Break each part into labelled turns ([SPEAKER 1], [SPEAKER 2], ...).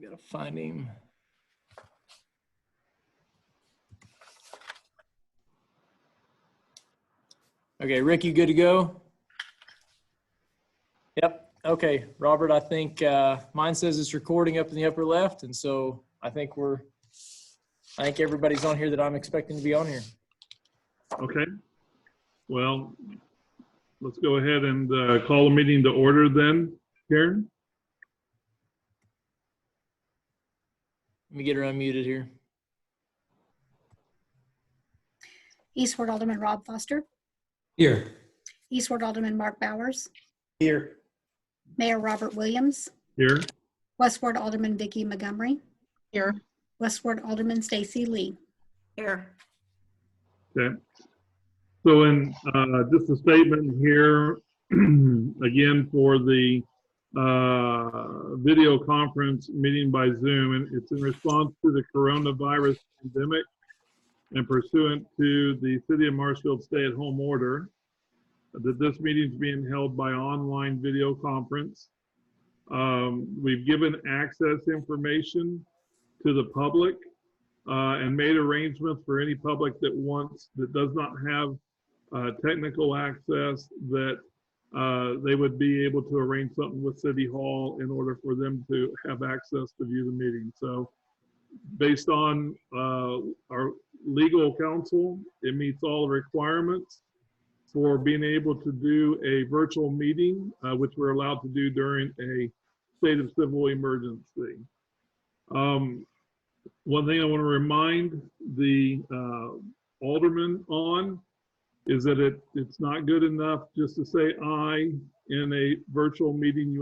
[SPEAKER 1] gotta find him. Okay, Rick, you good to go? Yep. Okay, Robert, I think mine says it's recording up in the upper left, and so I think everybody's on here that I'm expecting to be on here.
[SPEAKER 2] Okay. Well, let's go ahead and call the meeting to order then, Karen.
[SPEAKER 1] Let me get her unmuted here.
[SPEAKER 3] East Ward Alderman Rob Foster.
[SPEAKER 4] Here.
[SPEAKER 3] East Ward Alderman Mark Bowers.
[SPEAKER 4] Here.
[SPEAKER 3] Mayor Robert Williams.
[SPEAKER 2] Here.
[SPEAKER 3] West Ward Alderman Vicky Montgomery.
[SPEAKER 5] Here.
[SPEAKER 3] West Ward Alderman Stacy Lee.
[SPEAKER 5] Here.
[SPEAKER 2] Okay. So in just a statement here, again, for the video conference meeting by Zoom, and it's in response to the coronavirus pandemic and pursuant to the City of Marshfield stay-at-home order, that this meeting is being held by online video conference. We've given access information to the public and made arrangements for any public that does not have technical access, that they would be able to arrange something with City Hall in order for them to have access to view the meeting. So based on our legal counsel, it meets all the requirements for being able to do a virtual meeting, which we're allowed to do during a state of civil emergency. One thing I want to remind the aldermen on is that it's not good enough just to say aye in a virtual meeting.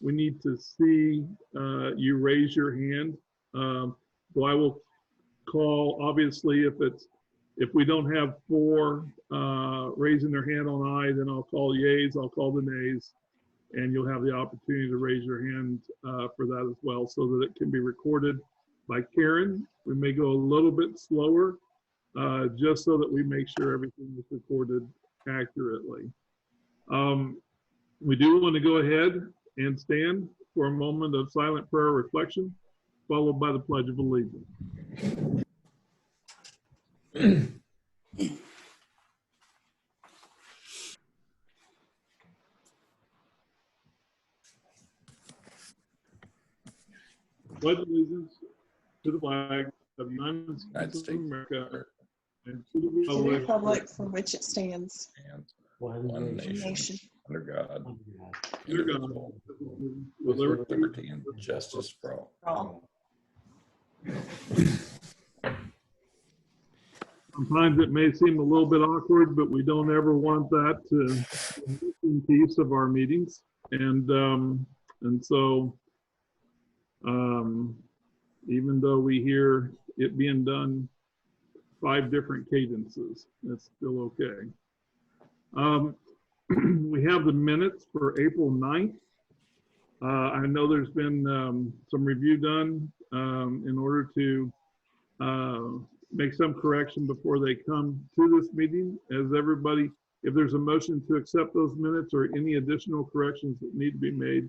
[SPEAKER 2] We need to see you raise your hand. So I will call, obviously, if we don't have 4 raising their hand on aye, then I'll call yays, I'll call the nays, and you'll have the opportunity to raise your hand for that as well, so that it can be recorded by Karen. We may go a little bit slower, just so that we make sure everything is recorded accurately. We do want to go ahead and stand for a moment of silent prayer reflection, followed by the Pledge of Allegiance. Pledge allegiance to the flag of the United States of America and to the
[SPEAKER 5] republic for which it stands,
[SPEAKER 4] One
[SPEAKER 5] nation,
[SPEAKER 4] under God,
[SPEAKER 2] under God,
[SPEAKER 4] with liberty and justice for all.
[SPEAKER 2] Sometimes it may seem a little bit awkward, but we don't ever want that to be a missing piece of our meetings. And so even though we hear it being done 5 different cadences, it's still okay. We have the minutes for April 9th. I know there's been some review done in order to make some correction before they come to this meeting. As everybody, if there's a motion to accept those minutes or any additional corrections that need to be made,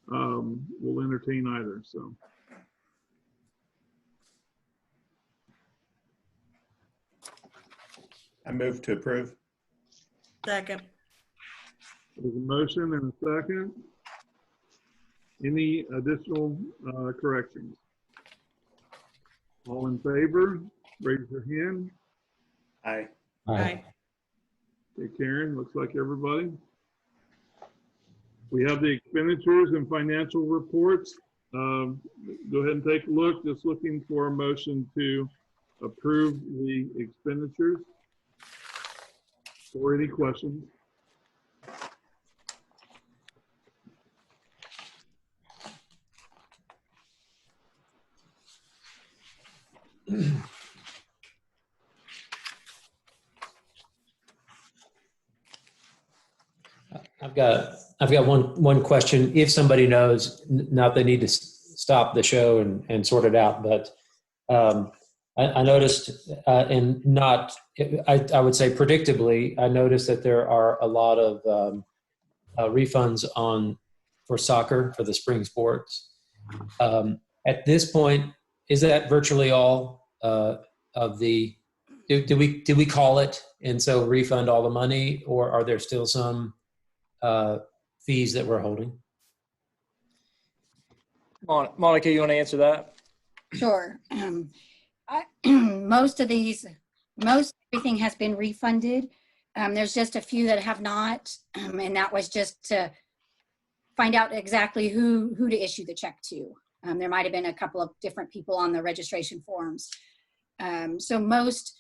[SPEAKER 2] we'll entertain either. So.
[SPEAKER 4] I move to approve.
[SPEAKER 5] second.
[SPEAKER 2] There's a motion and a second. Any additional corrections? All in favor, raise your hand.
[SPEAKER 4] Aye.
[SPEAKER 5] Aye.
[SPEAKER 2] Okay, Karen, looks like everybody. We have the expenditures and financial reports. Go ahead and take a look. Just looking for a motion to approve the expenditures. Or any questions?
[SPEAKER 6] I've got one question. If somebody knows, not they need to stop the show and sort it out, but I noticed, and not, I would say predictably, I noticed that there are a lot of refunds for soccer, for the spring sports. At this point, is that virtually all of the? Did we call it and so refund all the money, or are there still some fees that we're holding?
[SPEAKER 1] Monica, you want to answer that?
[SPEAKER 3] Sure. Most everything has been refunded. There's just a few that have not, and that was just to find out exactly who to issue the check to. There might have been a couple of different people on the registration forms. So most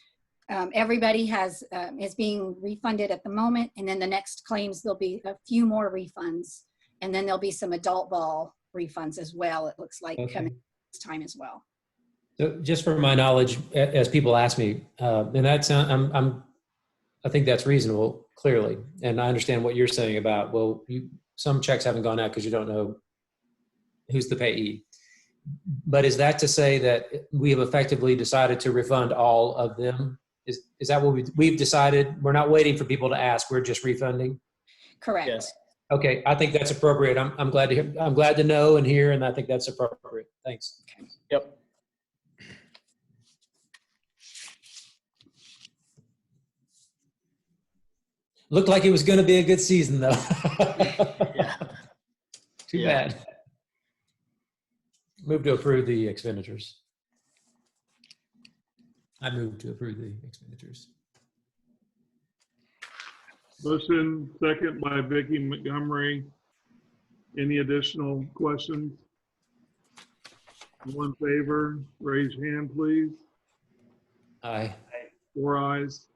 [SPEAKER 3] everybody is being refunded at the moment, and then the next claims there'll be a few more refunds, and then there'll be some adult ball refunds as well. It looks like coming this time as well.
[SPEAKER 6] So just for my knowledge, as people ask me, and that's I think that's reasonable, clearly, and I understand what you're saying about some checks haven't gone out because you don't know who's the payee. But is that to say that we have effectively decided to refund all of them? Is that what we've decided? We're not waiting for people to ask. We're just refunding.
[SPEAKER 3] Correct.
[SPEAKER 1] Yes.
[SPEAKER 6] Okay, I think that's appropriate. I'm glad to hear. I'm glad to know and hear, and I think that's appropriate. Thanks.
[SPEAKER 1] Yep.
[SPEAKER 6] Looked like it was going to be a good season, though.
[SPEAKER 1] Yeah.
[SPEAKER 6] Too
[SPEAKER 1] Yeah.
[SPEAKER 6] bad. Move to approve the expenditures. I move to approve the expenditures.
[SPEAKER 2] Motion second by Vicky Montgomery. Any additional questions? All in favor, raise your hand, please.
[SPEAKER 6] Aye.
[SPEAKER 2] 4 ayes.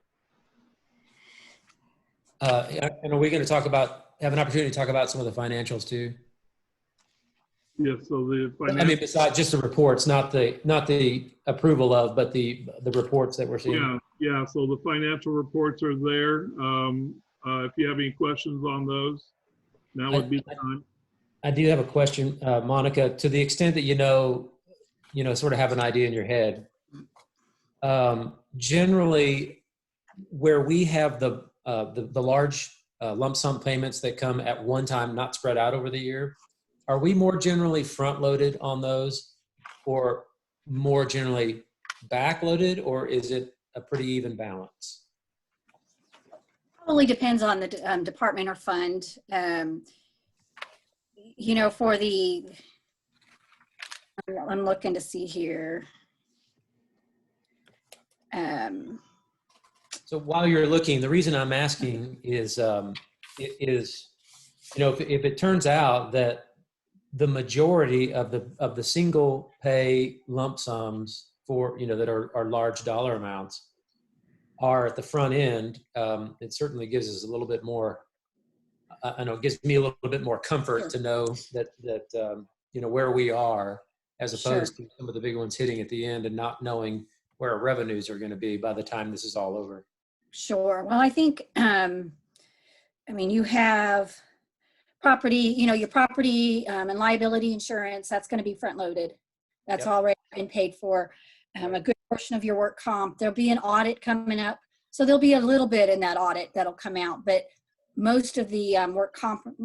[SPEAKER 6] And are we going to have an opportunity to talk about some of the financials too?
[SPEAKER 2] Yes, so the
[SPEAKER 6] I mean,
[SPEAKER 2] financial,
[SPEAKER 6] besides just the reports, not the approval of, but the reports that we're seeing.
[SPEAKER 2] yeah, so the financial reports are there. If you have any questions on those, now would be the time.
[SPEAKER 6] I do have a question, Monica, to the extent that you know, sort of have an idea in your head. Generally, where we have the large lump sum payments that come at one time, not spread out over the year, are we more generally front loaded on those, or more generally back loaded, or is it a pretty even balance?
[SPEAKER 3] Probably depends on the department or fund. For the, I'm looking to see here.
[SPEAKER 6] So while you're looking, the reason I'm asking is, if it turns out that the majority of the single pay lump sums for, that are large dollar amounts are at the front end, it certainly gives us a little bit more, I know it gives me a little bit more comfort to know that where we are, as opposed to some of the big ones hitting at the end and not knowing where our revenues are going to be by the time this is all over.
[SPEAKER 3] Sure. Well, I think, you have property, your property and liability insurance, that's going to be front loaded. That's already been paid for. A good portion of your work comp, there'll be an audit coming up. So there'll be a little bit in that audit that'll come out, but most of the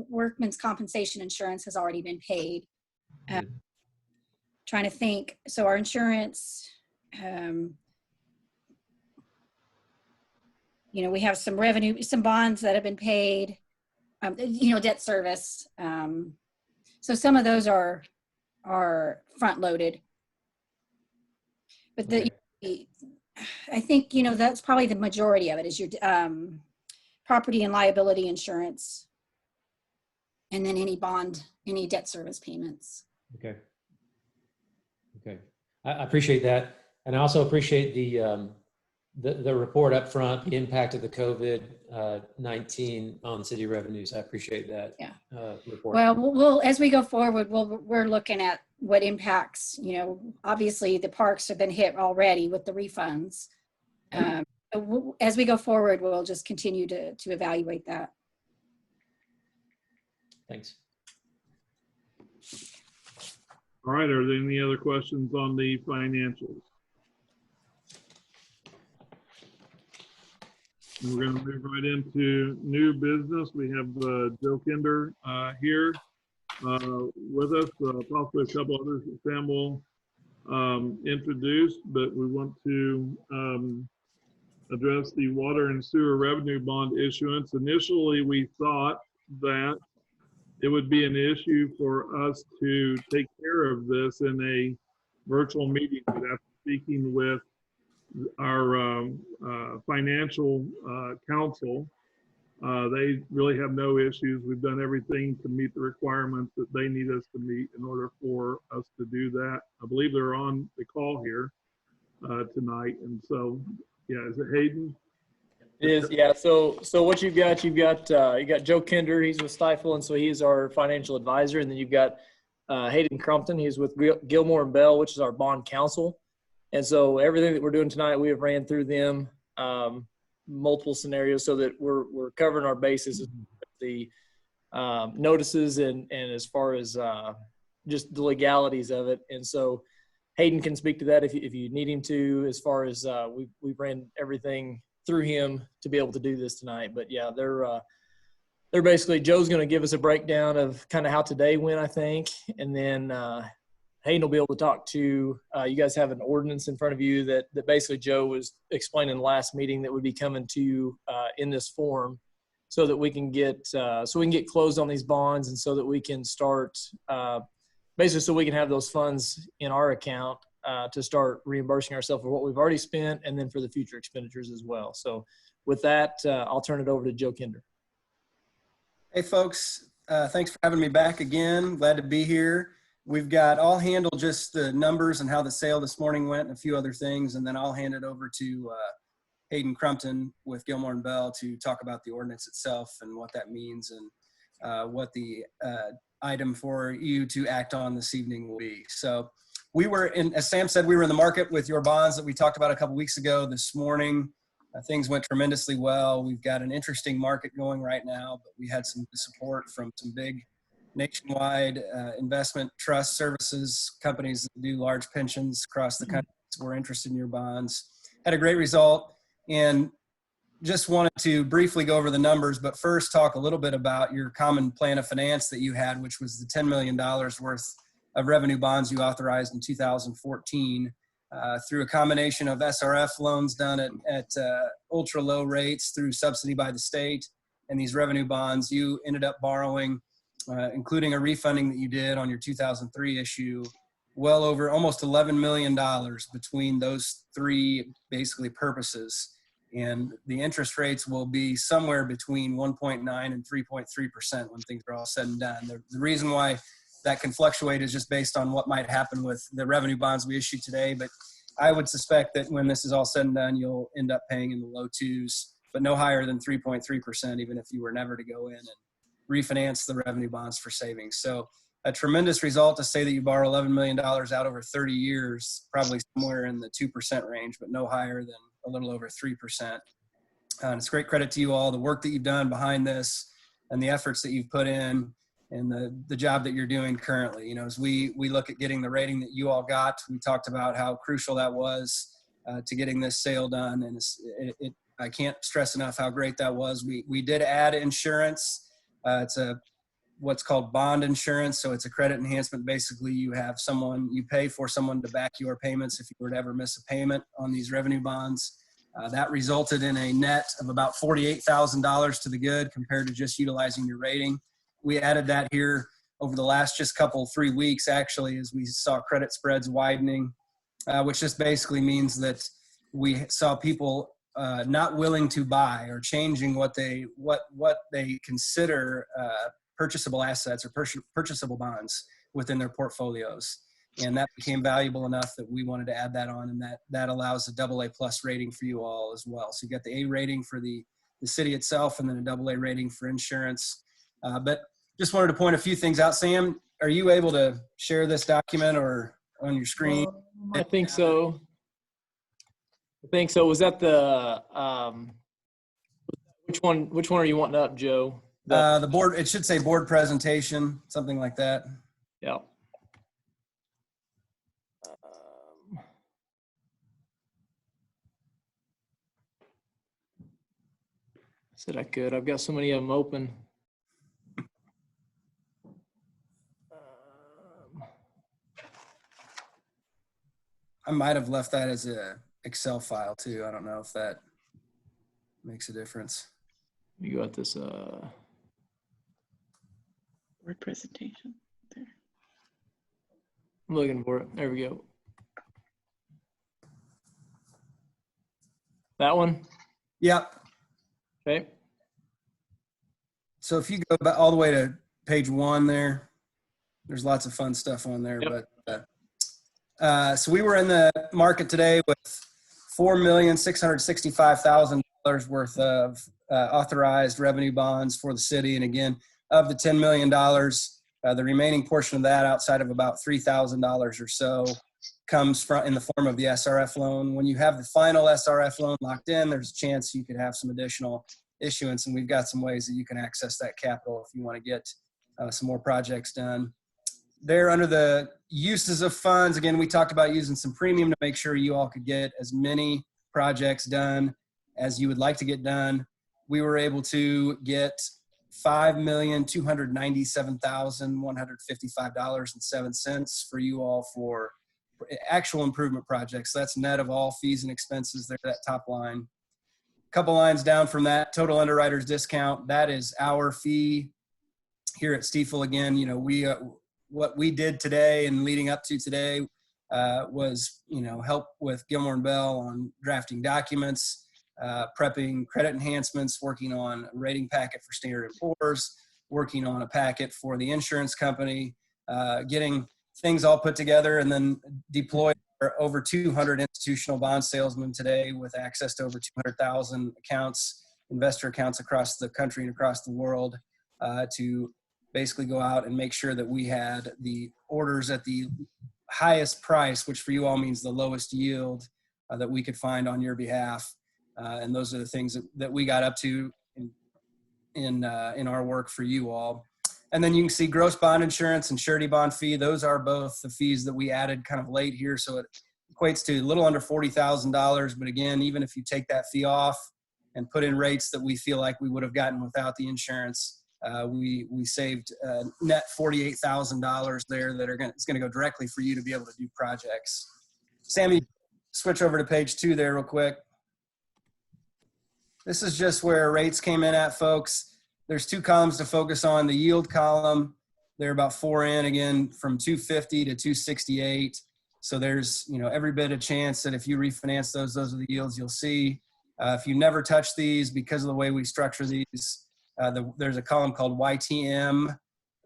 [SPEAKER 3] workman's compensation insurance has already been paid. Trying to think. So our insurance, we have some revenue, some bonds that have been paid, debt service. So some of those are front loaded. But I think, that's probably the majority of it is your property and liability insurance. And then any debt service payments.
[SPEAKER 6] Okay. I appreciate that. And I also appreciate the report up front, the impact of the COVID-19 on city revenues. I appreciate that. Report.
[SPEAKER 3] Well, we'll as we go forward, we're looking at what impacts, obviously the parks have been hit already with the refunds. As we go forward, we'll just continue to evaluate that.
[SPEAKER 6] Thanks.
[SPEAKER 2] All right, are there any other questions on the financials? And we're going to move right into new business. We have Joe Kinder here. with us, possibly a couple others that Sam will introduce, but we want to address the water and sewer revenue bond issuance. Initially, we thought that it would be an issue for us to take care of this in a virtual meeting, but after speaking with our financial counsel, they really have no issues. We've done everything to meet the requirements that they need us to meet in order for us to do that. I believe they're on the call here tonight. And so, yeah, is it Hayden?
[SPEAKER 1] It is, yeah. So what you got Joe Kinder, he's with Stifel, and so he's our financial advisor. And then you've got Hayden Crumpton, he's with Gilmore and Bell, which is our bond counsel. And so everything that we're doing tonight, we have ran through them, multiple scenarios, so that we're covering our bases, the notices and as far as just the legalities of it. And so Hayden can speak to that if you need him to, as far as we've ran everything through him to be able to do this tonight. But yeah, they're basically, Joe's going to give us a breakdown of kind of how today went, I think. And then Hayden will be able to talk to, you guys have an ordinance in front of you that basically Joe was explaining last meeting that would be coming to you in this form, so that we can get closed on these bonds, and so that we can start, basically so we can have those funds in our account to start reimbursing ourselves for what we've already spent, and then for the future expenditures as well. So with that, I'll turn it over to Joe Kinder.
[SPEAKER 7] Hey folks, thanks for having me back again. Glad to be here. We've got, I'll handle just the numbers and how the sale this morning went and a few other things, and then I'll hand it over to Hayden Crumpton with Gilmore and Bell to talk about the ordinance itself and what that means, and what the item for you to act on this evening will be. So we were in, as Sam said, we were in the market with your bonds that we talked about a couple weeks ago. This morning, things went tremendously well. We've got an interesting market going right now, but we had some support from some big nationwide investment trust services companies that do large pensions across the country were interested in your bonds. Had a great result, and just wanted to briefly go over the numbers, but first talk a little bit about your common plan of finance that you had, which was the $10 million worth of revenue bonds you authorized in 2014 through a combination of SRF loans done at ultra low rates through subsidy by the state, and these revenue bonds you ended up borrowing, including a refunding that you did on your 2003 issue, well over almost $11 million between those three basically purposes. And the interest rates will be somewhere between 1.9 and 3.3% when things are all said and done. The reason why that can fluctuate is just based on what might happen with the revenue bonds we issued today. But I would suspect that when this is all said and done, you'll end up paying in the low twos, but no higher than 3.3%, even if you were never to go in and refinance the revenue bonds for savings. So a tremendous result to say that you borrow $11 million out over 30 years, probably somewhere in the 2% range, but no higher than a little over 3%. And it's great credit to you all, the work that you've done behind this and the efforts that you've put in and the job that you're doing currently. You know, as we look at getting the rating that you all got, we talked about how crucial that was to getting this sale done. And I can't stress enough how great that was. We did add insurance. It's what's called bond insurance. So it's a credit enhancement. Basically, you pay for someone to back your payments if you were to ever miss a payment on these revenue bonds. That resulted in a net of about $48,000 to the good compared to just utilizing your rating. We added that here over the last just 3 weeks, actually, as we saw credit spreads widening, which just basically means that we saw people not willing to buy or changing what they consider purchasable assets or purchasable bonds within their portfolios. And that became valuable enough that we wanted to add that on, and that allows a AA+ rating for you all as well. So you got the A rating for the city itself, and then a AA rating for insurance. But just wanted to point a few things out. Sam, are you able to share this document or on your screen?
[SPEAKER 1] I think so. Was that the which one are you wanting up, Joe?
[SPEAKER 7] The board, it should say board presentation, something like that.
[SPEAKER 1] Yeah. I said I could. I've got so many of them open.
[SPEAKER 7] I might have left that as a Excel file too. I don't know if that makes a difference.
[SPEAKER 1] You got this,
[SPEAKER 5] Word presentation. There.
[SPEAKER 1] I'm looking for it. There we go. That one?
[SPEAKER 7] Yep.
[SPEAKER 1] Okay.
[SPEAKER 7] So if you go back all the way to page 1 there, there's lots of fun stuff on there.
[SPEAKER 1] Yep.
[SPEAKER 7] But so we were in the market today with $4,665,000 worth of authorized revenue bonds for the city. And again, of the $10 million, the remaining portion of that, outside of about $3,000 or so, comes from in the form of the SRF loan. When you have the final SRF loan locked in, there's a chance you could have some additional issuance, and we've got some ways that you can access that capital if you want to get some more projects done. There, under the uses of funds, again, we talked about using some premium to make sure you all could get as many projects done as you would like to get done. We were able to get $5,297,155.07 for you all for actual improvement projects. That's net of all fees and expenses there, that top line. Couple lines down from that, total underwriter's discount. That is our fee here at Stiefel. Again, you know, we what we did today and leading up to today was, you know, help with Gilmore and Bell on drafting documents, prepping credit enhancements, working on a rating packet for Standard & Poor's, working on a packet for the insurance company, getting things all put together, and then deployed over 200 institutional bond salesmen today with access to over 200,000 accounts, investor accounts across the country and across the world, to basically go out and make sure that we had the orders at the highest price, which for you all means the lowest yield that we could find on your behalf. And those are the things that we got up to in our work for you all. And then you can see gross bond insurance and surety bond fee. Those are both the fees that we added kind of late here. So it equates to a little under $40,000. But again, even if you take that fee off and put in rates that we feel like we would have gotten without the insurance, we saved net $48,000 there that it's going to go directly for you to be able to do projects. Sammy, switch over to page 2 there real quick. This is just where rates came in at, folks. There's 2 columns to focus on. The yield column, they're about 4 in, again, from 250 to 268. So there's, you know, every bit of chance that if you refinance those are the yields you'll see. If you never touch these, because of the way we structure these, there's a column called YTM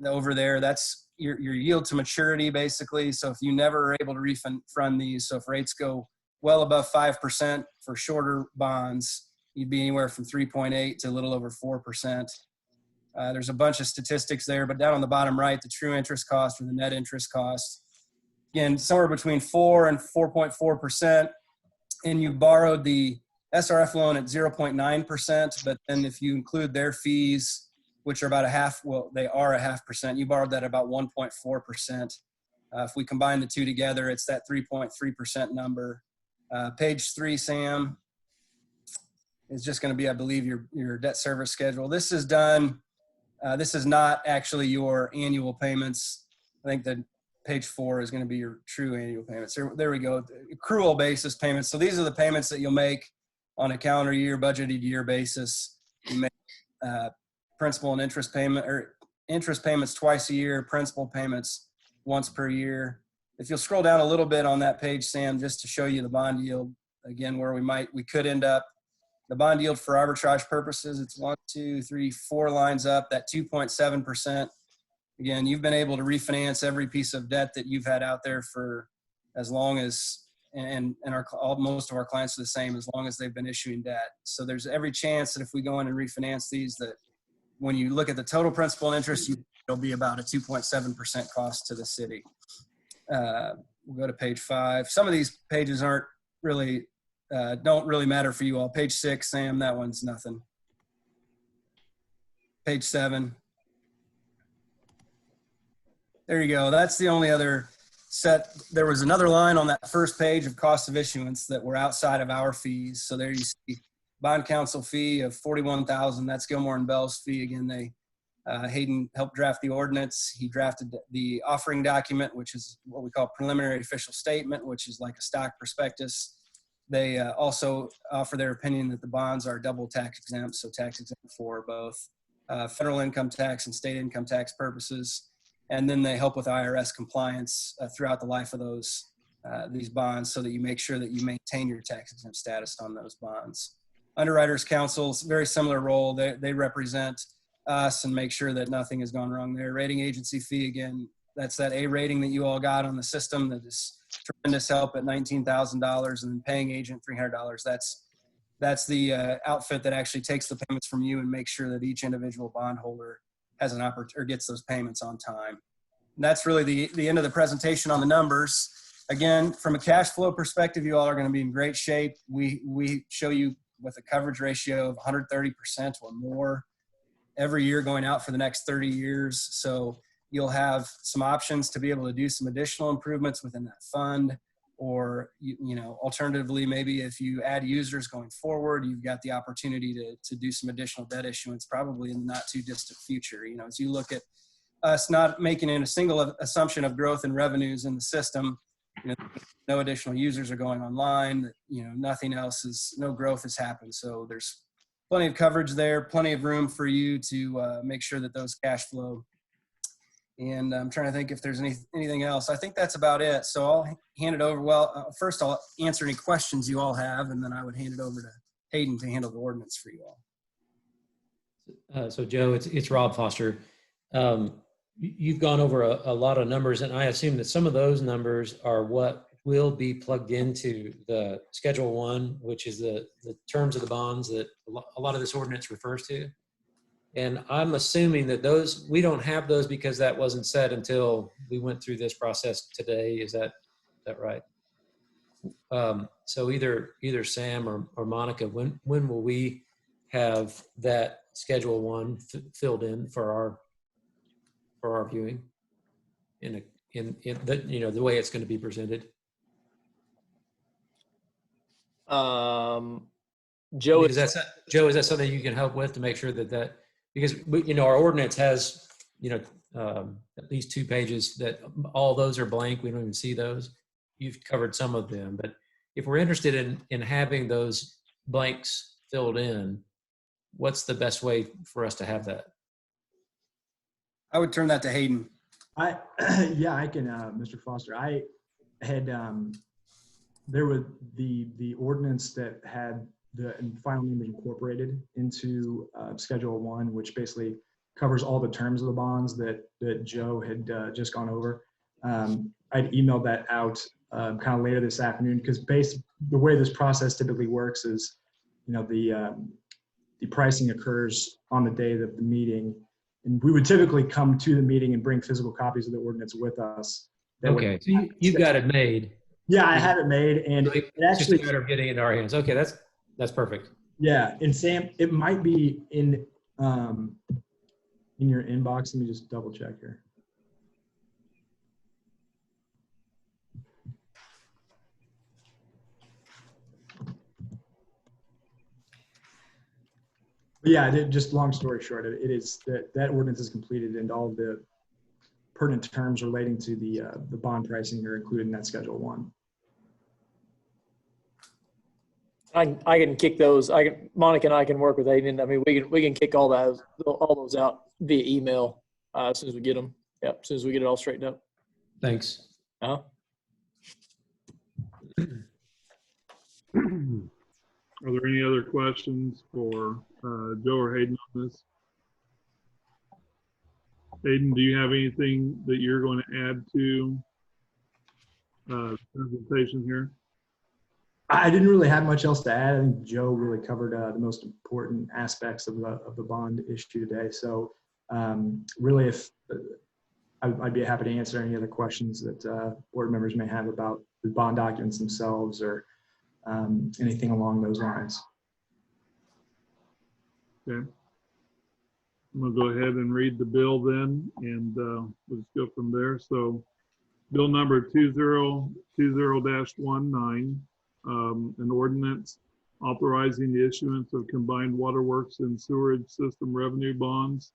[SPEAKER 7] over there. That's your yield to maturity, basically. So if you never are able to refund these, so if rates go well above 5% for shorter bonds, you'd be anywhere from 3.8 to a little over 4%. There's a bunch of statistics there, but down on the bottom right, the true interest cost or the net interest cost, again, somewhere between 4 and 4.4%. And you borrowed the SRF loan at 0.9%, but then if you include their fees, which are about a half, well, they are a 0.5%, you borrowed that at about 1.4%. If we combine the two together, it's that 3.3% number. Page 3, Sam, is just going to be, I believe, your debt service schedule. This is done. This is not actually your annual payments. I think that page 4 is going to be your true annual payments. There we go. Accrual basis payments. So these are the payments that you'll make on a calendar year, budgeted year basis. You make principal and interest payment, or interest payments twice a year, principal payments once per year. If you'll scroll down a little bit on that page, Sam, just to show you the bond yield, again, where we could end up. The bond yield for arbitrage purposes, it's 1, 2, 3, 4 lines up, that 2.7%. Again, you've been able to refinance every piece of debt that you've had out there for as long as, and most of our clients are the same, as long as they've been issuing debt. So there's every chance that if we go in and refinance these, that when you look at the total principal and interest, it'll be about a 2.7% cost to the city. We'll go to page 5. Some of these pages aren't really, don't really matter for you all. Page 6, Sam, that one's nothing. Page 7. There you go. That's the only other set. There was another line on that first page of cost of issuance that were outside of our fees. So there you see bond counsel fee of $41,000. That's Gilmore and Bell's fee. Again, they Hayden helped draft the ordinance. He drafted the offering document, which is what we call preliminary official statement, which is like a stock prospectus. They also offer their opinion that the bonds are double tax exempt, so tax exempt for both federal income tax and state income tax purposes. And then they help with IRS compliance throughout the life of these bonds, so that you make sure that you maintain your tax exempt status on those bonds. Underwriters Council's very similar role. They represent us and make sure that nothing has gone wrong there. Rating agency fee, again, that's that A rating that you all got on the system that is tremendous help at $19,000, and then paying agent $300. That's the outfit that actually takes the payments from you and makes sure that each individual bondholder has an opportunity or gets those payments on time. And that's really the end of the presentation on the numbers. Again, from a cash flow perspective, you all are going to be in great shape. We show you with a coverage ratio of 130% or more every year going out for the next 30 years. So you'll have some options to be able to do some additional improvements within that fund, or, you know, alternatively, maybe if you add users going forward, you've got the opportunity to do some additional debt issuance, probably in the not too distant future. You know, as you look at us not making a single assumption of growth in revenues in the system, you know, no additional users are going online, you know, nothing else no growth has happened. So there's plenty of coverage there, plenty of room for you to make sure that those cash flow. And I'm trying to think if there's anything else. I think that's about it. So I'll hand it over. Well, first I'll answer any questions you all have, and then I would hand it over to Hayden to handle the ordinance for you all.
[SPEAKER 6] So Joe, it's Rob Foster. You've gone over a lot of numbers, and I assume that some of those numbers are what will be plugged into the Schedule 1, which is the terms of the bonds that a lot of this ordinance refers to. And I'm assuming that we don't have those because that wasn't said until we went through this process today. Is that right? So either Sam or Monica, when will we have that Schedule 1 filled in for our viewing in the, you know, the way it's going to be presented?
[SPEAKER 1] Joe,
[SPEAKER 6] is that something you can help with to make sure that because you know, our ordinance has, you know, at least 2 pages that all those are blank. We don't even see those. You've covered some of them, but if we're interested in having those blanks filled in, what's the best way for us to have that?
[SPEAKER 7] I would turn that to Hayden.
[SPEAKER 8] Yeah, I can, Mr. Foster. I had, there was the ordinance that had the final name incorporated into Schedule 1, which basically covers all the terms of the bonds that Joe had just gone over. I'd emailed that out kind of later this afternoon, because the way this process typically works is, you know, the pricing occurs on the day of the meeting, and we would typically come to the meeting and bring physical copies of the ordinance with us.
[SPEAKER 6] Okay, so you've got it made.
[SPEAKER 8] Yeah, I have it made, and
[SPEAKER 6] so
[SPEAKER 8] it actually,
[SPEAKER 6] just a matter of getting it in our hands. Okay, that's perfect.
[SPEAKER 8] Yeah, and Sam, it might be in your inbox. Let me just double check here. But yeah, just long story short, it is that ordinance is completed, and all the pertinent terms relating to the bond pricing are included in that Schedule 1.
[SPEAKER 1] I can kick those. Monica and I can work with Aiden. I mean, we can kick all those out via email as soon as we get them. Yep, as soon as we get it all straightened up.
[SPEAKER 6] Thanks.
[SPEAKER 2] Are there any other questions for Joe or Hayden on this? Hayden, do you have anything that you're going to add to the presentation here?
[SPEAKER 8] I didn't really have much else to add. I think Joe really covered the most important aspects of the bond issue today. So really, if I'd be happy to answer any other questions that board members may have about the bond documents themselves, or anything along those lines.
[SPEAKER 2] Okay. I'm going to go ahead and read the bill then, and we'll just go from there. So bill number 2020-19, an ordinance authorizing the issuance of combined waterworks and sewerage system revenue bonds,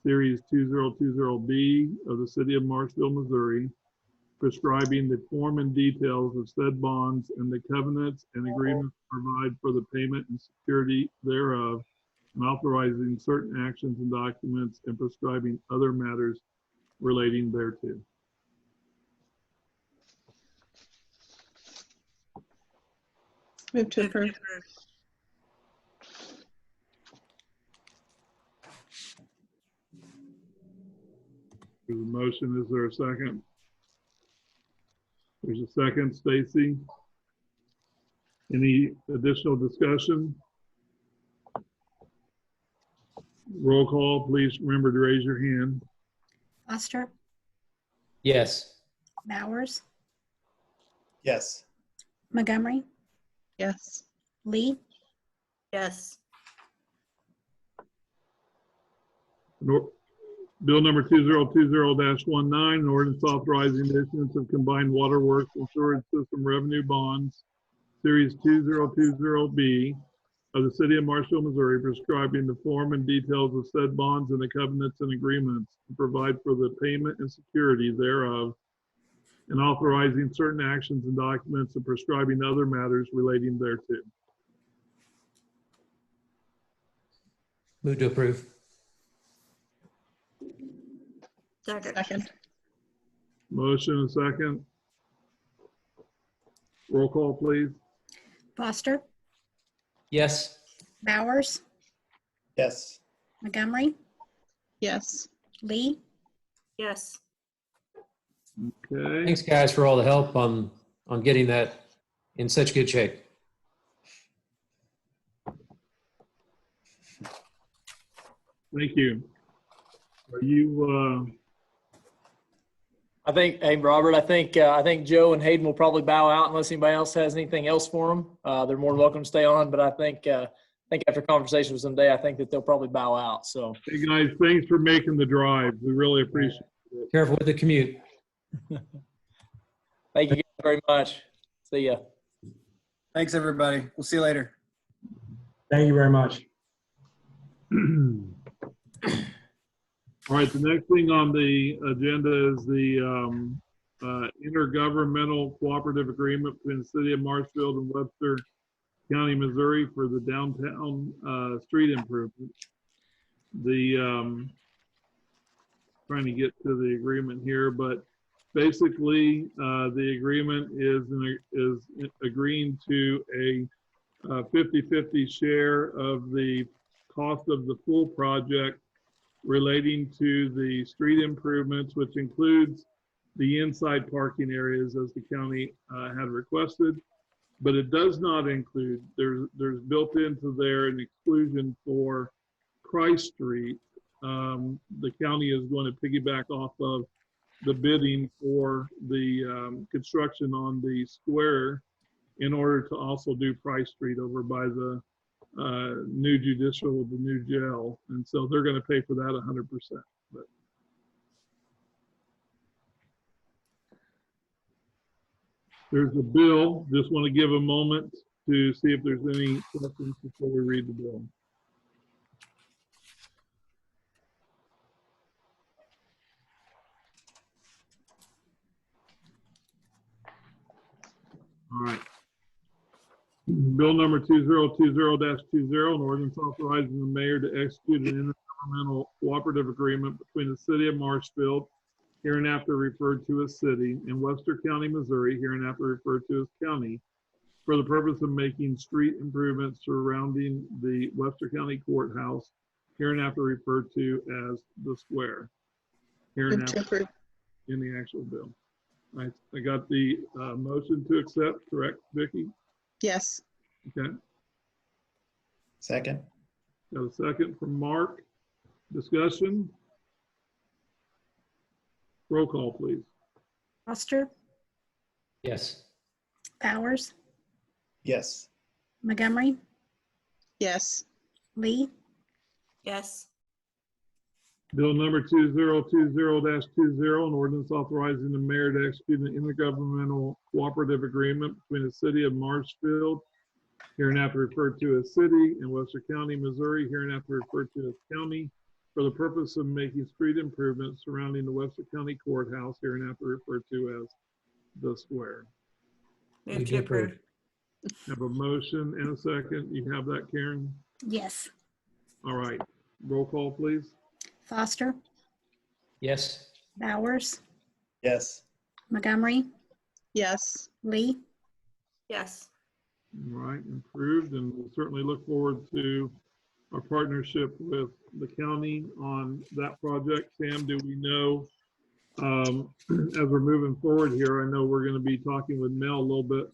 [SPEAKER 2] Series 2020B of the City of Marshville, Missouri, prescribing the form and details of said bonds and the covenants and agreements to provide for the payment and security thereof, and authorizing certain actions and documents and prescribing other matters relating thereto.
[SPEAKER 5] Move to approve.
[SPEAKER 2] There's a motion. Is there a second? There's a second. Stacy? Any additional discussion? Roll call, please remember to raise your hand.
[SPEAKER 3] Foster,
[SPEAKER 6] Yes.
[SPEAKER 3] Bowers,
[SPEAKER 9] Yes.
[SPEAKER 3] Montgomery,
[SPEAKER 5] Yes.
[SPEAKER 3] Lee,
[SPEAKER 10] Yes.
[SPEAKER 2] Bill number 2020-19, an ordinance authorizing the issuance of combined waterworks and storage system revenue bonds, Series 2020B of the City of Marshville, Missouri, prescribing the form and details of said bonds and the covenants and agreements to provide for the payment and security thereof, and authorizing certain actions and documents and prescribing other matters relating thereto.
[SPEAKER 6] Move to approve.
[SPEAKER 5] Second.
[SPEAKER 2] Motion and second. Roll call, please.
[SPEAKER 3] Foster,
[SPEAKER 6] Yes.
[SPEAKER 3] Bowers,
[SPEAKER 9] Yes.
[SPEAKER 3] Montgomery,
[SPEAKER 5] Yes.
[SPEAKER 3] Lee,
[SPEAKER 10] Yes.
[SPEAKER 2] Okay.
[SPEAKER 6] Thanks, guys, for all the help on getting that in such good shape.
[SPEAKER 2] Thank you. Are you,
[SPEAKER 1] I think, hey, Robert, I think Joe and Hayden will probably bow out unless anybody else has anything else for them. They're more than welcome to stay on, but I think after conversation with them today, I think that they'll probably bow out. So,
[SPEAKER 2] hey guys, thanks for making the drive. We really appreciate it.
[SPEAKER 6] Careful with the commute.
[SPEAKER 1] thank you guys very much. See ya.
[SPEAKER 7] Thanks, everybody. We'll see you later.
[SPEAKER 8] Thank you very much.
[SPEAKER 2] All right, the next thing on the agenda is the intergovernmental cooperative agreement between the City of Marshfield and Webster County, Missouri for the downtown street improvement. Trying to get to the agreement here, but basically the agreement is agreeing to a 50-50 share of the cost of the full project relating to the street improvements, which includes the inside parking areas as the county had requested, but it does not include, there's built into there an exclusion for Price Street. The county is going to piggyback off of the bidding for the construction on the square in order to also do Price Street over by the new judicial, the new jail. And so they're going to pay for that 100%. But there's a bill. Just want to give a moment to see if there's any questions before we read the bill. All right. Bill number 2020-20, an ordinance authorizing the mayor to execute an intergovernmental cooperative agreement between the City of Marshfield, hereinafter referred to as city, and Webster County, Missouri, hereinafter referred to as county, for the purpose of making street improvements surrounding the Webster County Courthouse, hereinafter referred to as the square.
[SPEAKER 5] Move to approve.
[SPEAKER 2] In the actual bill. I got the motion to accept, correct, Vicki?
[SPEAKER 5] Yes.
[SPEAKER 2] Okay.
[SPEAKER 9] Second.
[SPEAKER 2] Got a second from Mark. Discussion? Roll call, please.
[SPEAKER 3] Foster,
[SPEAKER 6] Yes.
[SPEAKER 3] Bowers,
[SPEAKER 9] Yes.
[SPEAKER 3] Montgomery,
[SPEAKER 5] Yes.
[SPEAKER 3] Lee,
[SPEAKER 10] Yes.
[SPEAKER 2] Bill number 2020-20, an ordinance authorizing the mayor to execute an intergovernmental cooperative agreement between the City of Marshfield, hereinafter referred to as city, and Webster County, Missouri, hereinafter referred to as county, for the purpose of making street improvements surrounding the Webster County Courthouse, hereinafter referred to as the square.
[SPEAKER 10] Move to approve.
[SPEAKER 2] Have a motion and a second. You have that, Karen?
[SPEAKER 3] Yes.
[SPEAKER 2] All right. Roll call, please.
[SPEAKER 11] Foster,
[SPEAKER 6] Yes.
[SPEAKER 11] Bowers,
[SPEAKER 9] Yes.
[SPEAKER 11] Montgomery,
[SPEAKER 5] yes,
[SPEAKER 11] Lee,
[SPEAKER 10] Yes.
[SPEAKER 2] All right, improved, and we'll certainly look forward to our partnership with the county on that project. Sam, do we know, as we're moving forward here, I know we're going to be talking with Mel a little bit,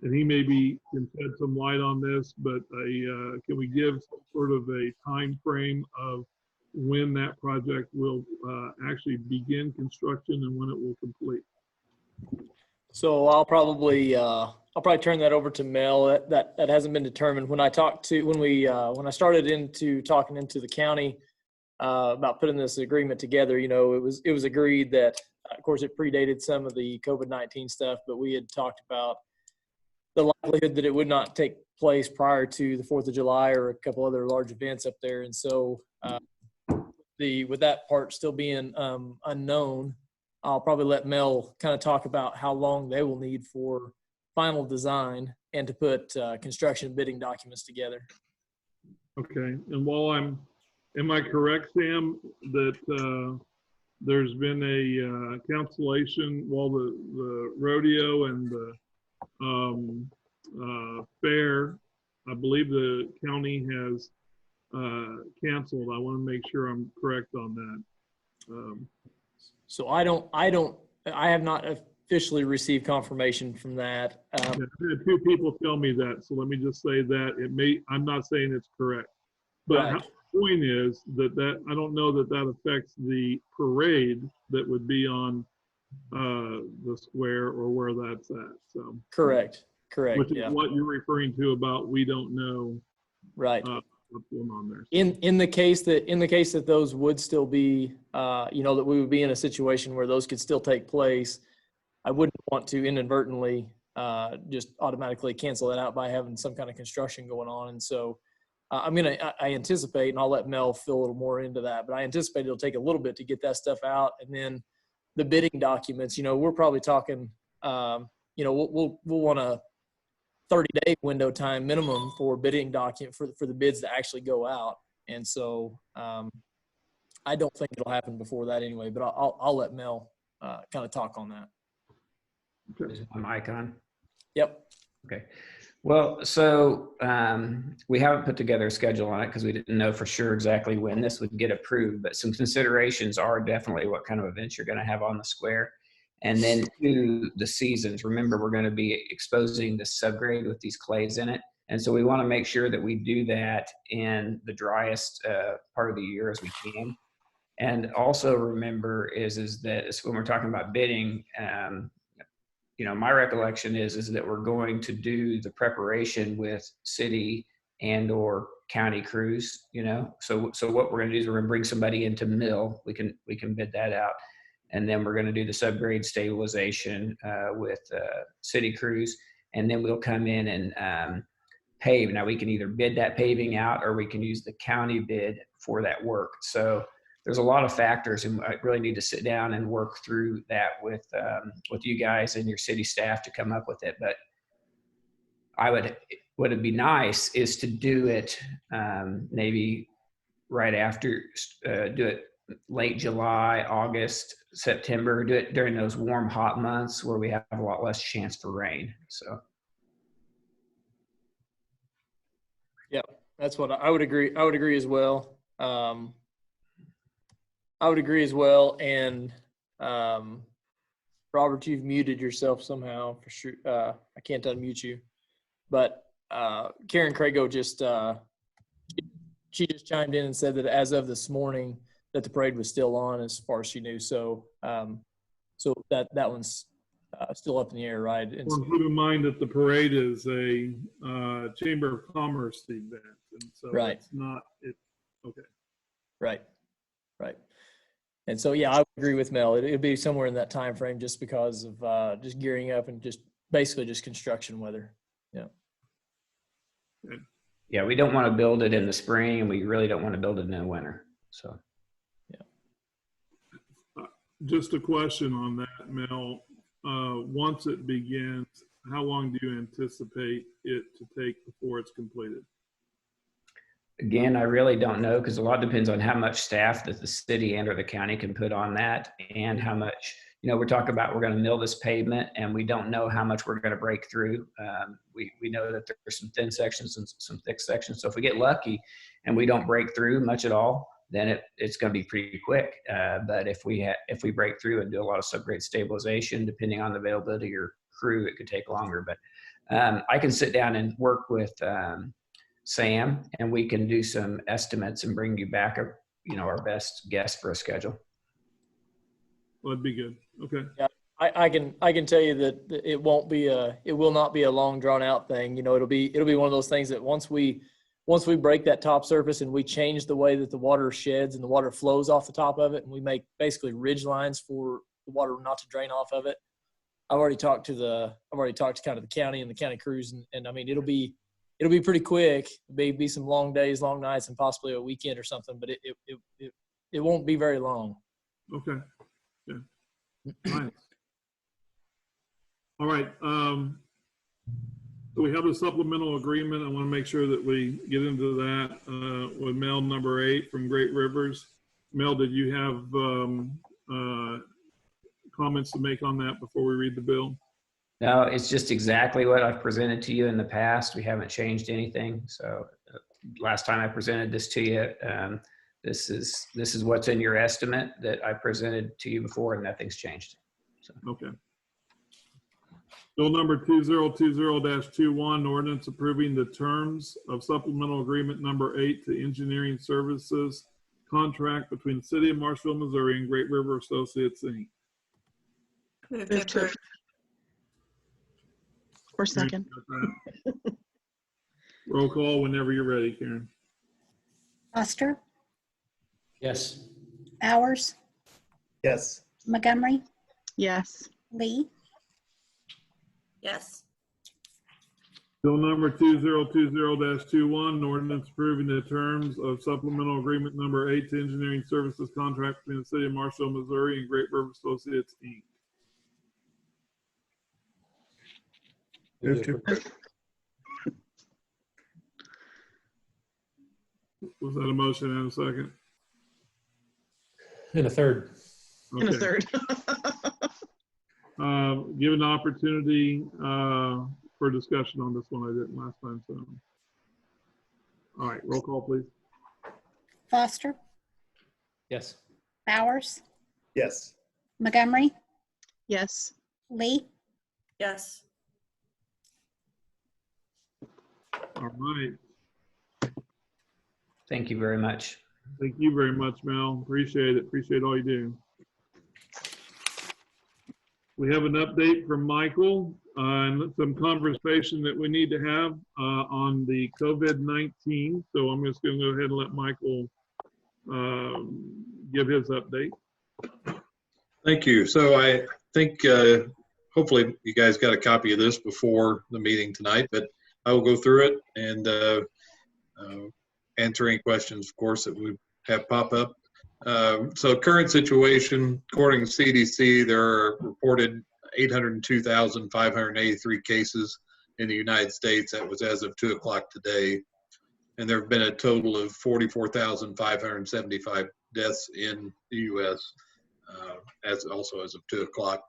[SPEAKER 2] and he maybe can shed some light on this, but can we give some sort of a time frame of when that project will actually begin construction and when it will complete?
[SPEAKER 1] So I'll probably turn that over to Mel. That hasn't been determined. When I started talking into the county about putting this agreement together, it was agreed that, of course, it predated some of the COVID-19 stuff, but we had talked about the likelihood that it would not take place prior to the 4th of July or a couple other large events up there. And so with that part still being unknown, I'll probably let Mel kind of talk about how long they will need for final design and to put construction bidding documents together.
[SPEAKER 2] Okay, and am I correct, Sam, that there's been a cancellation while the rodeo and the fair, I believe the county has canceled. I want to make sure I'm correct on that.
[SPEAKER 1] So I have not officially received confirmation from that.
[SPEAKER 2] I had two people tell me that, so let me just say that I'm not saying it's correct, but
[SPEAKER 1] Right.
[SPEAKER 2] the point is that I don't know that affects the parade that would be on the square or where that's at. So
[SPEAKER 1] Correct.
[SPEAKER 2] which is
[SPEAKER 1] Yeah.
[SPEAKER 2] what you're referring to about we don't know
[SPEAKER 1] Right.
[SPEAKER 2] what's going on there.
[SPEAKER 1] In the case that those would still be, that we would be in a situation where those could still take place, I wouldn't want to inadvertently just automatically cancel that out by having some kind of construction going on. And so I anticipate, and I'll let Mel fill a little more into that, but I anticipate it'll take a little bit to get that stuff out. And then the bidding documents, we're probably talking, we'll want a 30-day window time minimum for bidding document for the bids to actually go out. And so I don't think it'll happen before that anyway, but I'll let Mel kind of talk on that.
[SPEAKER 12] Is my mic on?
[SPEAKER 1] Yep.
[SPEAKER 12] Okay. Well, so we haven't put together a schedule on it because we didn't know for sure exactly when this would get approved, but some considerations are definitely what kind of events you're going to have on the square. And then to the seasons, remember, we're going to be exposing the subgrade with these clays in it. And so we want to make sure that we do that in the driest part of the year as we can. And also remember is that when we're talking about bidding, my recollection is that we're going to do the preparation with city and or county crews, So what we're going to do is we're going to bring somebody into mill. We can bid that out. And then we're going to do the subgrade stabilization with city crews. And then we'll come in and pave. Now we can either bid that paving out or we can use the county bid for that work. So there's a lot of factors, and I really need to sit down and work through that with you guys and your city staff to come up with it. But what would be nice is to do it maybe right after, do it late July, August, September, do it during those warm, hot months where we have a lot less chance for rain. So.
[SPEAKER 1] Yeah, that's what I would agree. I would agree as well. I would agree as well. And Robert, you've muted yourself somehow for sure. I can't unmute you, but Karen Crago she just chimed in and said that as of this morning that the parade was still on as far as she knew. So that one's still up in the air, right? And
[SPEAKER 2] Well, keep in mind that the parade is a Chamber of Commerce event, and so
[SPEAKER 1] Right.
[SPEAKER 2] it's not. Okay.
[SPEAKER 1] Right. And so, yeah, I would agree with Mel. It'd be somewhere in that time frame just because of just gearing up and just basically just construction weather. Yeah.
[SPEAKER 12] Yeah, we don't want to build it in the spring, and we really don't want to build it in the winter. So.
[SPEAKER 2] Just a question on that, Mel. Once it begins, how long do you anticipate it to take before it's completed?
[SPEAKER 12] Again, I really don't know because a lot depends on how much staff that the city and or the county can put on that, and how much, we're talking about, we're going to mill this pavement and we don't know how much we're going to break through. We know that there's some thin sections and some thick sections. So if we get lucky and we don't break through much at all, then it's going to be pretty quick. But if we break through and do a lot of subgrade stabilization, depending on the availability of your crew, it could take longer. But I can sit down and work with Sam, and we can do some estimates and bring you back our best guess for a schedule.
[SPEAKER 2] Well, that'd be good. Okay.
[SPEAKER 1] Yeah, I can tell you that it will not be a long drawn out thing. It'll be one of those things that once we break that top surface and we change the way that the water sheds and the water flows off the top of it, and we make basically ridge lines for the water not to drain off of it. I've already talked to kind of the county and the county crews, and I mean, it'll be pretty quick. Maybe some long days, long nights, and possibly a weekend or something, but it won't be very long.
[SPEAKER 2] Okay. Yeah. Nice. All right. So we have a supplemental agreement. I want to make sure that we get into that with Mel number 8 from Great Rivers. Mel, did you have comments to make on that before we read the bill?
[SPEAKER 12] No, it's just exactly what I've presented to you in the past. We haven't changed anything. So last time I presented this to you, this is what's in your estimate that I presented to you before, and nothing's changed. So.
[SPEAKER 2] Okay. Bill number 2020-21, ordinance approving the terms of supplemental agreement number 8 to engineering services contract between the City of Marshall, Missouri and Great River Associates, Inc.
[SPEAKER 10] Move to approve.
[SPEAKER 5] Or second.
[SPEAKER 2] Roll call whenever you're ready, Karen.
[SPEAKER 11] Foster,
[SPEAKER 6] Yes.
[SPEAKER 11] Bowers,
[SPEAKER 9] Yes.
[SPEAKER 11] Montgomery,
[SPEAKER 5] Yes.
[SPEAKER 11] Lee,
[SPEAKER 10] Yes.
[SPEAKER 2] Bill number 2020-21, ordinance approving the terms of supplemental agreement number 8 to engineering services contract between the City of Marshall, Missouri and Great River Associates, Inc.
[SPEAKER 9] Move to approve.
[SPEAKER 2] Was that a motion and a second?
[SPEAKER 6] In a third.
[SPEAKER 2] Okay.
[SPEAKER 5] And a third.
[SPEAKER 2] Give an opportunity for discussion on this one. I didn't last time, so. All right, roll call, please.
[SPEAKER 11] Foster,
[SPEAKER 6] Yes.
[SPEAKER 11] Bowers,
[SPEAKER 9] Yes.
[SPEAKER 11] Montgomery,
[SPEAKER 5] Yes.
[SPEAKER 11] Lee,
[SPEAKER 10] Yes.
[SPEAKER 2] All right.
[SPEAKER 12] Thank you very much.
[SPEAKER 2] Thank you very much, Mel. Appreciate it. Appreciate all you do. We have an update from Michael and some conversation that we need to have on the COVID-19. So I'm just going to go ahead and let Michael give his update.
[SPEAKER 13] Thank you. So I think hopefully you guys got a copy of this before the meeting tonight, but I will go through it and answer any questions, of course, that we have pop up. So current situation, according to CDC, there are reported 802,583 cases in the United States. That was as of 2 o'clock today. And there have been a total of 44,575 deaths in the U.S. As of 2 o'clock.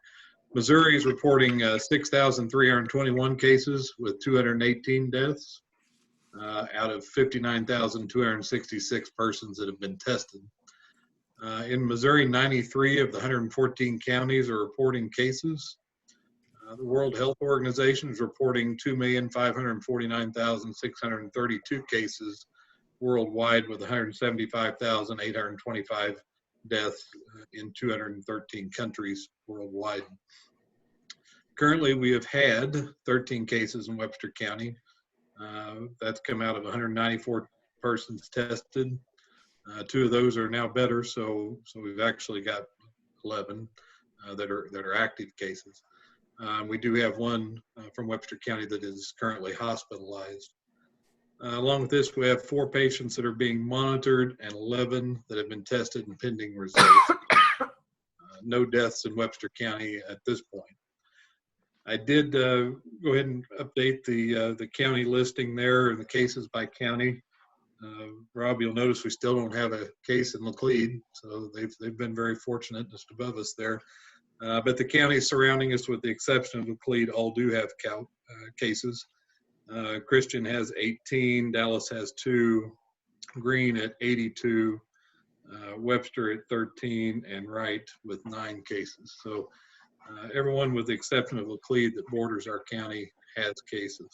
[SPEAKER 13] Missouri is reporting 6,321 cases with 218 deaths out of 59,266 persons that have been tested. In Missouri, 93 of the 114 counties are reporting cases. The World Health Organization is reporting 2,549,632 cases worldwide, with 175,825 deaths in 213 countries worldwide. Currently, we have had 13 cases in Webster County. That's come out of 194 persons tested. 2 of those are now better, so we've actually got 11 that are active cases. We do have one from Webster County that is currently hospitalized. Along with this, we have 4 patients that are being monitored and 11 that have been tested and pending results. No deaths in Webster County at this point. I did go ahead and update the county listing there and the cases by county. Rob, you'll notice we still don't have a case in Laclede, so they've been very fortunate just above us there. But the counties surrounding us, with the exception of Laclede, all do have cases. Christian has 18, Dallas has 2, Greene at 82, Webster at 13, and Wright with 9 cases. So everyone with the exception of Laclede that borders our county has cases.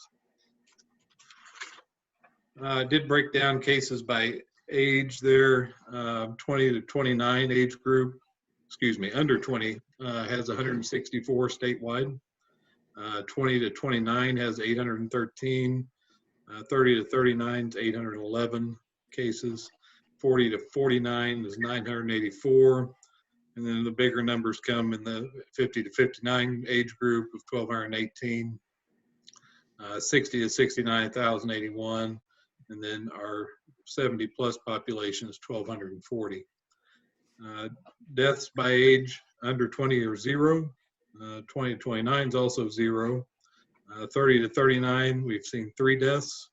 [SPEAKER 13] I did break down cases by age there. 20 to 29 age group, excuse me, under 20 has 164 statewide. 20 to 29 has 813. 30 to 39 is 811 cases. 40 to 49 is 984. And then the bigger numbers come in the 50 to 59 age group of 1,218. 60 to 69, 1,081. And then our 70 plus population is 1,240. Deaths by age under 20 are 0. 20 to 29 is also 0. 30 to 39, we've seen 3 deaths.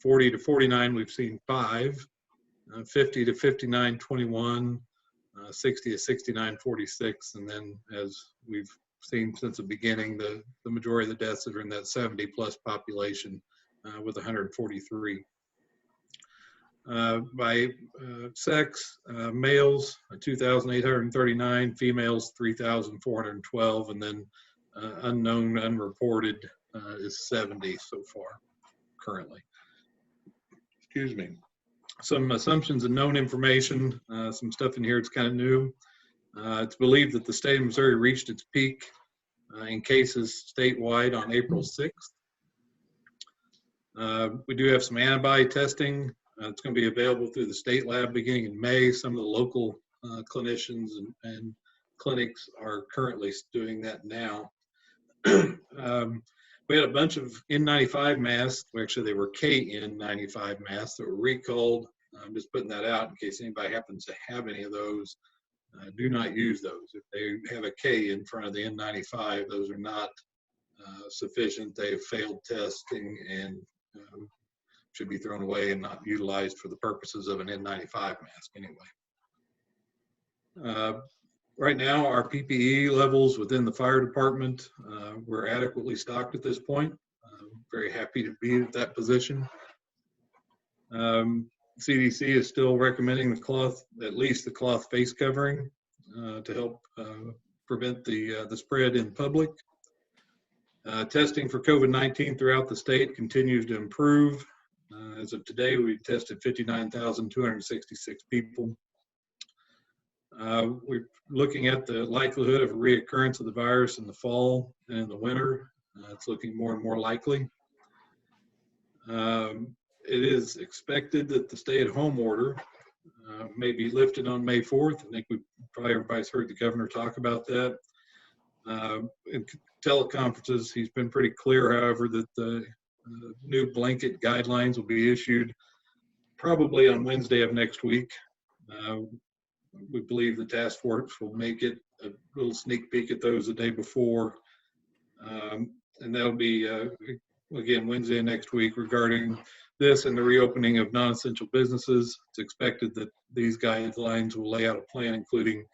[SPEAKER 13] 40 to 49, we've seen 5. 50 to 59, 21. 60 to 69, 46. And then, as we've seen since the beginning, the majority of the deaths are in that 70 plus population with 143. By sex, males 2,839, females 3,412, and then unknown, unreported is 70 so far currently. Excuse me. Some assumptions and known information, some stuff in here it's kind of new. It's believed that the state of Missouri reached its peak in cases statewide on April 6th. We do have some antibody testing. It's going to be available through the state lab beginning in May. Some of the local clinicians and clinics are currently doing that now. We had a bunch of N95 masks. Actually, they were KN95 masks that were recalled. I'm just putting that out in case anybody happens to have any of those. Do not use those. If they have a K in front of the N95, those are not sufficient. They have failed testing and should be thrown away and not utilized for the purposes of an N95 mask anyway. Right now, our PPE levels within the fire department, we're adequately stocked at this point. Very happy to be at that position. CDC is still recommending the cloth, at least the cloth face covering, to help prevent the spread in public. Testing for COVID-19 throughout the state continues to improve. As of today, we tested 59,266 people. We're looking at the likelihood of a reoccurrence of the virus in the fall and in the winter. It's looking more and more likely. It is expected that the stay-at-home order may be lifted on May 4th. I think probably everybody's heard the governor talk about that. In teleconferences, he's been pretty clear, however, that the new blanket guidelines will be issued probably on Wednesday of next week. We believe the task force will make it a little sneak peek at those the day before. And that'll be, again, Wednesday next week regarding this and the reopening of non-essential businesses. It's expected that these guidelines will lay out a plan including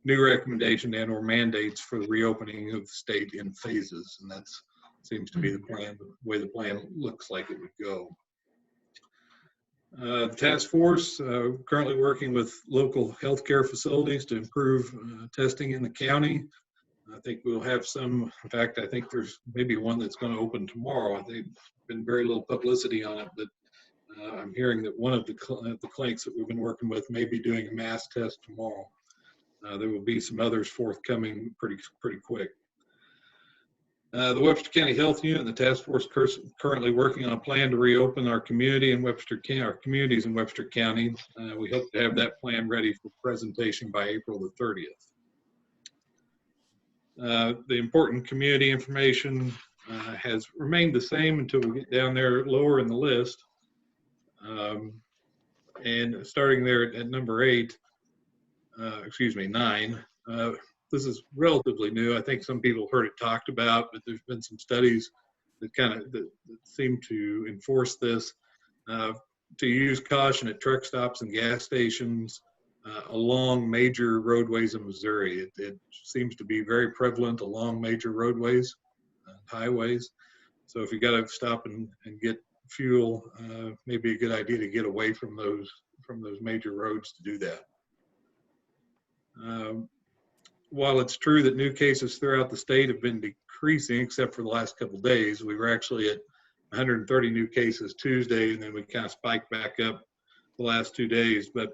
[SPEAKER 13] new recommendation and or mandates for the reopening of the state in phases. And that seems to be the plan, the way the plan looks like it would go. The task force currently working with local healthcare facilities to improve testing in the county. I think we'll have some, in fact, I think there's maybe one that's going to open tomorrow. I think there's been very little publicity on it, but I'm hearing that one of the clinics that we've been working with may be doing a mass test tomorrow. There will be some others forthcoming pretty quick. The Webster County Health Unit and the task force currently working on a plan to reopen our community in Webster County, our communities in Webster County. We hope to have that plan ready for presentation by April the 30th. The important community information has remained the same until we get down there lower in the list. And starting there at number 9, this is relatively new. I think some people have heard it talked about, but there's been some studies that that seem to enforce this, to use caution at truck stops and gas stations along major roadways in Missouri. It seems to be very prevalent along major roadways, highways. So if you got to stop and get fuel, maybe a good idea to get away from those major roads to do that. While it's true that new cases throughout the state have been decreasing, except for the last couple of days, we were actually at 130 new cases Tuesday, and then we kind of spiked back up the last 2 days. But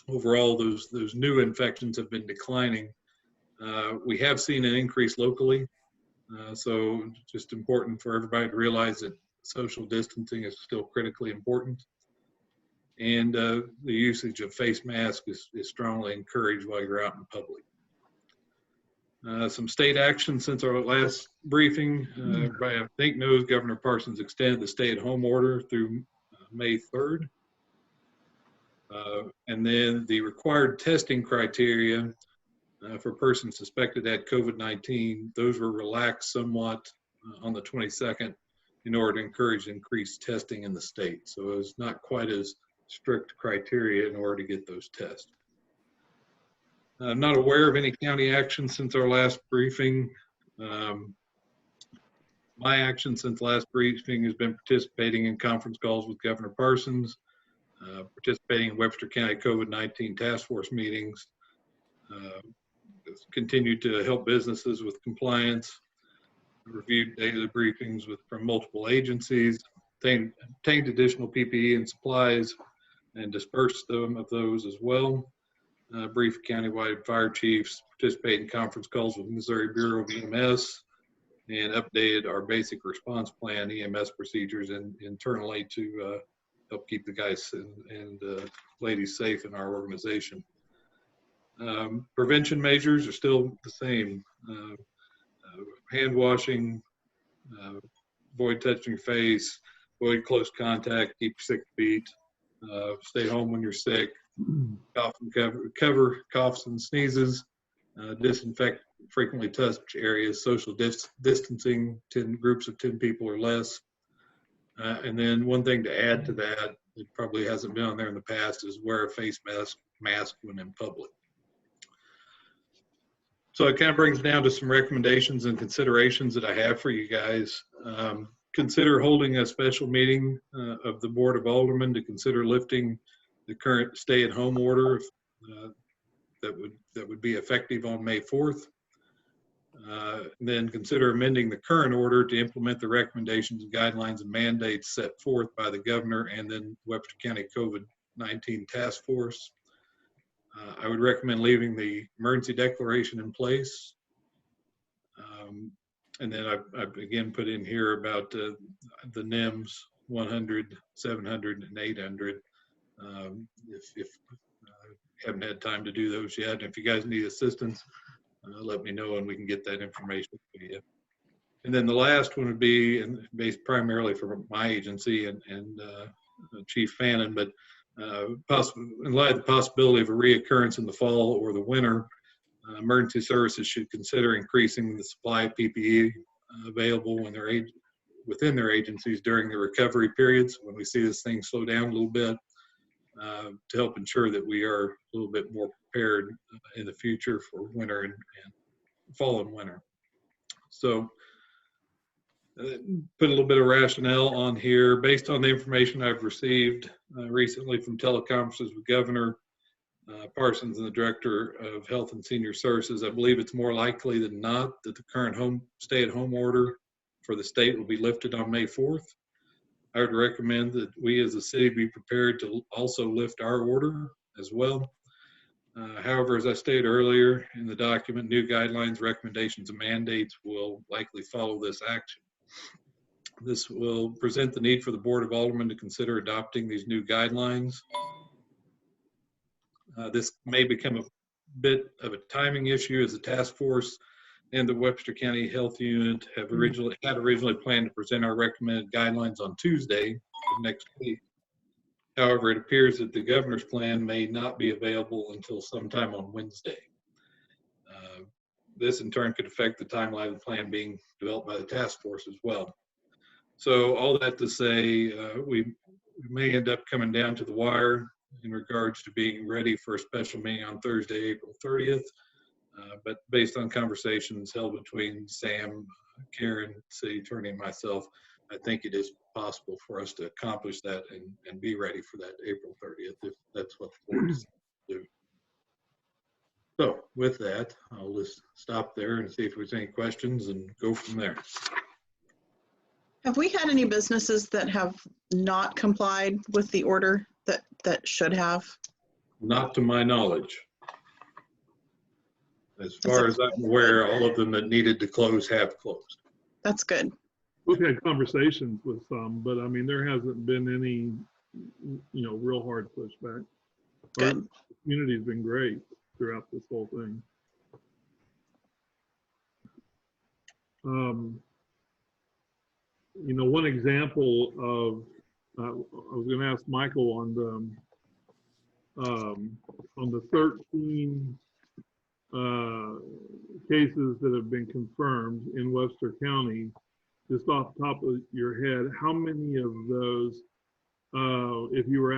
[SPEAKER 13] overall, those new infections have been declining. We have seen an increase locally, so just important for everybody to realize that social distancing is still critically important. And the usage of face masks is strongly encouraged while you're out in public. Some state action since our last briefing. Everybody I think knows Governor Parsons extended the stay-at-home order through May 3rd. And then the required testing criteria for persons suspected to have COVID-19, those were relaxed somewhat on the 22nd in order to encourage increased testing in the state. So it was not quite as strict criteria in order to get those tests. I'm not aware of any county action since our last briefing. My action since last briefing has been participating in conference calls with Governor Parsons, participating in Webster County COVID-19 task force meetings, continued to help businesses with compliance, reviewed daily briefings from multiple agencies, obtained additional PPE and supplies, and dispersed them of those as well. Brief countywide fire chiefs, participate in conference calls with Missouri Bureau of EMS, and updated our basic response plan EMS procedures internally to help keep the guys and ladies safe in our organization. Prevention measures are still the same. Hand washing, avoid touching your face, avoid close contact, keep 6 feet, stay home when you're sick, cough and cover coughs and sneezes, disinfect frequently touched areas, social distancing, 10 groups of 10 people or less. And then one thing to add to that, it probably hasn't been on there in the past, is wear a face mask when in public. So it kind of brings down to some recommendations and considerations that I have for you guys. Consider holding a special meeting of the Board of Alderman to consider lifting the current stay-at-home order that would be effective on May 4th. Then consider amending the current order to implement the recommendations, guidelines, and mandates set forth by the governor and then Webster County COVID-19 Task Force. I would recommend leaving the emergency declaration in place. And then I've again put in here about the NIMS 100, 700, and 800. If you haven't had time to do those yet, if you guys need assistance, let me know and we can get that information to you. And then the last one would be, and based primarily for my agency and Chief Fannin, but in light of the possibility of a reoccurrence in the fall or the winter, emergency services should consider increasing the supply of PPE available within their agencies during the recovery periods when we see this thing slow down a little bit, to help ensure that we are a little bit more prepared in the future for winter and fall and winter. So put a little bit of rationale on here. Based on the information I've received recently from teleconferences with Governor Parsons and the Director of Health and Senior Services, I believe it's more likely than not that the current stay-at-home order for the state will be lifted on May 4th. I would recommend that we as a city be prepared to also lift our order as well. However, as I stated earlier in the document, new guidelines, recommendations, and mandates will likely follow this action. This will present the need for the Board of Aldermen to consider adopting these new guidelines. This may become a bit of a timing issue as the task force and the Webster County Health Unit have originally planned to present our recommended guidelines on Tuesday of next week. However, it appears that the governor's plan may not be available until sometime on Wednesday. This in turn could affect the timeline of the plan being developed by the task force as well. So all that to say, we may end up coming down to the wire in regards to being ready for a special meeting on Thursday, April 30th. But based on conversations held between Sam, Karen, city attorney, and myself, I think it is possible for us to accomplish that and be ready for that April 30th, if that's what the board decides to do. So with that, I'll just stop there and see if there's any questions and go from there.
[SPEAKER 5] Have we had any businesses that have not complied with the order that should have?
[SPEAKER 13] Not to my knowledge. As far as I'm aware, all of them that needed to close have closed.
[SPEAKER 5] That's good.
[SPEAKER 2] We've had conversations with some, but I mean, there hasn't been any, real hard pushback.
[SPEAKER 5] Good.
[SPEAKER 2] Our community's been great throughout this whole thing. One example of, I was going to ask Michael on the 13 cases that have been confirmed in Webster County, just off the top of your head, how many of those, if you were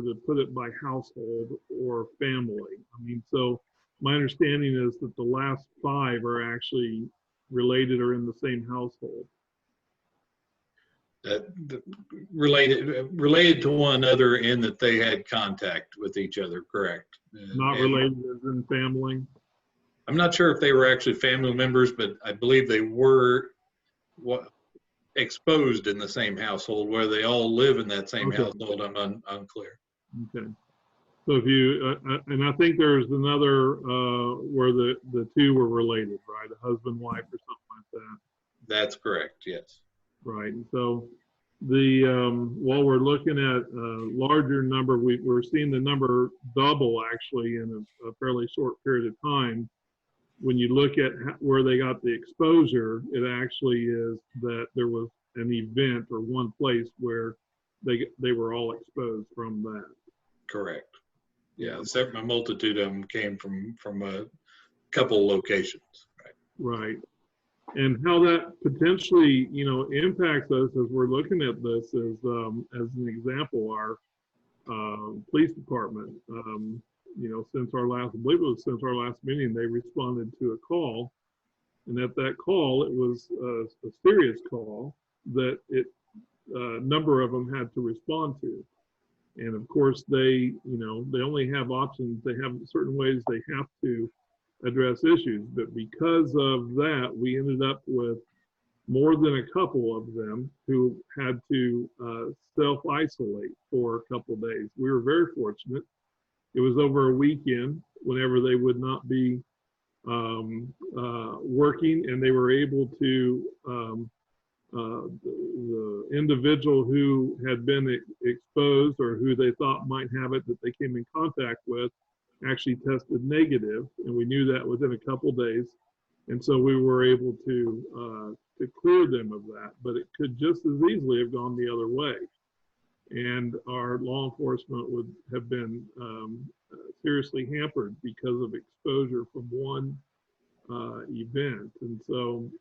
[SPEAKER 2] to put it by household or family? I mean, so my understanding is that the last 5 are actually related or in the same household.
[SPEAKER 13] Related to one another in that they had contact with each other, correct?
[SPEAKER 2] Not related as in family?
[SPEAKER 13] I'm not sure if they were actually family members, but I believe they were exposed in the same household. Where they all live in that same household, I'm unclear.
[SPEAKER 2] Okay. So if you, and I think there's another where the 2 were related, right? A husband, wife, or something like that.
[SPEAKER 13] That's correct, yes.
[SPEAKER 2] Right. So while we're looking at a larger number, we're seeing the number double actually in a fairly short period of time. When you look at where they got the exposure, it actually is that there was an event or one place where they were all exposed from that.
[SPEAKER 13] Correct. Yeah, a multitude of them came from a couple locations.
[SPEAKER 2] Right. And how that potentially, impacts us as we're looking at this is, as an example, our police department, since our last meeting, they responded to a call. And at that call, it was a serious call that a number of them had to respond to. And of course, they only have options. They have certain ways they have to address issues, but because of that, we ended up with more than a couple of them who had to self-isolate for a couple of days. We were very fortunate. It was over a weekend whenever they would not be working, and they were able to, the individual who had been exposed or who they thought might have it that they came in contact with actually tested negative, and we knew that within a couple days, and so we were able to clear them of that. But it could just as easily have gone the other way, and our law enforcement would have been seriously hampered because of exposure from one event. And so,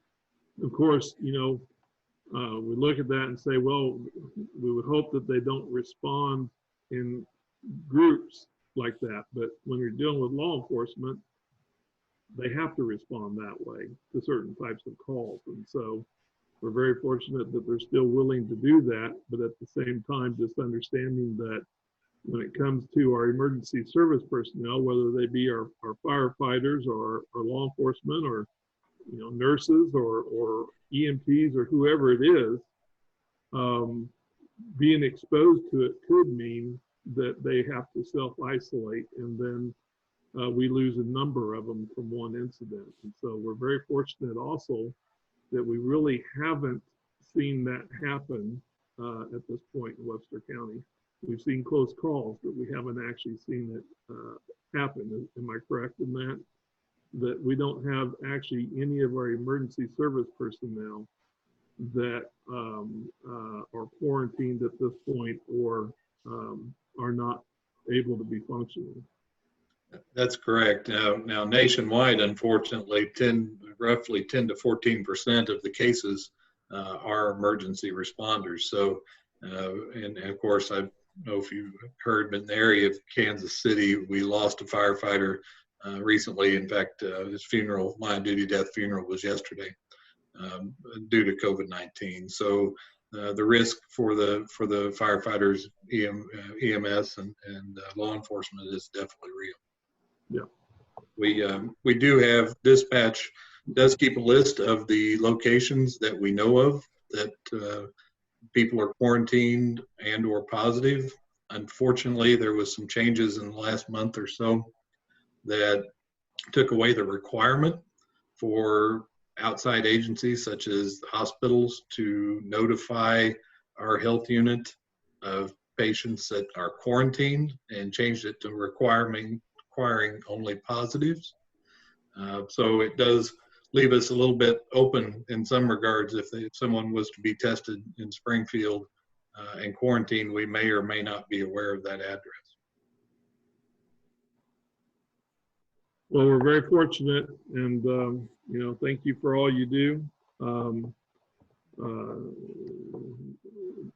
[SPEAKER 2] of course, we look at that and say, well, we would hope that they don't respond in groups like that. But when you're dealing with law enforcement, they have to respond that way to certain types of calls. And so we're very fortunate that they're still willing to do that. But at the same time, just understanding that when it comes to our emergency service personnel, whether they be our firefighters or law enforcement or nurses or EMTs or whoever it is, being exposed to it could mean that they have to self-isolate, and then we lose a number of them from one incident. And so we're very fortunate also that we really haven't seen that happen at this point in Webster County. We've seen close calls, but we haven't actually seen it happen. Am I correct in that? That we don't have actually any of our emergency service personnel that are quarantined at this point or are not able to be functioning.
[SPEAKER 13] That's correct. Now nationwide, unfortunately, roughly 10 to 14% of the cases are emergency responders. So, and of course, I don't know if you've heard, but in the area of Kansas City, we lost a firefighter recently. In fact, his funeral, line duty death funeral, was yesterday due to COVID-19. So the risk for the firefighters, EMS, and law enforcement is definitely real.
[SPEAKER 2] Yeah.
[SPEAKER 13] We do have, dispatch does keep a list of the locations that we know of that people are quarantined and or positive. Unfortunately, there was some changes in the last month or so that took away the requirement for outside agencies such as hospitals to notify our health unit of patients that are quarantined, and changed it to requiring only positives. So it does leave us a little bit open in some regards. If someone was to be tested in Springfield and quarantined, we may or may not be aware of that address.
[SPEAKER 2] Well, we're very fortunate, and thank you for all you do.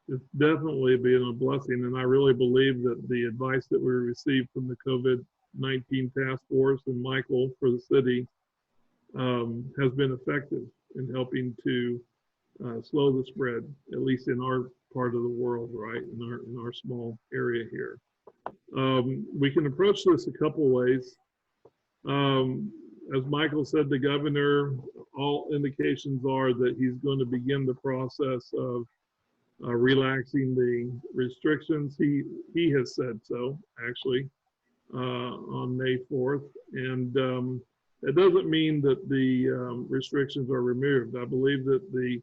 [SPEAKER 2] It's definitely been a blessing, and I really believe that the advice that we received from the COVID-19 task force and Michael for the city has been effective in helping to slow the spread, at least in our part of the world, right, in our small area here. We can approach this a couple ways. As Michael said, the governor, all indications are that he's going to begin the process of relaxing the restrictions. He has said so, actually, on May 4th. And it doesn't mean that the restrictions are removed. I believe that the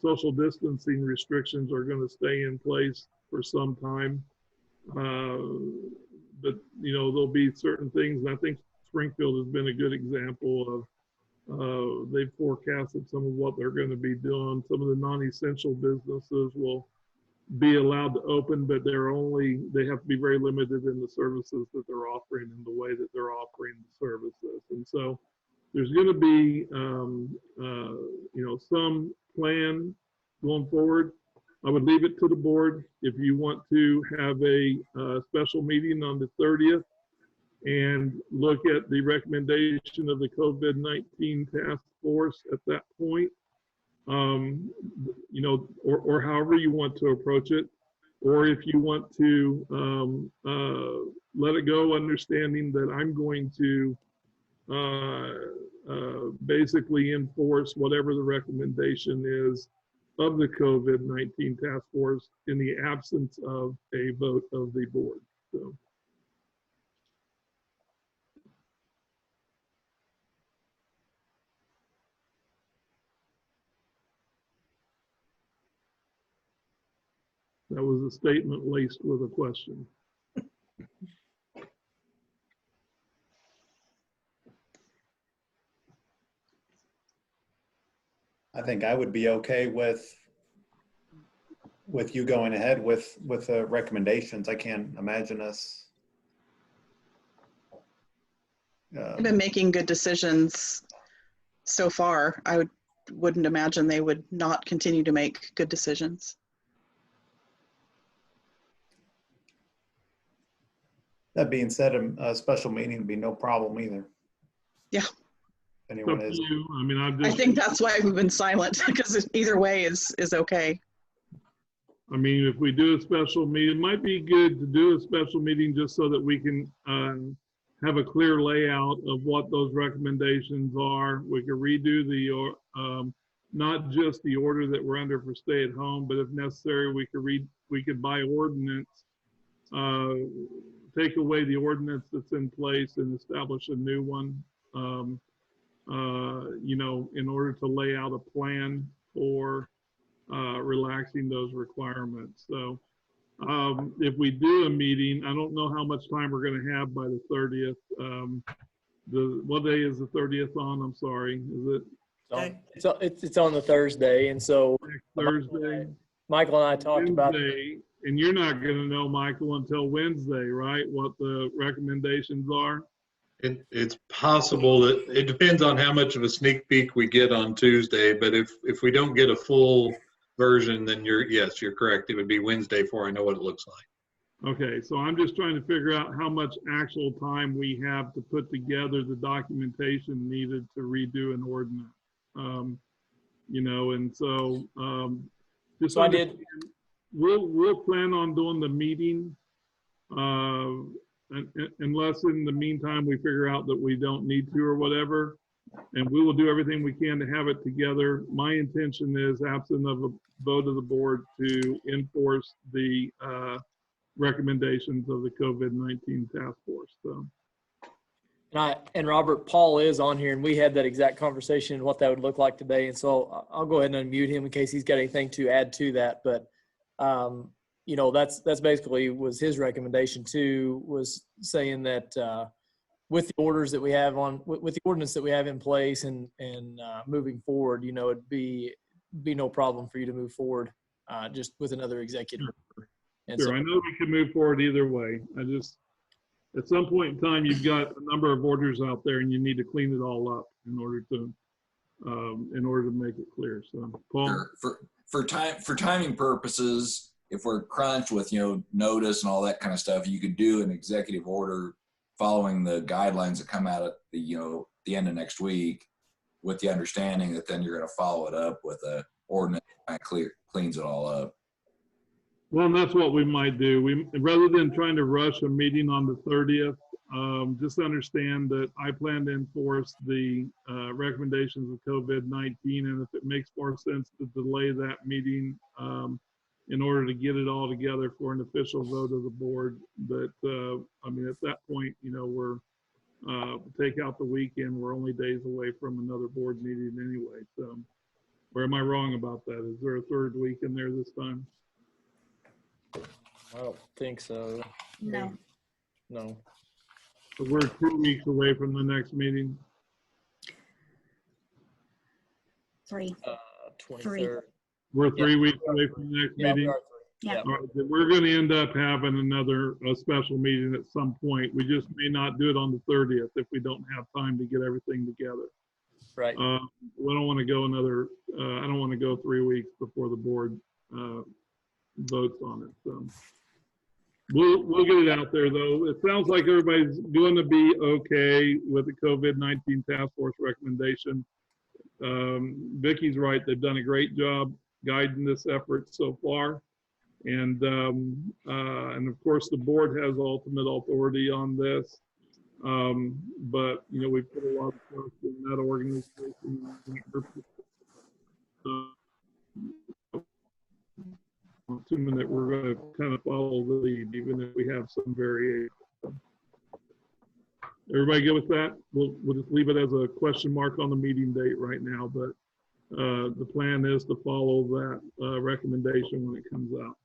[SPEAKER 2] social distancing restrictions are going to stay in place for some time. But, there'll be certain things, and I think Springfield has been a good example of, they've forecasted some of what they're going to be doing. Some of the non-essential businesses will be allowed to open, but they have to be very limited in the services that they're offering and the way that they're offering the services. And so there's going to be, some plan going forward. I would leave it to the board if you want to have a special meeting on the 30th and look at the recommendation of the COVID-19 task force at that point, or however you want to approach it, or if you want to let it go, understanding that I'm going to basically enforce whatever the recommendation is of the COVID-19 task force in the absence of a vote of the board. So. That was a statement laced with a question.
[SPEAKER 9] I think I would be okay with you going ahead with the recommendations. I can't imagine us.
[SPEAKER 5] They've been making good decisions so far. I wouldn't imagine they would not continue to make good decisions.
[SPEAKER 9] That being said, a special meeting would be no problem either.
[SPEAKER 5] Yeah.
[SPEAKER 9] Anyone is.
[SPEAKER 5] I think that's why we've been silent, because either way is okay.
[SPEAKER 2] I mean, if we do a special meeting, it might be good to do a special meeting just so that we can have a clear layout of what those recommendations are. We could redo the, not just the order that we're under for stay at home, but if necessary, we could by ordinance, take away the ordinance that's in place and establish a new one, in order to lay out a plan for relaxing those requirements. So if we do a meeting, I don't know how much time we're going to have by the 30th. What day is the 30th on? I'm sorry. Is it?
[SPEAKER 1] It's on the Thursday, and so
[SPEAKER 2] Thursday.
[SPEAKER 1] Michael and I talked about.
[SPEAKER 2] Wednesday, and you're not going to know, Michael, until Wednesday, right? What the recommendations are.
[SPEAKER 13] It's possible that it depends on how much of a sneak peek we get on Tuesday. But if we don't get a full version, then yes, you're correct. It would be Wednesday before I know what it looks like.
[SPEAKER 2] Okay, so I'm just trying to figure out how much actual time we have to put together the documentation needed to redo an ordinance. You know, and so just
[SPEAKER 1] So I did.
[SPEAKER 2] We'll plan on doing the meeting unless in the meantime we figure out that we don't need to or whatever, and we will do everything we can to have it together. My intention is, absent of a vote of the board, to enforce the recommendations of the COVID-19 task force. So.
[SPEAKER 1] And Robert, Paul is on here, and we had that exact conversation and what that would look like today. And so I'll go ahead and unmute him in case he's got anything to add to that. But you know, that's basically was his recommendation too, was saying that with the orders that we have with the ordinance that we have in place and moving forward, you know, it'd be no problem for you to move forward just with another executive. And
[SPEAKER 2] sure, I know we can move forward either way. I just, at some point in time, you've got a number of orders out there, and you need to clean it all up in order to make it clear. So, Paul.
[SPEAKER 4] Sure. For timing purposes, if we're crunched with, you know, notice and all that kind of stuff, you could do an executive order following the guidelines that come out at the, you know, the end of next week, with the understanding that then you're going to follow it up with a ordinance that cleans it all up.
[SPEAKER 2] Well, and that's what we might do. Rather than trying to rush a meeting on the 30th, just understand that I plan to enforce the recommendations of COVID-19, and if it makes more sense to delay that meeting in order to get it all together for an official vote of the board, that I mean, at that point, you know, we're take out the weekend. We're only days away from another board meeting anyway. So, or am I wrong about that? Is there a third week in there this time?
[SPEAKER 1] I don't think so.
[SPEAKER 11] No.
[SPEAKER 1] No.
[SPEAKER 2] So we're 2 weeks away from the next meeting.
[SPEAKER 11] 3.
[SPEAKER 1] 23rd.
[SPEAKER 2] We're 3 weeks away from the next meeting.
[SPEAKER 11] Yeah.
[SPEAKER 2] All right, then we're going to end up having another special meeting at some point. We just may not do it on the 30th if we don't have time to get everything together.
[SPEAKER 1] Right.
[SPEAKER 2] We don't want to go another. I don't want to go 3 weeks before the board votes on it. So we'll get it out there, though. It sounds like everybody's going to be okay with the COVID-19 task force recommendation. Vicky's right; they've done a great job guiding this effort so far, and of course the board has ultimate authority on this. But you know, we put a lot of trust in that organization. Assuming that we're going to kind of follow the lead, even if we have some variation. Everybody good with that? We'll just leave it as a question mark on the meeting date right now, but the plan is to follow that recommendation when it comes out.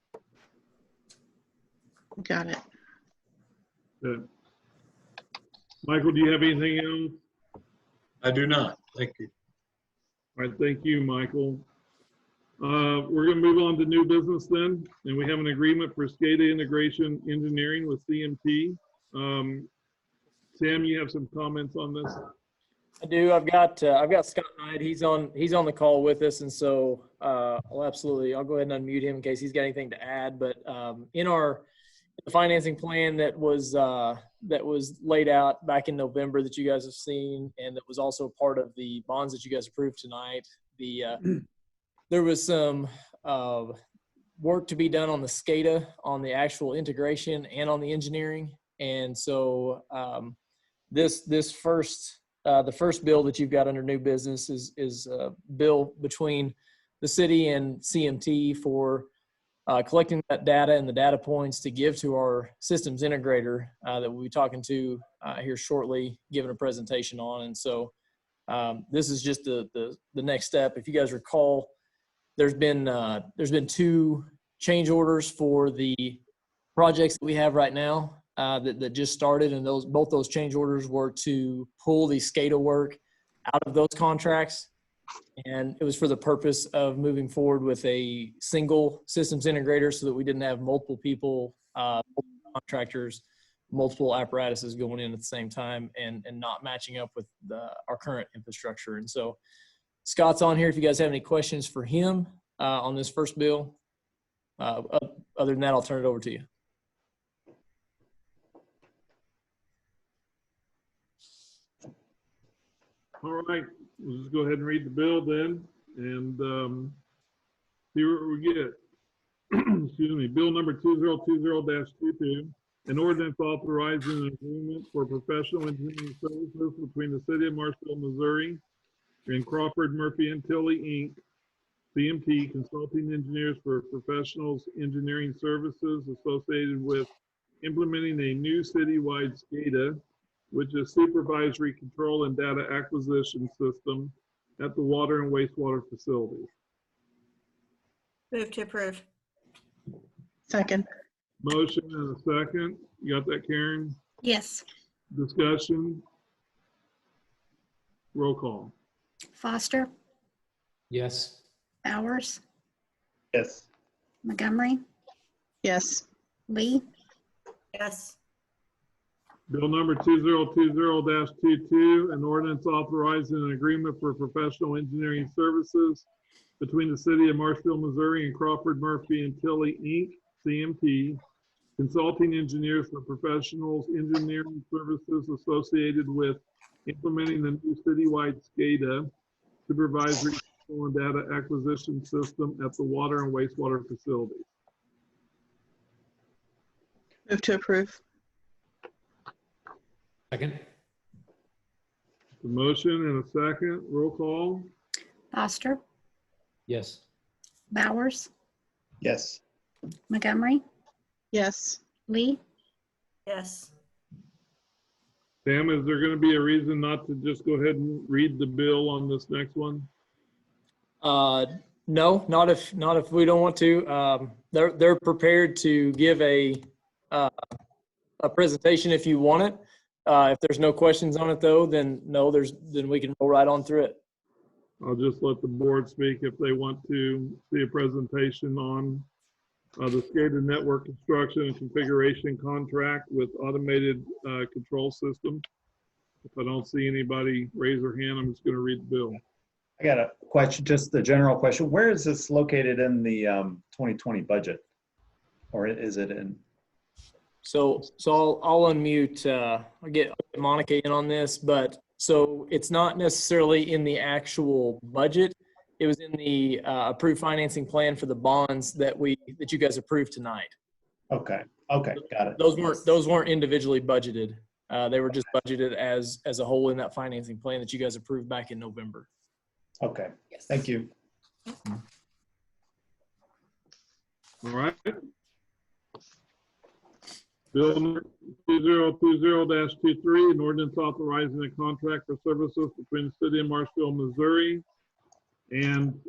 [SPEAKER 5] Got it.
[SPEAKER 2] Good. Michael, do you have anything else?
[SPEAKER 13] I do not. Thank you.
[SPEAKER 2] All right, thank you, Michael. We're going to move on to new business then, and we have an agreement for SCADA integration engineering with CMT. Sam, you have some comments on this?
[SPEAKER 1] I do. I've got Scott Knight. He's on the call with us, and so I'll go ahead and unmute him in case he's got anything to add. But in the financing plan that was laid out back in November that you guys have seen, and that was also part of the bonds that you guys approved tonight, there was some work to be done on the SCADA, on the actual integration, and on the engineering. And so the first bill that you've got under new business is a bill between the city and CMT for collecting that data and the data points to give to our systems integrator that we'll be talking to here shortly, giving a presentation on. And so this is just the next step. If you guys recall, there's been 2 change orders for the projects that we have right now that just started, and both those change orders were to pull the SCADA work out of those contracts And it was for the purpose of moving forward with a single systems integrator so that we didn't have multiple people, multiple contractors, multiple apparatuses going in at the same time and not matching up with our current infrastructure. And so Scott's on here if you guys have any questions for him on this first bill. Other than that, I'll turn it over to you.
[SPEAKER 2] All right, we'll just go ahead and read the bill then and see what we get. Excuse me, bill number 2020-22, an ordinance authorizing an agreement for professional engineering services between the city of Marshall, Missouri and Crawford, Murphy and Tilley, Inc., CMT, consulting engineers for professionals engineering services associated with implementing a new citywide SCADA, which is supervisory control and data acquisition system at the water and wastewater facilities.
[SPEAKER 10] Move to approve.
[SPEAKER 5] Second.
[SPEAKER 2] Motion and a second. You got that, Karen?
[SPEAKER 11] Yes.
[SPEAKER 2] Discussion? Roll call.
[SPEAKER 11] Foster,
[SPEAKER 6] Yes.
[SPEAKER 11] Bowers,
[SPEAKER 9] Yes.
[SPEAKER 11] Montgomery,
[SPEAKER 5] Yes.
[SPEAKER 11] Lee,
[SPEAKER 10] Yes.
[SPEAKER 2] Bill number 2020-22, an ordinance authorizing an agreement for professional engineering services between the city of Marshall, Missouri and Crawford, Murphy and Tilley, Inc., CMT, consulting engineers for professionals engineering services associated with implementing the new citywide SCADA, supervisory control and data acquisition system at the water and wastewater facilities.
[SPEAKER 5] Move to approve.
[SPEAKER 6] Second.
[SPEAKER 2] The motion and a second. Roll call.
[SPEAKER 11] Foster,
[SPEAKER 6] Yes.
[SPEAKER 11] Bowers,
[SPEAKER 9] Yes.
[SPEAKER 11] Montgomery,
[SPEAKER 5] Yes.
[SPEAKER 11] Lee,
[SPEAKER 10] Yes.
[SPEAKER 2] Sam, is there going to be a reason not to just go ahead and read the bill on this next one?
[SPEAKER 1] No, not if we don't want to. They're prepared to give a presentation if you want it. If there's no questions on it though, then no, then we can roll right on through it.
[SPEAKER 2] I'll just let the board speak if they want to see a presentation on the SCADA network construction and configuration contract with automated control system. If I don't see anybody raise their hand, I'm just going to read the bill.
[SPEAKER 9] I got a question, just the general question. Where is this located in the 2020 budget? Or is it in?
[SPEAKER 1] So I'll unmute. I'll get Monica in on this, but so it's not necessarily in the actual budget. It was in the approved financing plan for the bonds that you guys approved tonight.
[SPEAKER 9] Okay. Okay. Got it.
[SPEAKER 1] Those weren't individually budgeted. They were just budgeted as a whole in that financing plan that you guys approved back in November.
[SPEAKER 9] Okay. Thank you.
[SPEAKER 2] All right. Bill number 2020-23, an ordinance authorizing a contract for services between the city of Marshall, Missouri and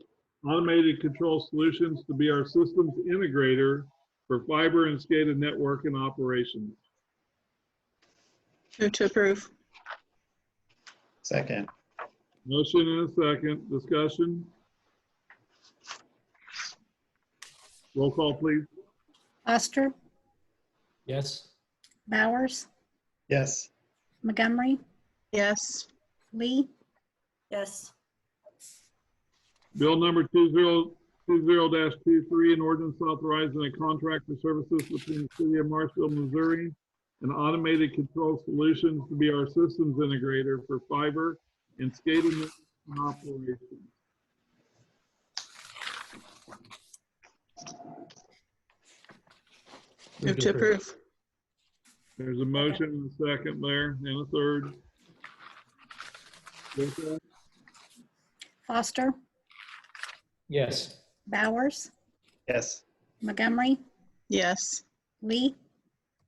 [SPEAKER 2] Automated Control Solutions to be our systems integrator for fiber and SCADA network and operations.
[SPEAKER 5] Move to approve.
[SPEAKER 9] Second.
[SPEAKER 2] Motion and a second. Discussion. Roll call, please.
[SPEAKER 11] Foster,
[SPEAKER 6] Yes.
[SPEAKER 11] Bowers,
[SPEAKER 9] Yes.
[SPEAKER 11] Montgomery,
[SPEAKER 5] Yes.
[SPEAKER 11] Lee,
[SPEAKER 10] Yes.
[SPEAKER 2] Bill number 2020-23, an ordinance authorizing a contract for services between the city of Marshall, Missouri and Automated Control Solutions to be our systems integrator for fiber and SCADA and operations.
[SPEAKER 5] Move to approve.
[SPEAKER 2] There's a motion and a second there and a third. Okay.
[SPEAKER 11] Foster,
[SPEAKER 6] Yes.
[SPEAKER 11] Bowers,
[SPEAKER 9] Yes.
[SPEAKER 11] Montgomery,
[SPEAKER 5] Yes.
[SPEAKER 11] Lee,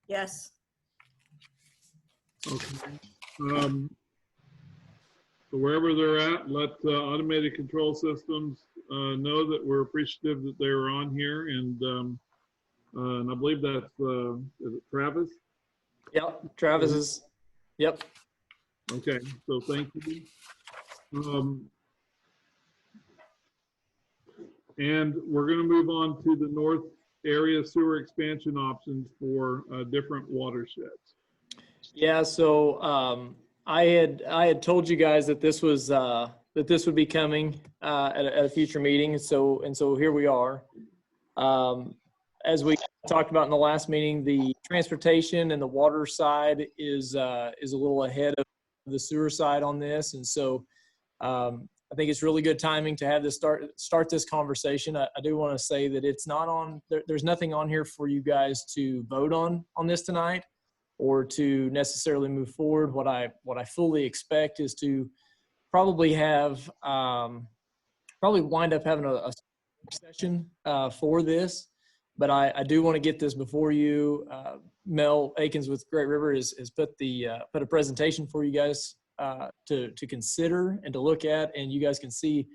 [SPEAKER 10] Yes.
[SPEAKER 2] Okay. So wherever they're at, let Automated Control Systems know that we're appreciative that they were on here, and I believe that's is it Travis?
[SPEAKER 1] Yep, Travis is. Yep.
[SPEAKER 2] Okay, so thank you. And we're going to move on to the north area sewer expansion options for different watersheds.
[SPEAKER 1] Yeah, so I had told you guys that this was that this would be coming at a future meeting. So here we are. As we talked about in the last meeting, the transportation and the water side is a little ahead of the sewer side on this, and so I think it's really good timing to have this start this conversation. I do want to say that it's not on. There's nothing on here for you guys to vote on this tonight, or to necessarily move forward. What I fully expect is to probably have probably wind up having a session for this. But I do want to get this before you. Mel Akins with Great River has put a presentation for you guys to consider and to look at, and you guys can see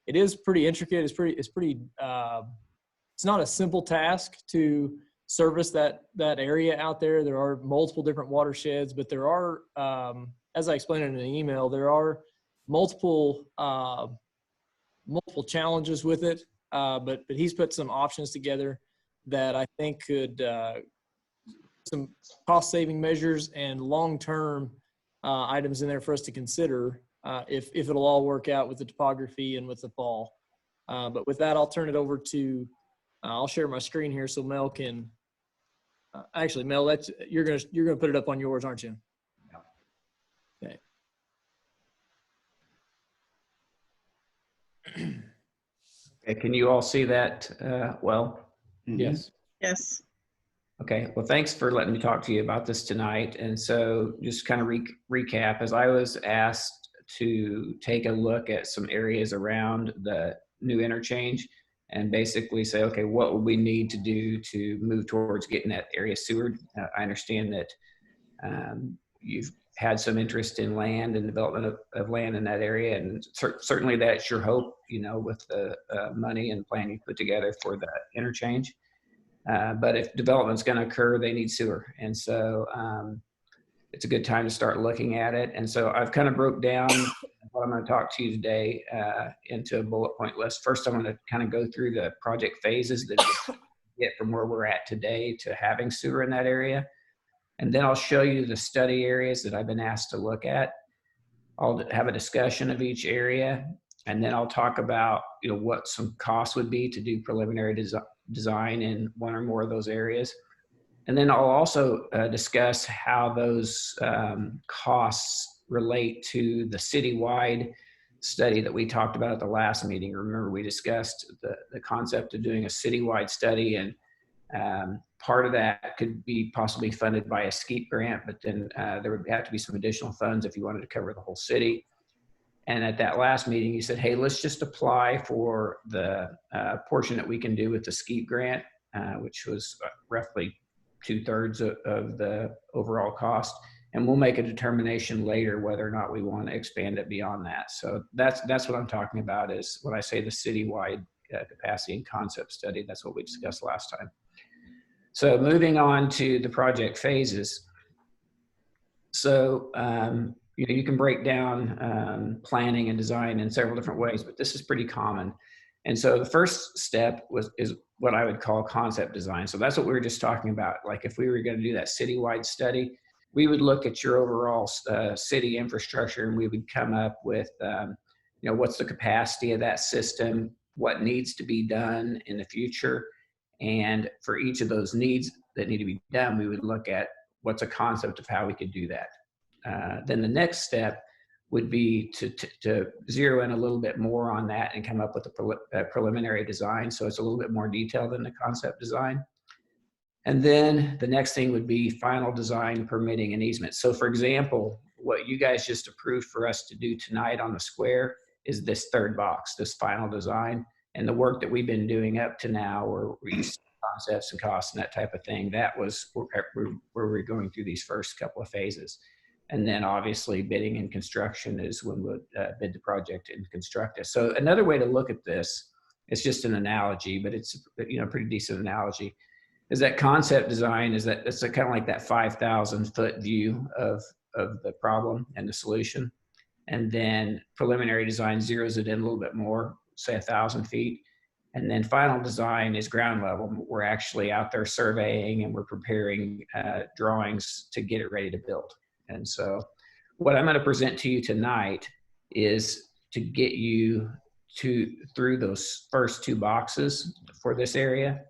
[SPEAKER 1] it is pretty intricate. It's pretty. It's not a simple task to service that area out there. There are multiple different watersheds, but there are, as I explained in an email, there are multiple challenges with it. But he's put some options together that I think could some cost-saving measures and long-term items in there for us to consider if it'll all work out with the topography and with the fall. But with that, I'll turn it over to. I'll share my screen here so Mel can. Actually, Mel, you're gonna put it up on yours, aren't you? Okay.
[SPEAKER 12] Okay, can you all see that well?
[SPEAKER 1] Yes.
[SPEAKER 5] Yes.
[SPEAKER 12] Okay, well, thanks for letting me talk to you about this tonight. And so just kind of recap, as I was asked to take a look at some areas around the new interchange and basically say, okay, what would we need to do to move towards getting that area sewered? I understand that you've had some interest in land and development of land in that area, and certainly that's your hope, with the money and plan you put together for the interchange. But if development's going to occur, they need sewer, and so it's a good time to start looking at it. And so I've kind of broke down what I'm going to talk to you today into a bullet point list. First, I'm going to kind of go through the project phases that get from where we're at today to having sewer in that area. And then I'll show you the study areas that I've been asked to look at. I'll have a discussion of each area, and then I'll talk about what some costs would be to do preliminary design in one or more of those areas. And then I'll also discuss how those costs relate to the citywide study that we talked about at the last meeting. Remember, we discussed the concept of doing a citywide study, and part of that could be possibly funded by a SCEAP grant, but then there would have to be some additional funds if you wanted to cover the whole city. And at that last meeting, you said, hey, let's just apply for the portion that we can do with the SCEAP grant, which was roughly 2/3 of the overall cost. And we'll make a determination later whether or not we want to expand it beyond that. So that's what I'm talking about is when I say the citywide capacity and concept study, that's what we discussed last time. So moving on to the project phases. So, you can break down planning and design in several different ways, but this is pretty common. And so the first step is what I would call concept design. So that's what we were just talking about. Like if we were going to do that citywide study, we would look at your overall city infrastructure, and we would come up with, what's the capacity of that system, what needs to be done in the future. And for each of those needs that need to be done, we would look at what's a concept of how we could do that. Then the next step would be to zero in a little bit more on that and come up with a preliminary design. So it's a little bit more detailed than the concept design. And then the next thing would be final design, permitting, and easement. So for example, what you guys just approved for us to do tonight on the square is this third box, this final design. And the work that we've been doing up to now, where we concepts and costs and that type of thing, that was where we're going through these first couple of phases. And then obviously bidding and construction is when we'll bid the project and construct it. So another way to look at this, it's just an analogy, but it's a pretty decent analogy, is that concept design is that it's kind of like that 5,000 foot view of the problem and the solution. And then preliminary design zeroes it in a little bit more, say 1,000 feet. And then final design is ground level. We're actually out there surveying and we're preparing drawings to get it ready to build. And so what I'm going to present to you tonight is to get you through those first 2 boxes for this area,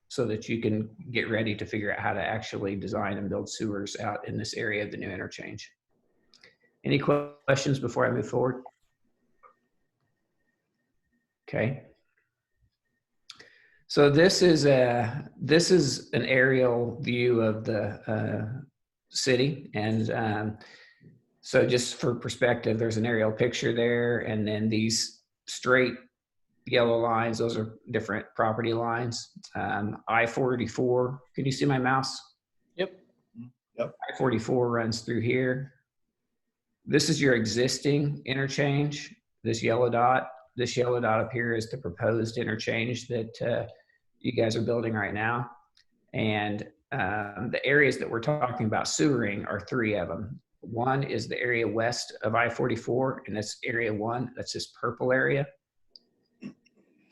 [SPEAKER 12] so that you can get ready to figure out how to actually design and build sewers out in this area of the new interchange. Any questions before I move forward? Okay. So this is an aerial view of the city, and so just for perspective, there's an aerial picture there, and then these straight yellow lines, those are different property lines. I-44, can you see my mouse?
[SPEAKER 1] Yep.
[SPEAKER 9] Yep.
[SPEAKER 12] I-44 runs through here. This is your existing interchange, this yellow dot. This yellow dot up here is the proposed interchange that you guys are building right now. And the areas that we're talking about sewering are 3 of them. One is the area west of I-44, and that's area 1, that's this purple area.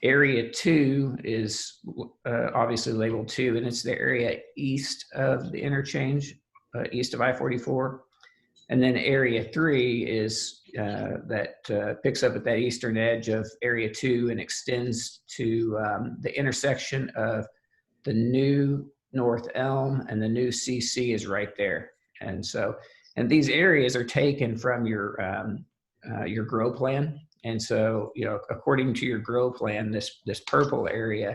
[SPEAKER 12] Area 2 is obviously labeled 2, and it's the area east of the interchange, east of I-44. And then area 3 is that picks up at that eastern edge of area 2 and extends to the intersection of the new North Elm and the new CC is right there. And so, and these areas are taken from your grow plan. And so, you know, according to your grow plan, this purple area,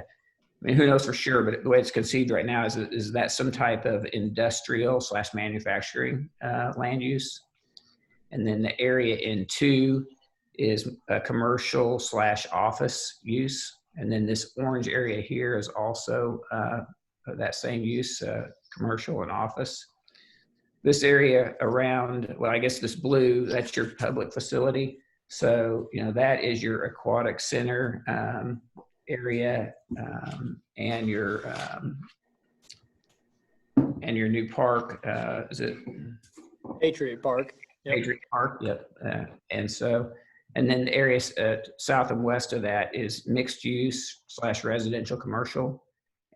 [SPEAKER 12] I mean, who knows for sure, but the way it's conceived right now is that some type of industrial / manufacturing land use. And then the area in 2 is a commercial / office use. And then this orange area here is also that same use, commercial and office. This area around, well, I guess this blue, that's your public facility. So, you know, that is your aquatic center area, and your new park. Is it
[SPEAKER 1] Patriot Park? Yep.
[SPEAKER 12] Patriot Park? Yep. And so, and then the areas south and west of that is mixed use / residential commercial.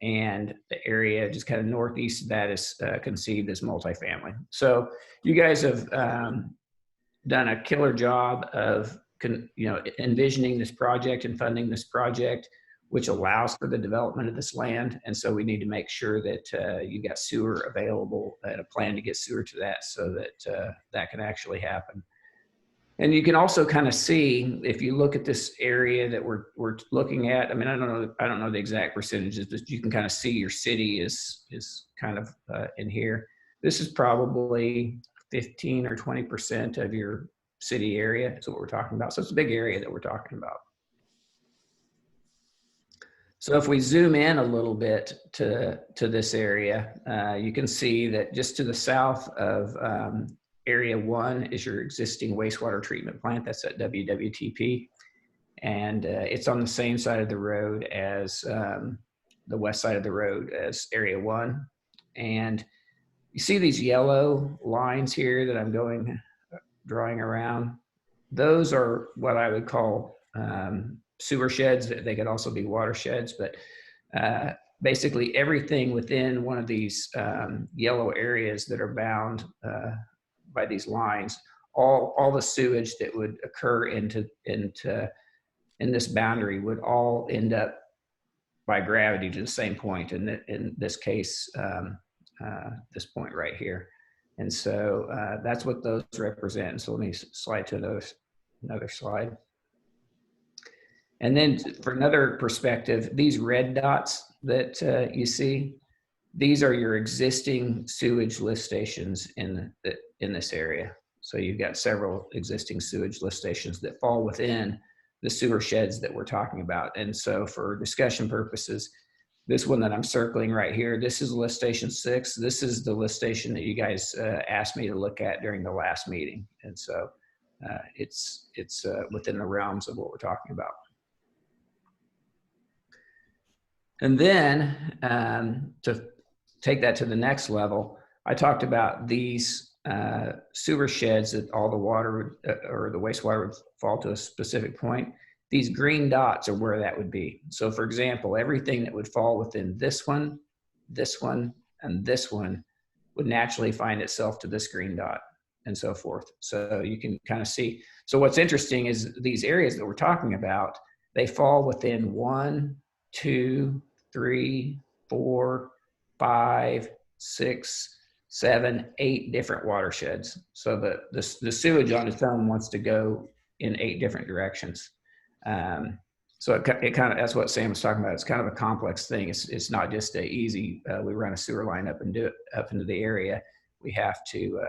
[SPEAKER 12] And the area just kind of northeast of that is conceived as multifamily. So you guys have done a killer job of envisioning this project and funding this project, which allows for the development of this land. And so we need to make sure that you got sewer available and a plan to get sewer to that so that that can actually happen. And you can also kind of see, if you look at this area that we're looking at, I mean, I don't know the exact percentages, but you can kind of see your city is kind of in here. This is probably 15 or 20% of your city area is what we're talking about. So it's a big area that we're talking about. So if we zoom in a little bit to this area, you can see that just to the south of Area 1 is your existing wastewater treatment plant. That's at WWTP. And it's on the same side of the road as the west side of the road as Area 1. And you see these yellow lines here that I'm drawing around. Those are what I would call sewer sheds. They could also be watersheds, but basically everything within one of these yellow areas that are bound by these lines, all the sewage that would occur in this boundary would all end up by gravity to the same point. In this case, this point right here. And so that's what those represent. So let me slide to another slide. And then for another perspective, these red dots that you see, these are your existing sewage lift stations in this area. So you've got several existing sewage lift stations that fall within the sewer sheds that we're talking about. And so for discussion purposes, this one that I'm circling right here, this is lift station 6. This is the lift station that you guys asked me to look at during the last meeting. And so it's within the realms of what we're talking about. And then to take that to the next level, I talked about these sewer sheds that all the water or the wastewater would fall to a specific point. These green dots are where that would be. So for example, everything that would fall within this one, and this one would naturally find itself to this green dot and so forth. So you can kind of see. So what's interesting is these areas that we're talking about, they fall within 1, 2, 3, 4, 5, 6, 7, 8 different watersheds. So the sewage on its own wants to go in 8 different directions. So it kind of, that's what Sam was talking about. It's kind of a complex thing. It's not just a easy, we run a sewer line up and do it up into the area. We have to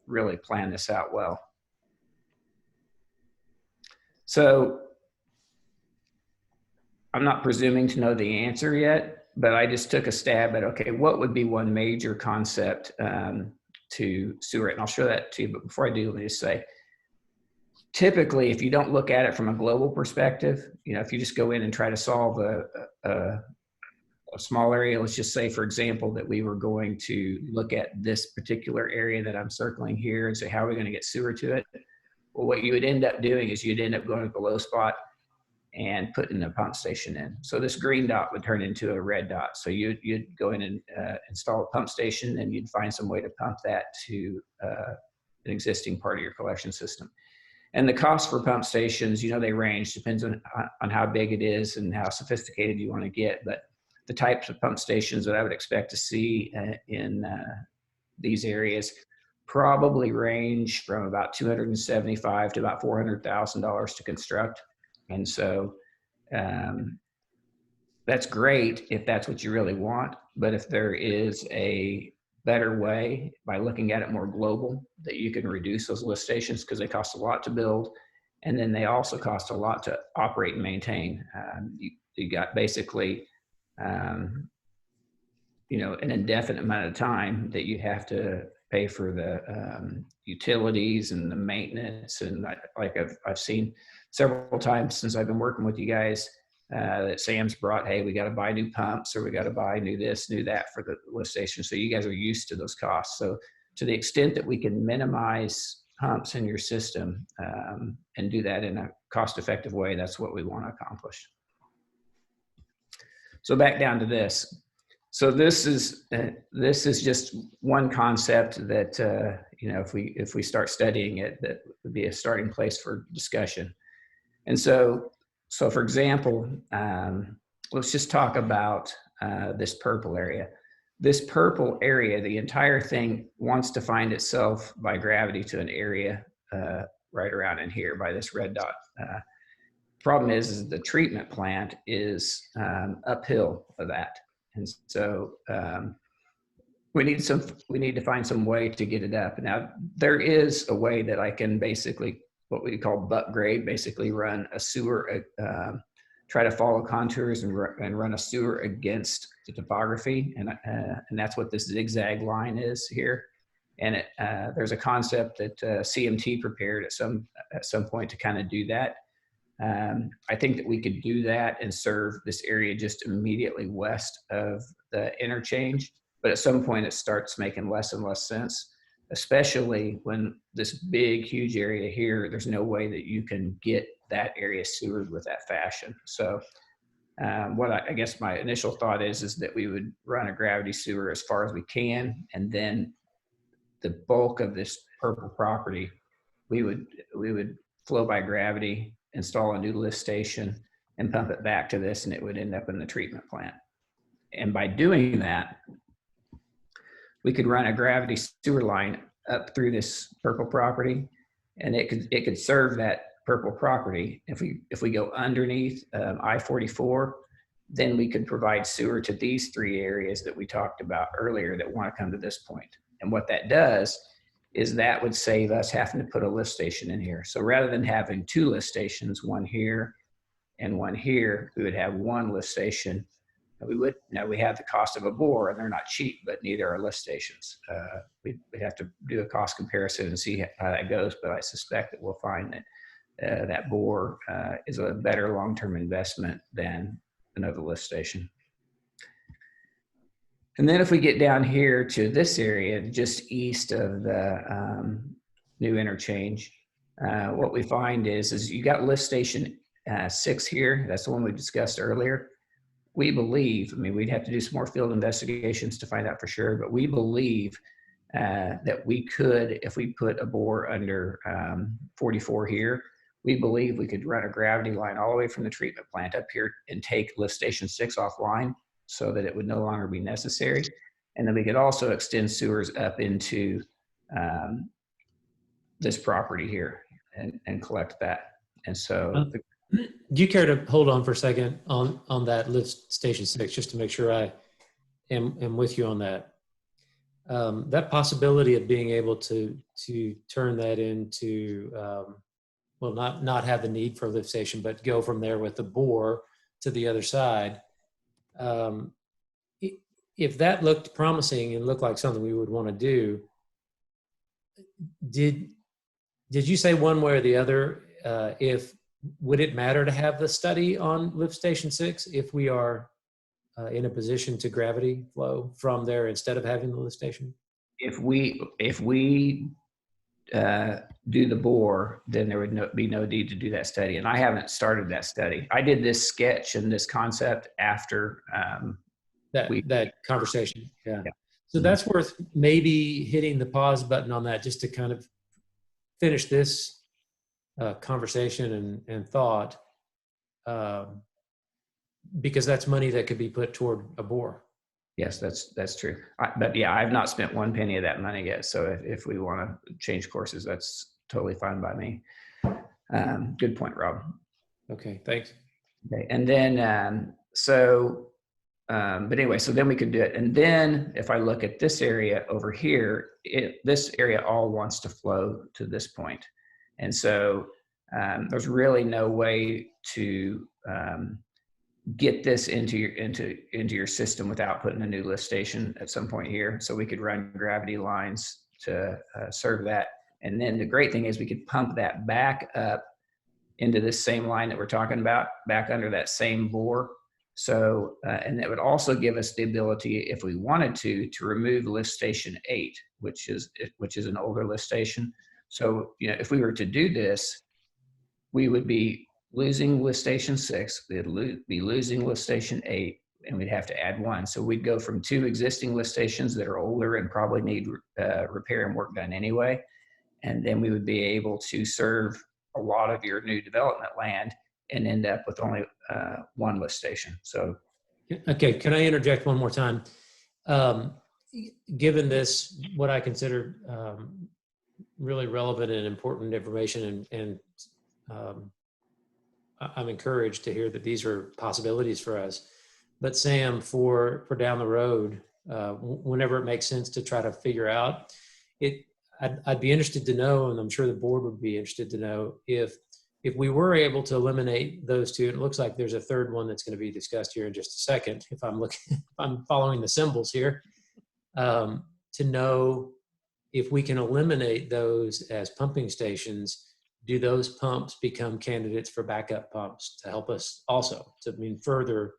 [SPEAKER 12] really plan this out well. So I'm not presuming to know the answer yet, but I just took a stab at, okay, what would be one major concept to sewer it? And I'll show that to you, but before I do, let me just say, typically, if you don't look at it from a global perspective, if you just go in and try to solve a small area, let's just say, for example, that we were going to look at this particular area that I'm circling here and say, how are we going to get sewer to it? Well, what you would end up doing is you'd end up going to the low spot and putting a pump station in. So this green dot would turn into a red dot. So you'd go in and install a pump station, and you'd find some way to pump that to an existing part of your collection system. And the cost for pump stations, they range, depends on how big it is and how sophisticated you want to get. But the types of pump stations that I would expect to see in these areas probably range from about $275,000 to about $400,000 to construct. And so that's great if that's what you really want. But if there is a better way, by looking at it more global, that you can reduce those lift stations, because they cost a lot to build, and then they also cost a lot to operate and maintain. You got basically an indefinite amount of time that you have to pay for the utilities and the maintenance. And like I've seen several times since I've been working with you guys, that Sam's brought, hey, we got to buy new pumps, or we got to buy new this, new that for the lift station. So you guys are used to those costs. So to the extent that we can minimize pumps in your system and do that in a cost-effective way, that's what we want to accomplish. So back down to this. So this is just one concept that if we start studying it, that would be a starting place for discussion. And so for example, let's just talk about this purple area. This purple area, the entire thing wants to find itself by gravity to an area right around in here by this red dot. Problem is the treatment plant is uphill of that. And so we need to find some way to get it up. Now, there is a way that I can basically, what we call butt grade, basically run a sewer, try to follow contours and run a sewer against the topography. And that's what this zigzag line is here. And there's a concept that CMT prepared at some point to kind of do that. I think that we could do that and serve this area just immediately west of the interchange. But at some point it starts making less and less sense, especially when this big, huge area here, there's no way that you can get that area sewered with that fashion. So what I guess my initial thought is that we would run a gravity sewer as far as we can, and then the bulk of this purple property, we would flow by gravity, install a new lift station, and pump it back to this, and it would end up in the treatment plant. And by doing that, we could run a gravity sewer line up through this purple property, and it could serve that purple property. If we go underneath I-44, then we could provide sewer to these 3 areas that we talked about earlier that want to come to this point. And what that does is that would save us having to put a lift station in here. So rather than having 2 lift stations, one here and one here, we would have 1 lift station. We have the cost of a bore, and they're not cheap, but neither are lift stations. We'd have to do a cost comparison and see how that goes, but I suspect that we'll find that that bore is a better long-term investment than another lift station. And then if we get down here to this area, just east of the new interchange, what we find is you got lift station 6 here, that's the one we discussed earlier. We believe, I mean, we'd have to do some more field investigations to find out for sure, but we believe that we could, if we put a bore under 44 here, we believe we could run a gravity line all the way from the treatment plant up here and take lift station 6 offline so that it would no longer be necessary. And then we could also extend sewers up into this property here and collect that. And so
[SPEAKER 6] do you care to hold on for a second on that lift station 6, just to make sure I am with you on that? That possibility of being able to turn that into, well, not have the need for a lift station, but go from there with the bore to the other side. If that looked promising and looked like something we would want to do, did you say one way or the other, would it matter to have the study on lift station 6 if we are in a position to gravity flow from there instead of having the lift station?
[SPEAKER 12] If we do the bore, then there would be no need to do that study. And I haven't started that study. I did this sketch and this concept after
[SPEAKER 6] that conversation. Yeah. So that's worth maybe hitting the pause button on that, just to kind of finish this conversation and thought, because that's money that could be put toward a bore.
[SPEAKER 12] Yes, that's true. But yeah, I've not spent one penny of that money yet. So if we want to change courses, that's totally fine by me. Good point, Rob.
[SPEAKER 6] Okay, thanks.
[SPEAKER 12] Okay, and then but anyway, so then we could do it. And then if I look at this area over here, this area all wants to flow to this point. And so there's really no way to get this into your system without putting a new lift station at some point here. So we could run gravity lines to serve that. And then the great thing is we could pump that back up into this same line that we're talking about, back under that same bore. So, and that would also give us the ability, if we wanted to remove lift station 8, which is an older lift station. So, you know, if we were to do this, we would be losing lift station 6, we'd be losing lift station 8, and we'd have to add 1. So we'd go from 2 existing lift stations that are older and probably need repair and work done anyway. And then we would be able to serve a lot of your new development land and end up with only 1 lift station. So,
[SPEAKER 6] okay, can I interject one more time? Given this, what I consider really relevant and important information, and I'm encouraged to hear that these are possibilities for us. But Sam, for down the road, whenever it makes sense to try to figure out it, I'd be interested to know, and I'm sure the board would be interested to know, if we were able to eliminate those 2, and it looks like there's a third one that's going to be discussed here in just a second, if I'm following the symbols here, to know if we can eliminate those as pumping stations, do those pumps become candidates for backup pumps to help us also, to further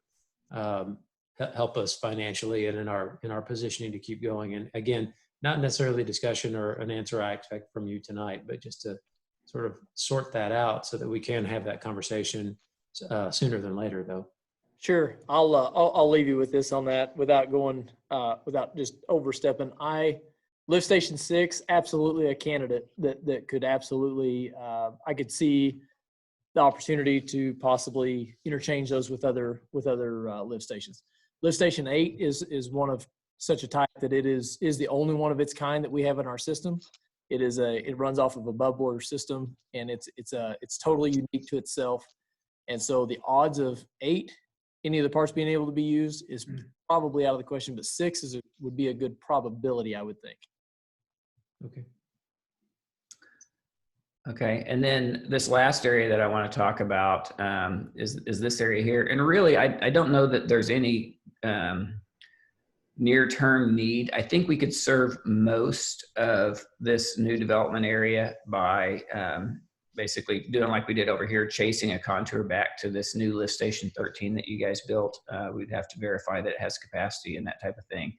[SPEAKER 6] help us financially and in our positioning to keep going? And again, not necessarily a discussion or an answer I expect from you tonight, but just to sort of sort that out so that we can have that conversation sooner than later, though.
[SPEAKER 1] Sure. I'll leave you with this on that without going, without just overstepping. Lift station 6, absolutely a candidate that could absolutely, I could see the opportunity to possibly interchange those with other lift stations. Lift station 8 is one of such a type that it is the only one of its kind that we have in our system. It runs off of a above board system, and it's totally unique to itself. And so the odds of 8, any of the parts being able to be used, is probably out of the question, but 6 would be a good probability, I would think.
[SPEAKER 6] Okay.
[SPEAKER 12] Okay, and then this last area that I want to talk about is this area here. And really, I don't know that there's any near-term need. I think we could serve most of this new development area by basically doing like we did over here, chasing a contour back to this new lift station 13 that you guys built. We'd have to verify that it has capacity and that type of thing.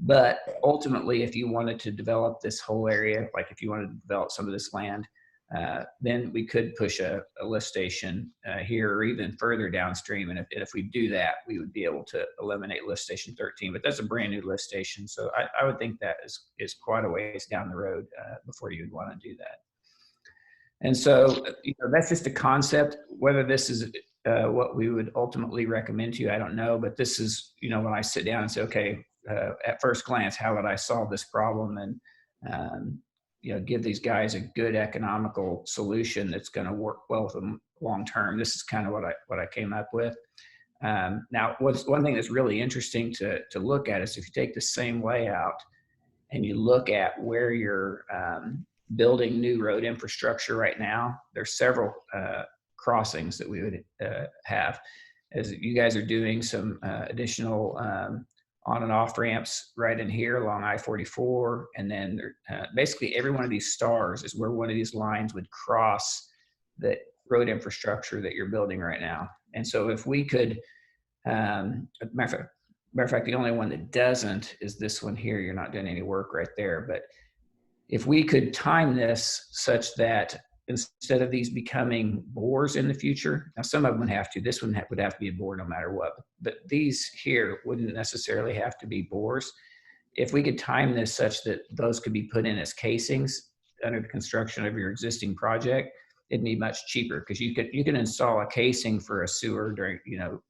[SPEAKER 12] But ultimately, if you wanted to develop this whole area, like if you wanted to develop some of this land, then we could push a lift station here or even further downstream. And if we do that, we would be able to eliminate lift station 13. But that's a brand new lift station, so I would think that is quite a ways down the road before you would want to do that. And so that's just a concept. Whether this is what we would ultimately recommend to you, I don't know. But this is, when I sit down and say, okay, at first glance, how would I solve this problem? And give these guys a good economical solution that's going to work well for them long term. This is kind of what I came up with. Now, one thing that's really interesting to look at is if you take the same layout and you look at where you're building new road infrastructure right now, there's several crossings that we would have. As you guys are doing some additional on and off ramps right in here along I-44. And then basically every one of these stars is where one of these lines would cross the road infrastructure that you're building right now. And so if we could, matter of fact, the only one that doesn't is this one here. You're not doing any work right there. But if we could time this such that instead of these becoming bores in the future, now some of them would have to, this one would have to be a bore no matter what, but these here wouldn't necessarily have to be bores. If we could time this such that those could be put in as casings under the construction of your existing project, it'd be much cheaper because you can install a casing for a sewer during,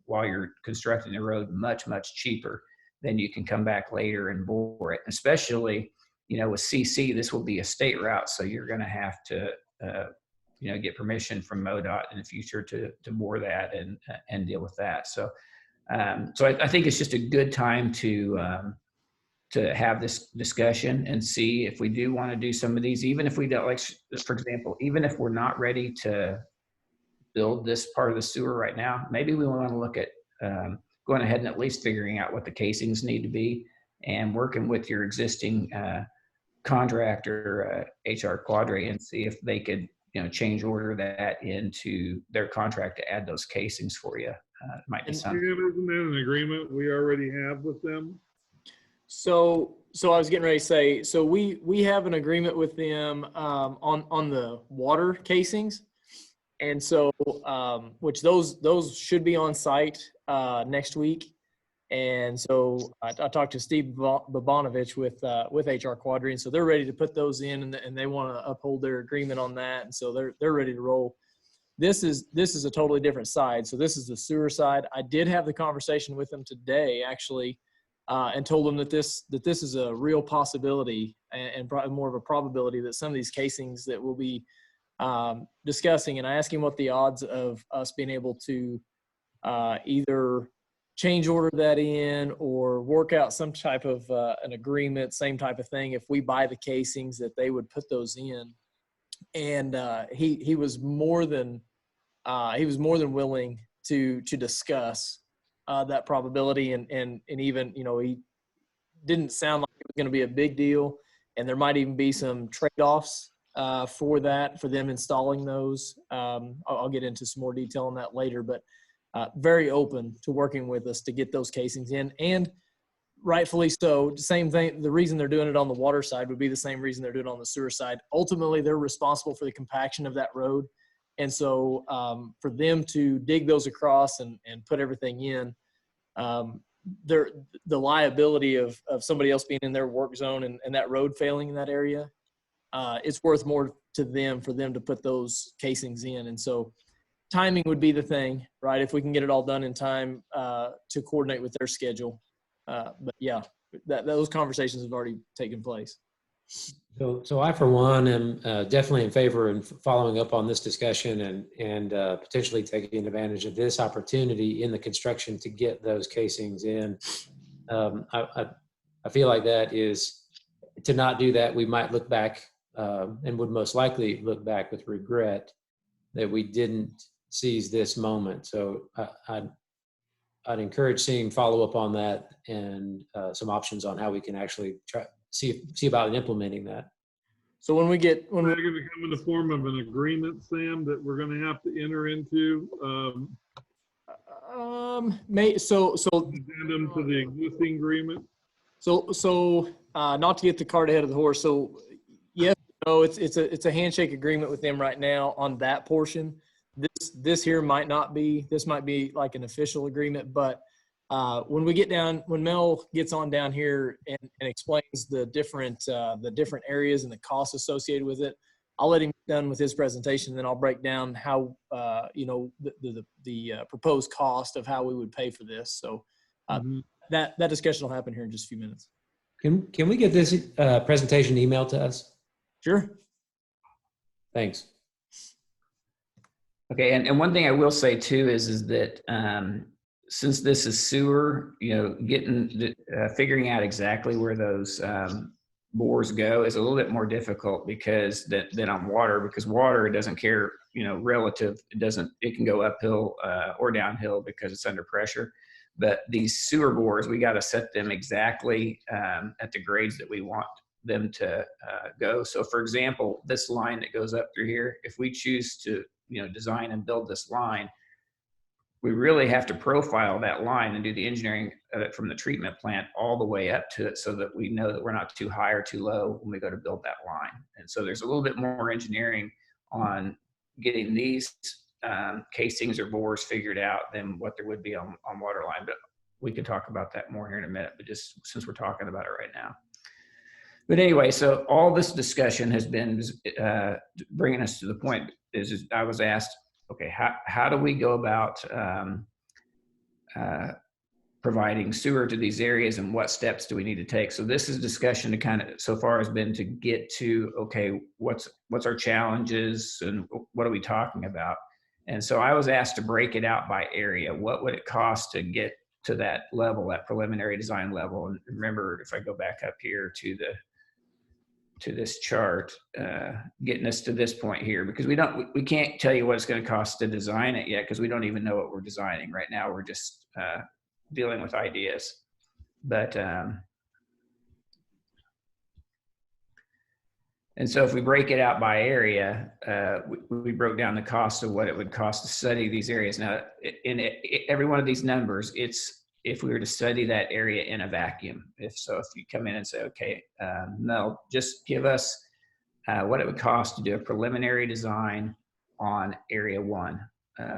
[SPEAKER 12] while you're constructing the road much cheaper than you can come back later and bore it. Especially, with CC, this will be a state route, so you're going to have to get permission from MoDOT in the future to bore that and deal with that. So, I think it's just a good time to have this discussion and see if we do want to do some of these, even if we don't, like, for example, even if we're not ready to build this part of the sewer right now, maybe we want to look at going ahead and at least figuring out what the casings need to be and working with your existing contractor, HR Quadri, and see if they could, change order that into their contract to add those casings for you. It might be something.
[SPEAKER 2] Isn't that an agreement we already have with them?
[SPEAKER 1] So I was getting ready to say, so we have an agreement with them on the water casings, and so which those should be on site next week. And so I talked to Steve Bobanovich with HR Quadri, and so they're ready to put those in, and they want to uphold their agreement on that, and so they're ready to roll. This is a totally different side. So this is the sewer side. I did have the conversation with them today, actually, and told them that this is a real possibility and probably more of a probability that some of these casings that we'll be discussing. And I asked him what the odds of us being able to either change order that in or work out some type of an agreement, same type of thing. If we buy the casings, that they would put those in. And he was more than willing to discuss that probability, and even, he didn't sound like it was going to be a big deal, and there might even be some trade-offs for them installing those. I'll get into some more detail on that later, but very open to working with us to get those casings in, and rightfully so. Same thing. The reason they're doing it on the water side would be the same reason they're doing it on the sewer side. Ultimately, they're responsible for the compaction of that road. And so for them to dig those across and put everything in, the liability of somebody else being in their work zone and that road failing in that area, it's worth more to them for them to put those casings in. And so timing would be the thing, right? If we can get it all done in time to coordinate with their schedule. But yeah, those conversations have already taken place.
[SPEAKER 6] So I, for one, am definitely in favor of following up on this discussion and potentially taking advantage of this opportunity in the construction to get those casings in. I feel like that is, to not do that, we might look back and would most likely look back with regret that we didn't seize this moment. So I'd encourage seeing follow up on that and some options on how we can actually try see about implementing that.
[SPEAKER 1] So when we get
[SPEAKER 2] going to come in the form of an agreement, Sam, that we're going to have to enter into. Addendum to the existing agreement.
[SPEAKER 1] So not to get the cart ahead of the horse. So yes, No, it's a handshake agreement with them right now on that portion. This here might not be. This might be like an official agreement, but when we get down, when Mel gets on down here and explains the different areas and the costs associated with it, I'll let him get done with his presentation. Then I'll break down how the proposed cost of how we would pay for this. So that discussion will happen here in just a few minutes.
[SPEAKER 6] Can we get this presentation emailed to us?
[SPEAKER 1] Sure.
[SPEAKER 6] Thanks.
[SPEAKER 12] Okay, and one thing I will say too is that since this is sewer, figuring out exactly where those bores go is a little bit more difficult because than on water, because water, it doesn't care, relative, it can go uphill or downhill because it's under pressure. But these sewer bores, we got to set them exactly at the grades that we want them to go. So for example, this line that goes up through here, if we choose to design and build this line, we really have to profile that line and do the engineering of it from the treatment plant all the way up to it so that we know that we're not too high or too low when we go to build that line. And so there's a little bit more engineering on getting these casings or bores figured out than what there would be on water line. But we can talk about that more here in a minute, but just since we're talking about it right now. But anyway, so all this discussion has been bringing us to the point is I was asked, okay, how do we go about providing sewer to these areas and what steps do we need to take? So this is discussion to kind of, so far has been to get to, okay, what's our challenges and what are we talking about? And so I was asked to break it out by area. What would it cost to get to that level, that preliminary design level? And remember, if I go back up here to this chart, getting us to this point here, because we can't tell you what it's going to cost to design it yet, because we don't even know what we're designing right now. We're just dealing with ideas. But and so if we break it out by area, we broke down the cost of what it would cost to study these areas. Now, in every one of these numbers, it's if we were to study that area in a vacuum. If you come in and say, okay, Mel, just give us what it would cost to do a preliminary design on area 1.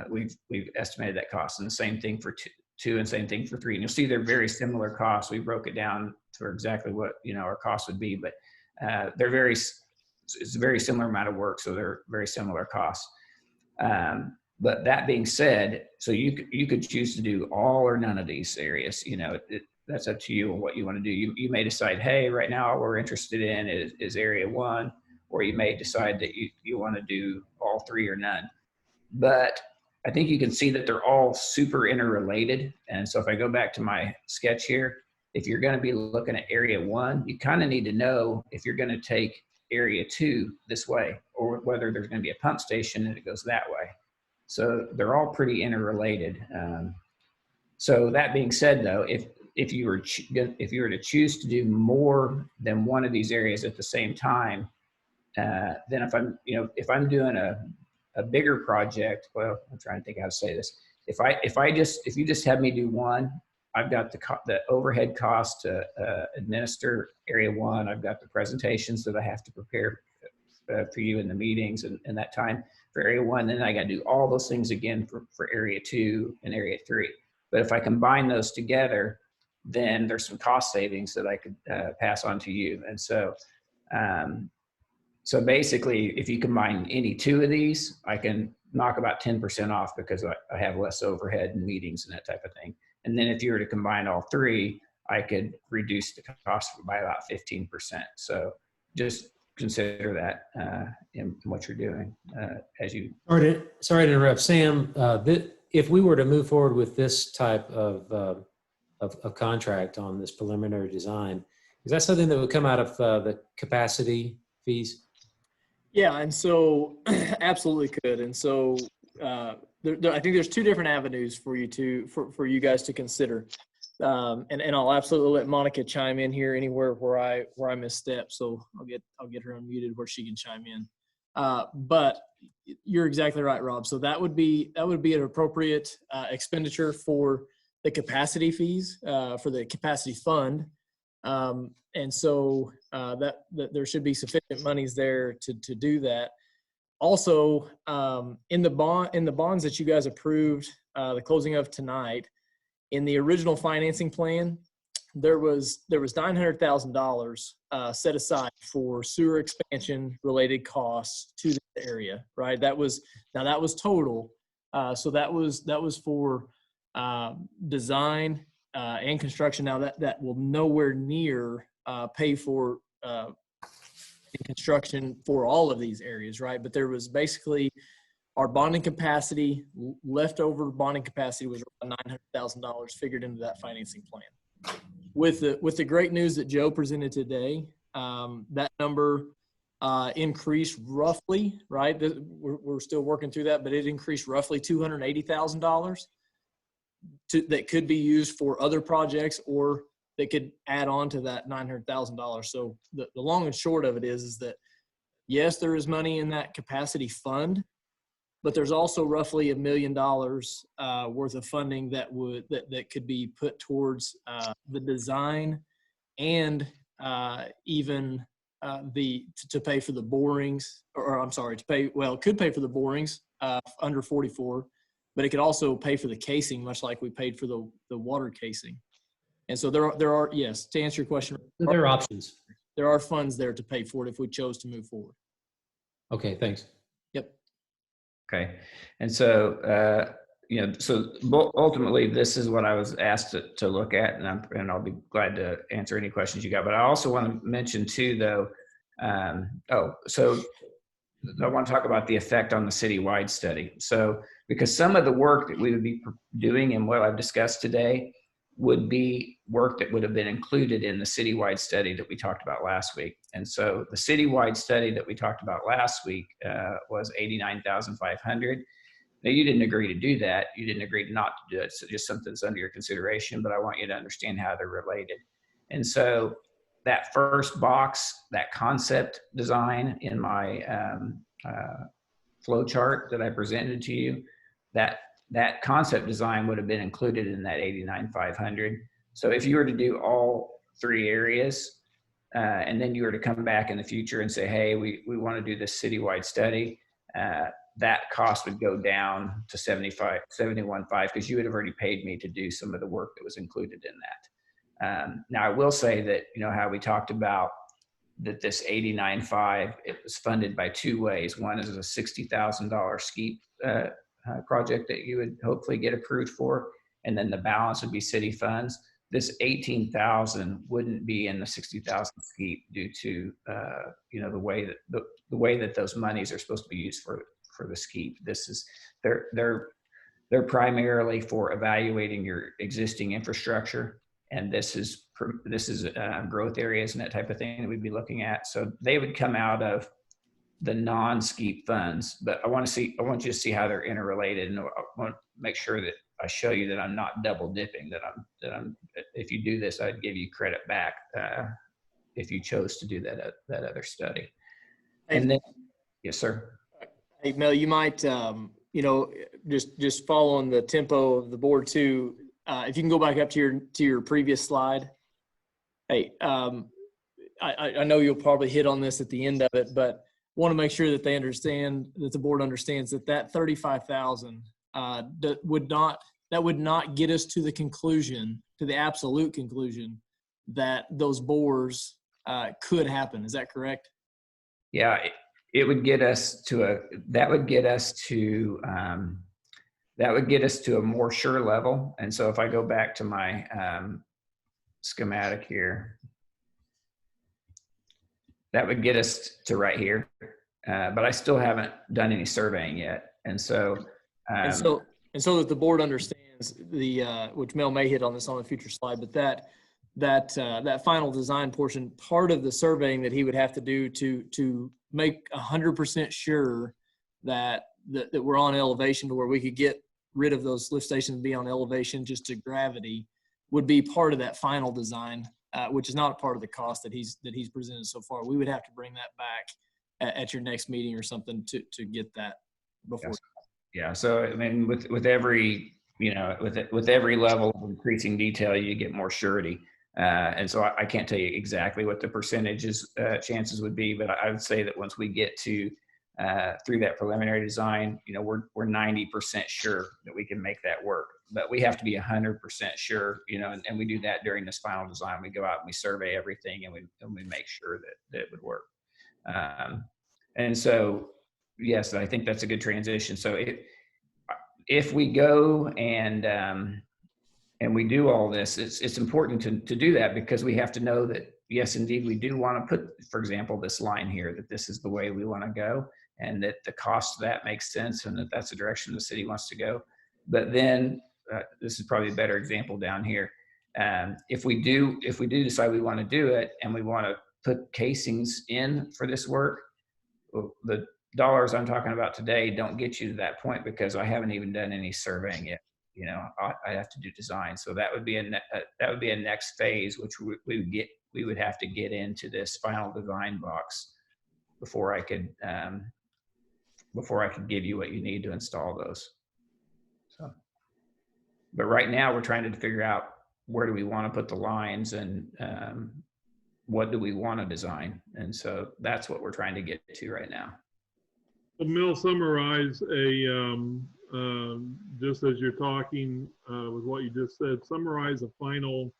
[SPEAKER 12] We've estimated that cost, and the same thing for two and same thing for 3. And you'll see they're very similar costs. We broke it down for exactly what our cost would be, but it's a very similar amount of work, so they're very similar costs. But that being said, so you could choose to do all or none of these areas. That's up to you on what you want to do. You may decide, hey, right now all we're interested in is area 1, or you may decide that you want to do all 3 or none. But I think you can see that they're all super interrelated. And so if I go back to my sketch here, if you're going to be looking at area 1, you kind of need to know if you're going to take area 2 this way, or whether there's going to be a pump station and it goes that way. So they're all pretty interrelated. So that being said, though, if you were to choose to do more than one of these areas at the same time, then if I'm doing a bigger project, well, I'm trying to think how to say this. If you just have me do one, I've got the overhead cost to administer area 1. I've got the presentations that I have to prepare for you in the meetings and that time for area 1. Then I got to do all those things again for area 2 and area 3. But if I combine those together, then there's some cost savings that I could pass on to you. And so, so basically, if you combine any 2 of these, I can knock about 10% off because I have less overhead and meetings and that type of thing. And then if you were to combine all 3, I could reduce the cost by about 15%. So just consider that in what you're doing as you.
[SPEAKER 6] Sorry to interrupt, Sam. If we were to move forward with this type of contract on this preliminary design, is that something that would come out of the capacity fees?
[SPEAKER 1] Yeah, and so absolutely could. And so I think there's 2 different avenues for you guys to consider. And I'll absolutely let Monica chime in here anywhere where I misstep. So I'll get her unmuted where she can chime in. But you're exactly right, Rob. So that would be an appropriate expenditure for the capacity fees for the capacity fund. And so that there should be sufficient monies there to do that. Also, in the bonds that you guys approved, the closing of tonight, in the original financing plan, there was $900,000 set aside for sewer expansion related costs to the area, right? That was total. So that was for design and construction. Now that will nowhere near pay for construction for all of these areas, right? But there was basically our bonding capacity, leftover bonding capacity was around $900,000 figured into that financing plan. With the great news that Joe presented today, that number increased roughly, right? We're still working through that, but it increased roughly $280,000 that could be used for other projects, or that could add on to that $900,000. So the long and short of it is that yes, there is money in that capacity fund, but there's also roughly $1 million worth of funding that could be put towards the design and even to pay for the borings, could pay for the borings under 44, but it could also pay for the casing, much like we paid for the water casing. And so there are, yes, to answer your question,
[SPEAKER 6] there are options.
[SPEAKER 1] There are funds there to pay for it if we chose to move forward.
[SPEAKER 6] Okay, thanks.
[SPEAKER 1] Yep.
[SPEAKER 12] Okay. And so, so ultimately this is what I was asked to look at, and I'll be glad to answer any questions you got. But I also want to mention too, though, so I want to talk about the effect on the citywide study. So because some of the work that we would be doing and what I've discussed today would be work that would have been included in the citywide study that we talked about last week. And so the citywide study that we talked about last week was $89,500. Now, you didn't agree to do that. You didn't agree not to do it. So just something that's under your consideration, but I want you to understand how they're related. And so that first box, that concept design in my flow chart that I presented to you, that concept design would have been included in that $89,500. So if you were to do all three areas, and then you were to come back in the future and say, hey, we want to do this citywide study, that cost would go down to $71,500 because you would have already paid me to do some of the work that was included in that. Now I will say that, how we talked about that this $89,500, it was funded by two ways. One is a $60,000 ski project that you would hopefully get approved for, and then the balance would be city funds. This $18,000 wouldn't be in the $60,000 ski due to the way that those monies are supposed to be used for the ski. This is they're primarily for evaluating your existing infrastructure, and this is growth areas and that type of thing that we'd be looking at. So they would come out of the non-SCEAP funds, but I want you to see how they're interrelated, and I want to make sure that I show you that I'm not double dipping, that I'm, if you do this, I'd give you credit back if you chose to do that other study. And then, yes, sir.
[SPEAKER 1] Hey, Mel, you might, just following the tempo of the board too, if you can go back up to your previous slide. Hey, I know you'll probably hit on this at the end of it, but want to make sure that they understand, that the board understands that $35,000 that would not get us to the conclusion, to the absolute conclusion that those bores could happen. Is that correct?
[SPEAKER 12] Yeah, it would get us to that would get us to a more sure level. And so if I go back to my schematic here, that would get us to right here, but I still haven't done any surveying yet. And so that the board understands which Mel may hit on this on a future slide, but that final design portion, part of the surveying that he would have to do to make 100% sure that we're on elevation to where we could get rid of those lift stations and be on elevation just to gravity, would be part of that final design. Which is not a part of the cost that he's presented so far. We would have to bring that back at your next meeting or something to get that before. Yes. Yeah. So I mean, with every with every level of increasing detail, you get more surety. And so I can't tell you exactly what the percentages chances would be, but I would say that once we get to through that preliminary design, we're 90% sure that we can make that work. But we have to be 100% sure, and we do that during this final design. We go out and we survey everything, and we make sure that it would work. And so, yes, I think that's a good transition. So if we go and we do all this, it's important to do that, because we have to know that, yes, indeed, we do want to put, for example, this line here, that this is the way we want to go, and that the cost of that makes sense, and that that's the direction the city wants to go. But then this is probably a better example down here. If we do decide we want to do it and we want to put casings in for this work, well, the dollars I'm talking about today don't get you to that point, because I haven't even done any surveying yet. I have to do design. So that would be a next phase, which we would have to get into this final design box before I could give you what you need to install those. So, but right now we're trying to figure out where do we want to put the lines, and what do we want to design. And so that's what we're trying to get to right now.
[SPEAKER 2] Well, Mel, summarize just as you're talking with what you just said, summarize a final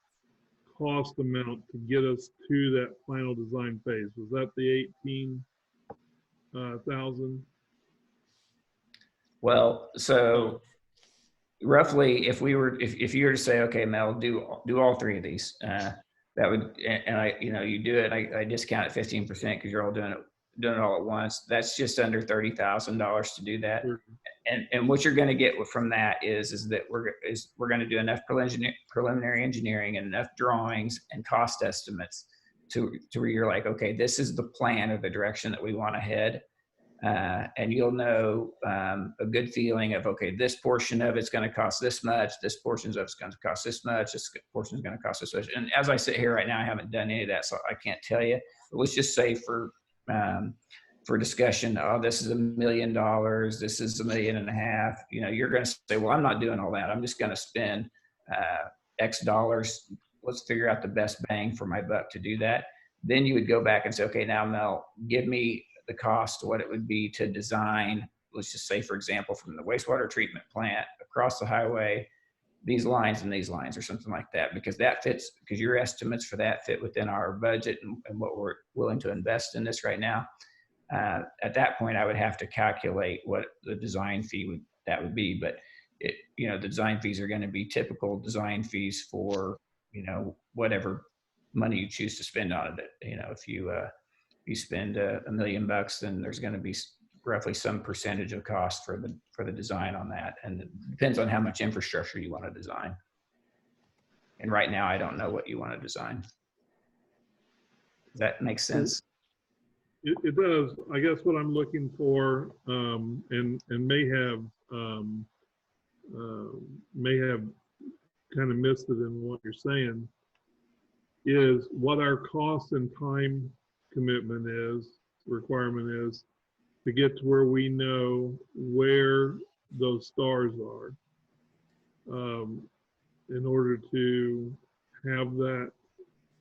[SPEAKER 2] cost amount to get us to that final design phase. Was that the 18,000?
[SPEAKER 12] Well, so roughly, if you were to say, okay, Mel, do all three of these, that would, and you do it, I discount it 15% because you're all doing it all at once. That's just under $30,000 to do that. And what you're going to get from that is that we're going to do enough preliminary engineering and enough drawings and cost estimates to where you're like, okay, this is the plan or the direction that we want to head. And you'll know a good feeling of, okay, this portion of it's going to cost this much, this portion of it's going to cost this much, this portion is going to cost this much. And as I sit here right now, I haven't done any of that, so I can't tell you. But let's just say for discussion, oh, this is $1 million, this is $1.5 million. You're going to say, well, I'm not doing all that. I'm just going to spend X dollars. Let's figure out the best bang for my buck to do that. Then you would go back and say, okay, now Mel, give me the cost, what it would be to design, let's just say, for example, from the wastewater treatment plant across the highway, these lines and these lines, or something like that, because that fits, because your estimates for that fit within our budget and what we're willing to invest in this right now. At that point, I would have to calculate what the design fee would be, but the design fees are going to be typical design fees for, whatever money you choose to spend on it. If you spend $1 million, then there's going to be roughly some percentage of cost for the design on that. And it depends on how much infrastructure you want to design. And right now, I don't know what you want to design. Does that make sense?
[SPEAKER 2] It does. I guess what I'm looking for, and may have kind of missed it in what you're saying, is what our cost and time requirement is to get to where we know where those stars are, in order to have that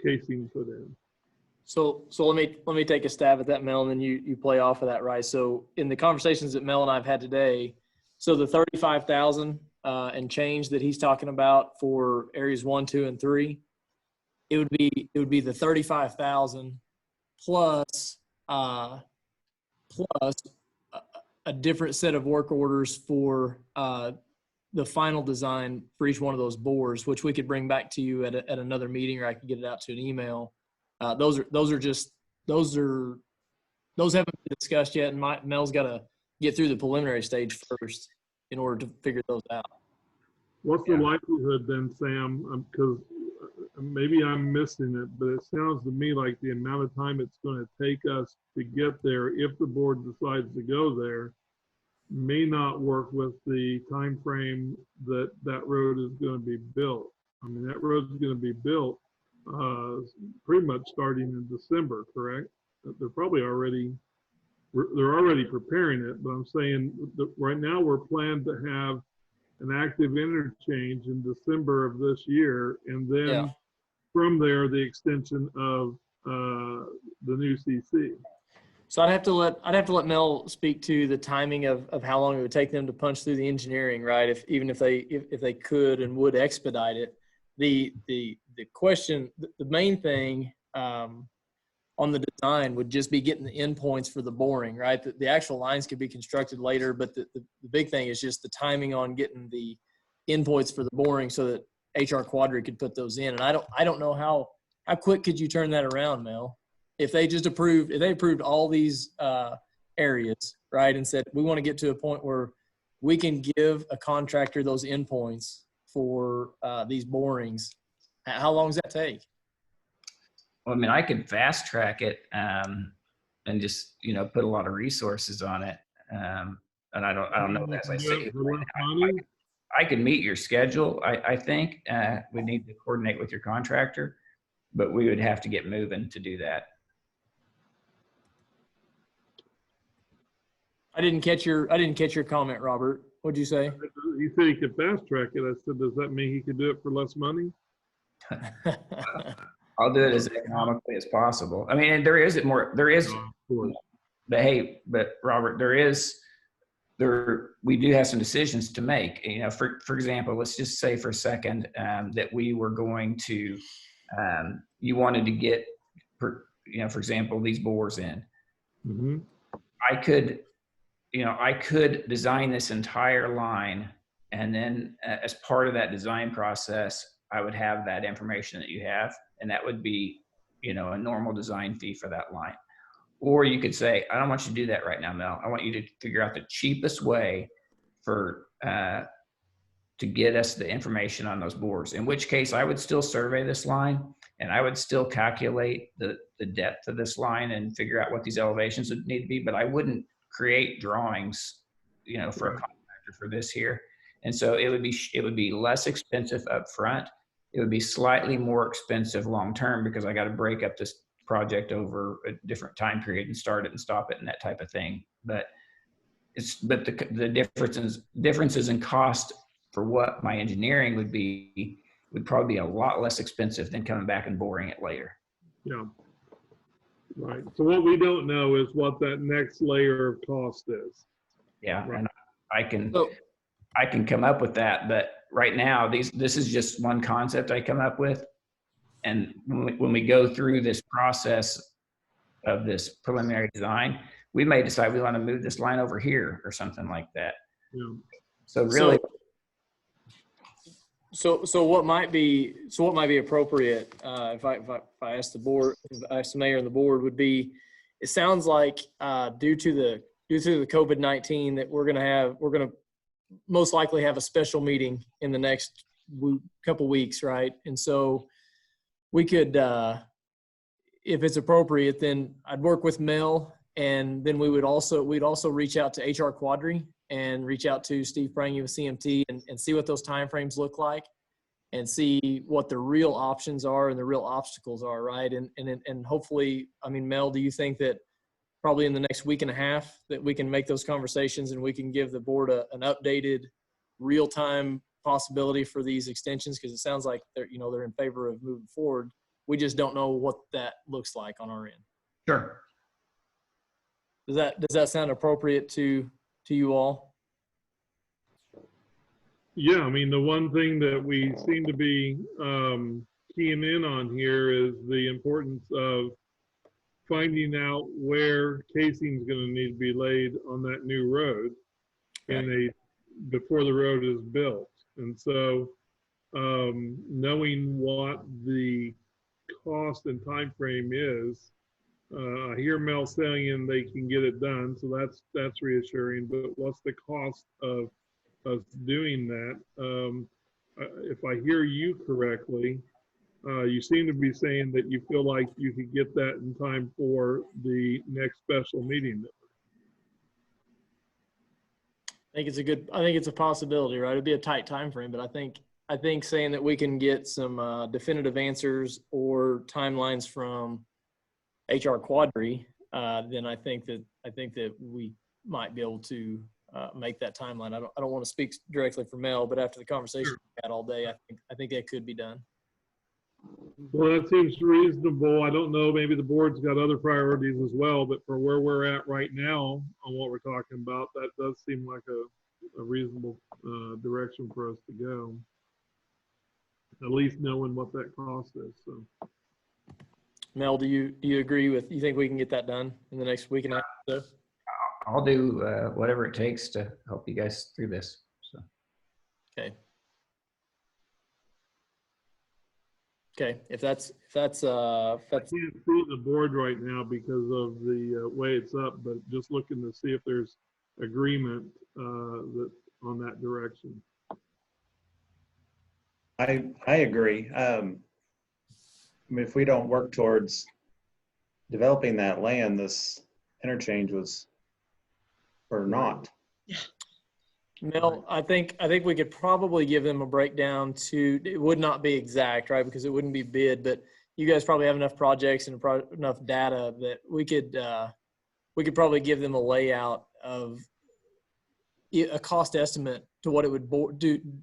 [SPEAKER 2] casing put in.
[SPEAKER 1] So let me take a stab at that, Mel, and then you play off of that, right? So in the conversations that Mel and I've had today, so the 35,000 and change that he's talking about for areas 1, 2, and 3, it would be the 35,000 plus a different set of work orders for the final design for each one of those bores, which we could bring back to you at another meeting, or I could get it out to an email. Those haven't been discussed yet, and Mel's got to get through the preliminary stage first in order to figure those out.
[SPEAKER 2] What's the likelihood then, Sam? Because maybe I'm missing it, but it sounds to me like the amount of time it's going to take us to get there, if the board decides to go there, may not work with the time frame that road is going to be built. I mean, that road is going to be built pretty much starting in December, correct? They're already preparing it, but I'm saying that right now we're planned to have an active interchange in December of this year, and then from there, the extension of the new CC.
[SPEAKER 1] So I'd have to let Mel speak to the timing of how long it would take them to punch through the engineering, right? If they could and would expedite it. The question, the main thing on the design would just be getting the endpoints for the boring, right? The actual lines could be constructed later, but the big thing is just the timing on getting the endpoints for the boring so that HR Quadri could put those in. And I don't know how quick could you turn that around, Mel? If they approved all these areas, right, and said, we want to get to a point where we can give a contractor those endpoints for these borings, how long does that take?
[SPEAKER 12] Well, I mean, I could fast track it and just, put a lot of resources on it. And I don't know, as I say, I can meet your schedule. I think we need to coordinate with your contractor, but we would have to get moving to do that.
[SPEAKER 1] I didn't catch your comment, Robert. What'd you say?
[SPEAKER 2] He said he could fast track it. I said, does that mean he could do it for less money?
[SPEAKER 12] I'll do it as economically as possible. I mean, but Robert, we do have some decisions to make. For example, let's just say for a second that we were going to, you wanted to get, for example, these bores in.
[SPEAKER 2] Mm-hmm.
[SPEAKER 12] I could design this entire line, and then as part of that design process, I would have that information that you have, and that would be, a normal design fee for that line. Or you could say, I don't want you to do that right now, Mel. I want you to figure out the cheapest way to get us the information on those bores, in which case I would still survey this line, and I would still calculate the depth of this line and figure out what these elevations would need to be, but I wouldn't create drawings, for a contractor for this here. And so it would be less expensive up front. It would be slightly more expensive long-term because I got to break up this project over a different time period and start it and stop it and that type of thing. But the differences in cost for what my engineering would probably be a lot less expensive than coming back and boring it later.
[SPEAKER 2] Yeah. Right. So what we don't know is what that next layer of cost is.
[SPEAKER 12] Yeah.
[SPEAKER 2] Right.
[SPEAKER 12] And I can come up with that, but right now this is just one concept I come up with. And when we go through this process of this preliminary design, we may decide we want to move this line over here or something like that.
[SPEAKER 2] Yeah.
[SPEAKER 12] So really.
[SPEAKER 1] So what might be appropriate if I ask the mayor and the board would be, it sounds like due to the COVID-19 that we're gonna most likely have a special meeting in the next couple weeks, right? And so we could, if it's appropriate, then I'd work with Mel, and then we'd also reach out to HR Quadri and reach out to Steve Prangy with CMT and see what those timeframes look like, and see what the real options are and the real obstacles are, right? And hopefully, I mean, Mel, do you think that probably in the next week and a half that we can make those conversations and we can give the board an updated real-time possibility for these extensions? Because it sounds like they're in favor of moving forward. We just don't know what that looks like on our end.
[SPEAKER 12] Sure.
[SPEAKER 1] Does that sound appropriate to you all?
[SPEAKER 2] Yeah, I mean, the one thing that we seem to be keying in on here is the importance of finding out where casing is going to need to be laid on that new road before the road is built. And so knowing what the cost and time frame is, I hear Mel saying they can get it done, so that's reassuring. But what's the cost of us doing that? If I hear you correctly, you seem to be saying that you feel like you could get that in time for the next special meeting.
[SPEAKER 1] I think it's a possibility, right? It'd be a tight time frame, but I think saying that we can get some definitive answers or timelines from HR Quadri, then I think that we might be able to make that timeline. I don't want to speak directly for Mel, but after the conversation we had all day, I think that could be done.
[SPEAKER 2] Well, that seems reasonable. I don't know, maybe the board's got other priorities as well, but for where we're at right now on what we're talking about, that does seem like a reasonable direction for us to go. At least knowing what that cost is, so.
[SPEAKER 1] Mel, do you agree with, you think we can get that done in the next week and a half or so?
[SPEAKER 12] I'll do whatever it takes to help you guys through this. So.
[SPEAKER 1] Okay. Okay, if that's
[SPEAKER 2] I can't see the board right now because of the way it's up, but just looking to see if there's agreement that on that direction.
[SPEAKER 9] I agree. I mean, if we don't work towards developing that land, this interchange was, or not.
[SPEAKER 1] Mel, I think we could probably give them a breakdown to, it would not be exact, right? Because it wouldn't be bid, but you guys probably have enough projects and enough data that we could probably give them a layout of a cost estimate to what it would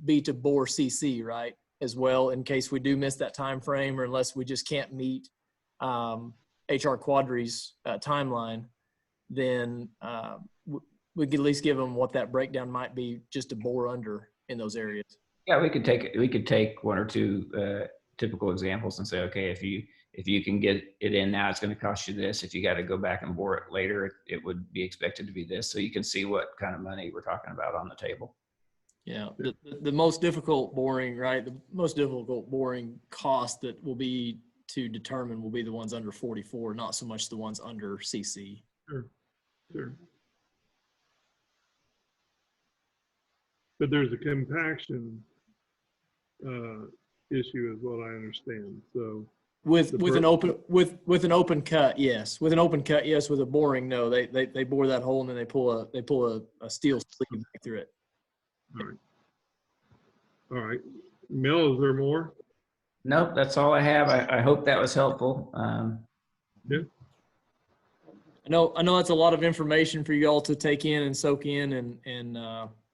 [SPEAKER 1] be to bore CC, right? As well, in case we do miss that time frame, or unless we just can't meet HR Quadri's timeline, then we could at least give them what that breakdown might be just to bore under in those areas.
[SPEAKER 12] Yeah, we could take one or two typical examples and say, okay, if you can get it in now, it's going to cost you this. If you got to go back and bore it later, it would be expected to be this. So you can see what kind of money we're talking about on the table.
[SPEAKER 1] Yeah, the most difficult boring, right? The most difficult boring cost that will be to determine will be the ones under 44, not so much the ones under CC.
[SPEAKER 2] Sure. But there's a compaction issue is what I understand. So
[SPEAKER 1] with an open cut, yes. With an open cut, yes. With a boring, no. They bore that hole and then they pull a steel sleeve back through it.
[SPEAKER 2] All right. Mel, is there more?
[SPEAKER 12] Nope, that's all I have. I hope that was helpful.
[SPEAKER 2] Yeah.
[SPEAKER 1] I know that's a lot of information for you all to take in and soak in, and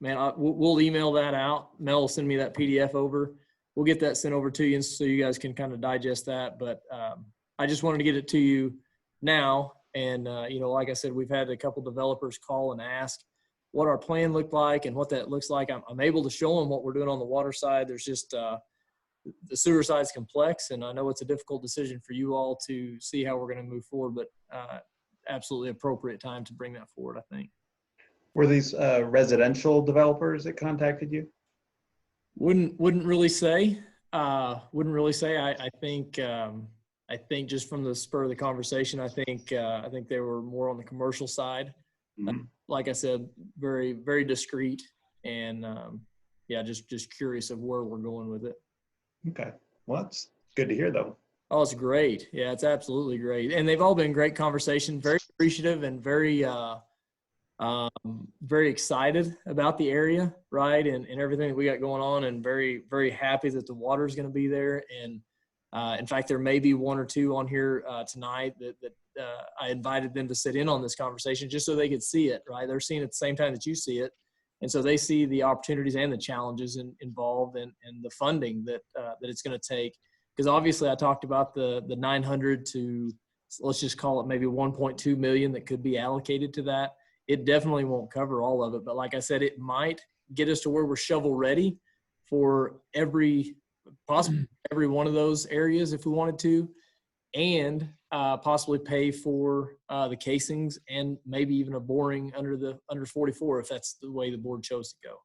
[SPEAKER 1] man, we'll email that out. Mel will send me that PDF over. We'll get that sent over to you, so you guys can kind of digest that. But I just wanted to get it to you now, and like I said, we've had a couple developers call and ask what our plan looked like and what that looks like. I'm able to show them what we're doing on the water side. There's just the sewer side is complex, and I know it's a difficult decision for you all to see how we're going to move forward, but absolutely appropriate time to bring that forward, I think.
[SPEAKER 9] Were these residential developers that contacted you?
[SPEAKER 1] Wouldn't really say. I think just from the spur of the conversation, I think they were more on the commercial side.
[SPEAKER 9] Mm-hmm.
[SPEAKER 1] Like I said, very, very discreet, and just curious of where we're going with it.
[SPEAKER 9] Okay. Well, that's good to hear, though.
[SPEAKER 1] Oh, it's great. Yeah, it's absolutely great. And they've all been great conversations, very appreciative and very excited about the area, right? And everything that we got going on, and very, very happy that the water is going to be there. And in fact, there may be one or two on here tonight that I invited them to sit in on this conversation just so they could see it, right? They're seeing it at the same time that you see it. And so they see the opportunities and the challenges involved and the funding that it's going to take. Because obviously I talked about the 900 to, let's just call it maybe 1.2 million that could be allocated to that. It definitely won't cover all of it. But like I said, it might get us to where we're shovel ready for possibly every one of those areas if we wanted to, and possibly pay for the casings and maybe even a boring under 44 if that's the way the board chose to go.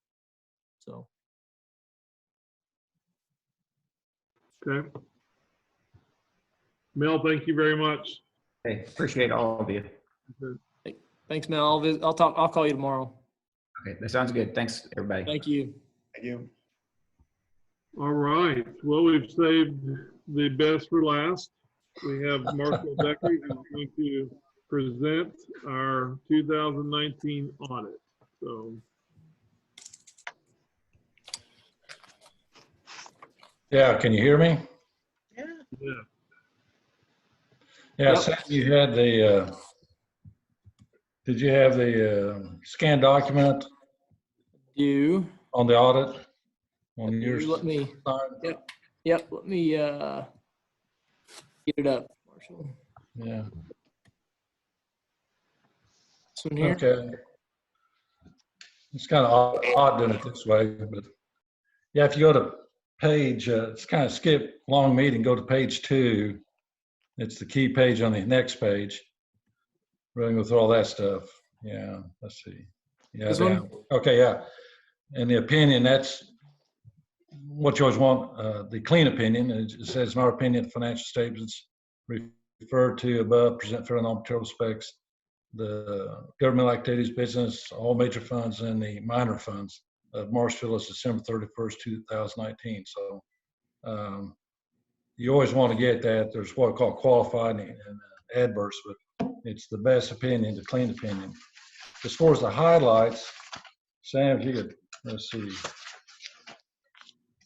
[SPEAKER 1] So.
[SPEAKER 2] Okay. Mel, thank you very much.
[SPEAKER 12] Hey, appreciate all of you.
[SPEAKER 2] Okay.
[SPEAKER 1] Hey, thanks, Mel. I'll call you tomorrow.
[SPEAKER 12] Okay, that sounds good. Thanks, everybody.
[SPEAKER 1] Thank you.
[SPEAKER 9] Thank you.
[SPEAKER 2] All right. Well, we've saved the best for last. We have Marshall Decker who's going to present our 2019 audit. So.
[SPEAKER 14] Yeah, can you hear me?
[SPEAKER 5] Yeah.
[SPEAKER 2] Yeah.
[SPEAKER 14] Yeah,
[SPEAKER 1] Yep.
[SPEAKER 14] Sam, you had did you have the scanned document
[SPEAKER 1] You.
[SPEAKER 14] on the audit on yours?
[SPEAKER 1] Let me.
[SPEAKER 14] side?
[SPEAKER 1] Yep. Let me Get it up, Marshall.
[SPEAKER 14] Yeah.
[SPEAKER 1] This one here.
[SPEAKER 14] Okay. It's kind of odd doing it this way, but yeah, if you go to page, it's kind of skip long meeting, go to page 2. It's the key page on the next page. Running with all that stuff. Yeah, let's see. Yeah,
[SPEAKER 1] This one?
[SPEAKER 14] down. Okay, yeah. And the opinion, that's what you always want, the clean opinion. It says, in our opinion, financial statements referred to above present fair and non-material specs, the government activities, business, all major funds, and the minor funds of Marshville is December 31st, 2019. So you always want to get that. There's what I call qualified and adverse, but it's the best opinion, the clean opinion. As far as the highlights, Sam, if you could, let's see,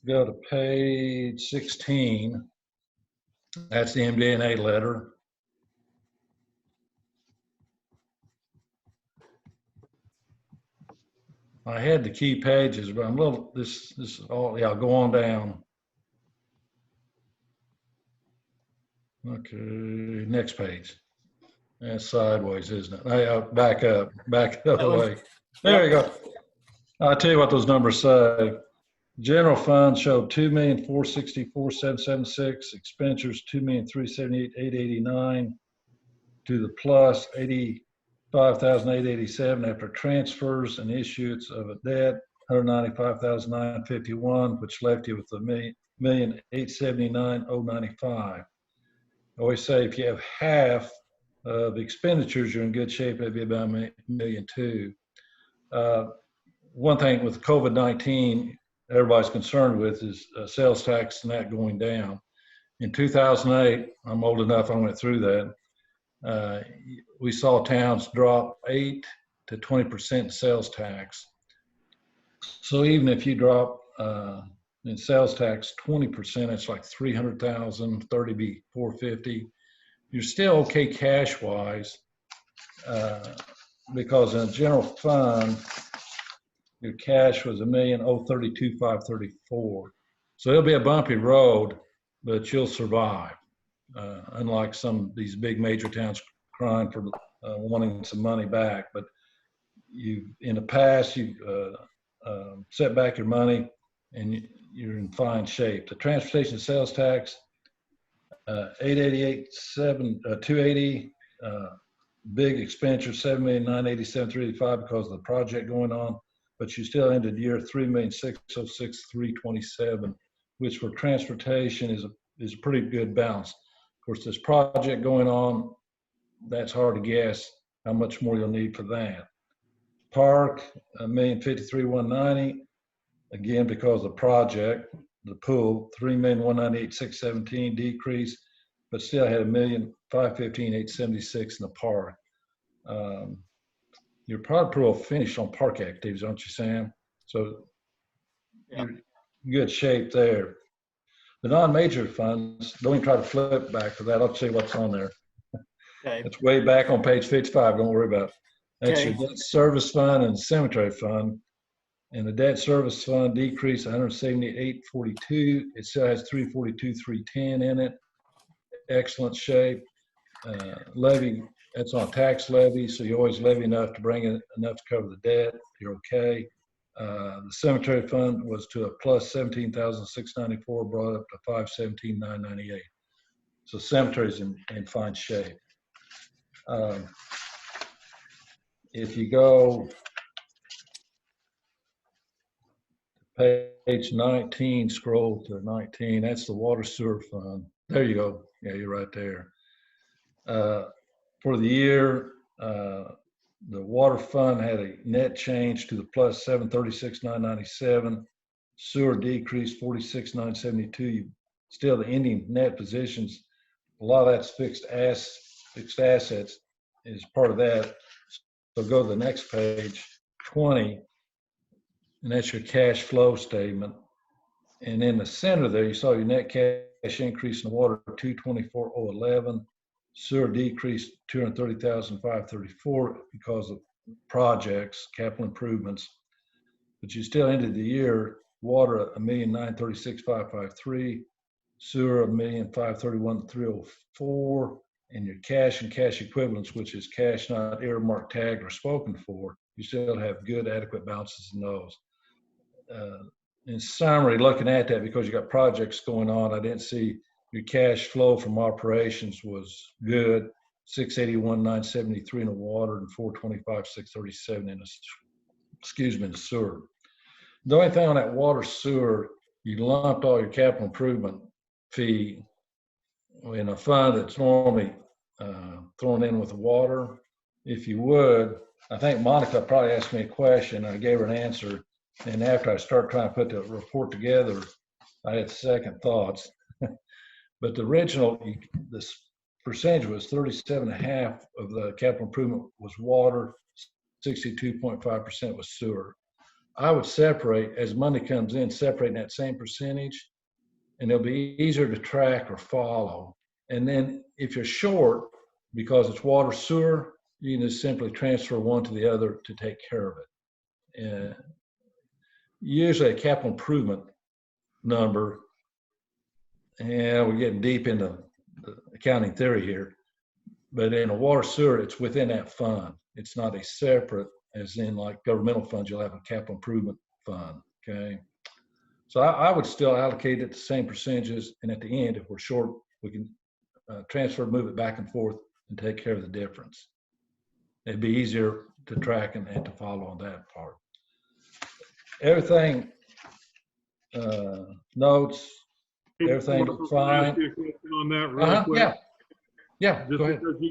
[SPEAKER 14] go to page 16. That's the MD&A letter. I had the key pages, but I'm a little, this is all, yeah, I'll go on down. Okay, next page. That's sideways, isn't it? Hey, back up the other way. There you go. I'll tell you what those numbers say. General fund showed 2,464,776. Expenditures 2,378,889. To the plus 85,887 after transfers and issuance of a debt 195,951, which left you with $1,879,095. I always say if you have half of expenditures, you're in good shape. That'd be about $1.2 million. One thing with COVID-19, everybody's concerned with is sales tax and that going down. In 2008, I'm old enough, I went through that. We saw towns drop 8 to 20% sales tax. So even if you drop in sales tax 20%, it's like 300,000, 30 be 450. You're still okay cash wise because in a general fund, your cash was $1,032,534. So it'll be a bumpy road, but you'll survive. Unlike some of these big major towns crying for wanting some money back. But you, in the past, you set back your money and you're in fine shape. The transportation sales tax, 280, big expenditure, 7,987,385 because of the project going on. But you still ended the year 3,606,327, which for transportation is a pretty good balance. Of course, this project going on, that's hard to guess how much more you'll need for that. Park, 1,053,190, again because of the project. The pool, 3,198,617 decrease, but still had 1,515,876 in the park. You're probably pretty well finished on park activities, aren't you, Sam? So you're in good shape there. The non-major funds, don't even try to flip back to that. I'll tell you what's on there.
[SPEAKER 1] Okay.
[SPEAKER 14] It's way back on page 55. Don't worry about it. That's
[SPEAKER 1] Okay.
[SPEAKER 14] your debt service fund and cemetery fund. And the debt service fund decreased 178,842. It still has 342,310 in it. Excellent shape. Levy, that's on tax levy, so you always levy enough to bring in enough to cover the debt. You're okay. The cemetery fund was to a plus 17,694, brought up to 517,998. So cemetery's in fine shape. If you go page 19, scroll to 19, that's the water sewer fund. There you go. Yeah, you're right there. For the year, the water fund had a net change to the plus 736,997. Sewer decreased 46,972. Still, the ending net positions, a lot of that's fixed assets is part of that. So go to the next page, 20, and that's your cash flow statement. And in the center there, you saw your net cash increase in the water, 224,011. Sewer decreased 230,534 because of projects, capital improvements. But you still ended the year, water 1,936,553, sewer 1,531,304, and your cash and cash equivalents, which is cash not earmarked, tagged, or spoken for, you still have good, adequate balances in those. In summary, looking at that, because you got projects going on, I didn't see your cash flow from operations was good, 681,973 in the water and 425,637 in the, in the sewer. The only thing on that water sewer, you lumped all your capital improvement fee in a fund that's normally thrown in with the water. If you would, I think Monica probably asked me a question. I gave her an answer. And after I started trying to put the report together, I had second thoughts. But the original, this percentage was 37.5% of the capital improvement was water, 62.5% was sewer. I would separate, as money comes in, separating that same percentage, and it'll be easier to track or follow. And then if you're short, because it's water sewer, you can just simply transfer one to the other to take care of it. Usually a capital improvement number, and we're getting deep into the accounting theory here, but in a water sewer, it's within that fund. It's not a separate, as in like governmental funds, you'll have a capital improvement fund, okay? So I would still allocate it the same percentages, and at the end, if we're short, we can transfer, move it back and forth, and take care of the difference. It'd be easier to track and to follow on that part. Everything, notes, everything looks fine.
[SPEAKER 2] On that real quick.
[SPEAKER 14] Yeah,
[SPEAKER 2] Just
[SPEAKER 14] go ahead.
[SPEAKER 2] because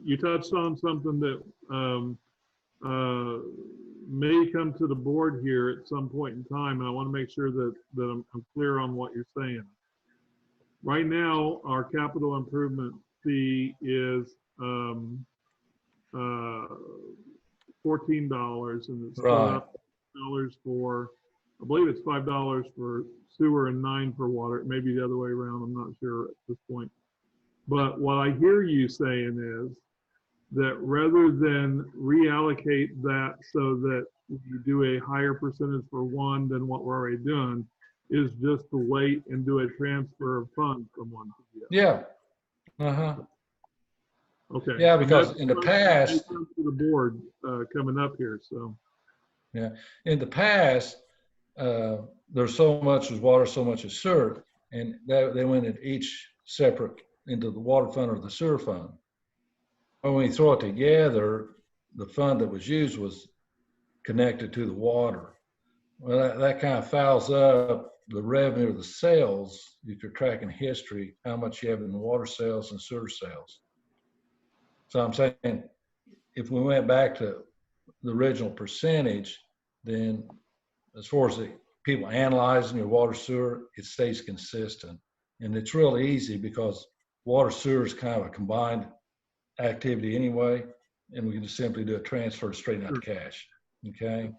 [SPEAKER 2] you touched on something that may come to the board here at some point in time, and I want to make sure that I'm clear on what you're saying. Right now, our capital improvement fee is $14, and it's
[SPEAKER 14] right.
[SPEAKER 2] $5 for, I believe it's $5 for sewer and $9 for water. It may be the other way around. I'm not sure at this point. But what I hear you saying is that rather than reallocate that so that you do a higher percentage for one than what we're already doing, is just to wait and do a transfer of funds from one to the other.
[SPEAKER 14] Yeah.
[SPEAKER 2] Okay.
[SPEAKER 14] Yeah, because in the past,
[SPEAKER 2] to the board coming up here, so.
[SPEAKER 14] Yeah, in the past, there's so much as water, so much as sewer, and they went in each separate into the water fund or the sewer fund. But when we throw it together, the fund that was used was connected to the water. Well, that kind of fouls up the revenue of the sales, if you're tracking history, how much you have in water sales and sewer sales. So I'm saying, if we went back to the original percentage, then as far as the people analyzing your water sewer, it stays consistent. And it's real easy because water sewer is kind of a combined activity anyway, and we can just simply do a transfer to straighten out the cash, okay?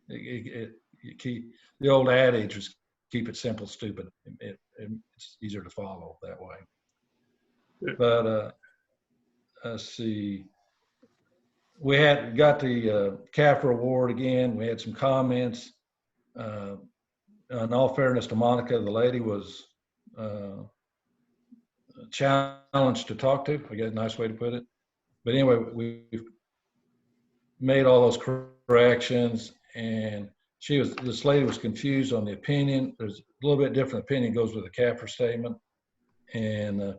[SPEAKER 14] You keep, the old adage is keep it simple, stupid. It's easier to follow that way. But let's see. We got the CAFR award again. We had some comments. In all fairness to Monica, the lady was challenged to talk to. I guess a nice way to put it. But anyway, we've made all those corrections, and this lady was confused on the opinion. There's a little bit different opinion goes with the CAFR statement. And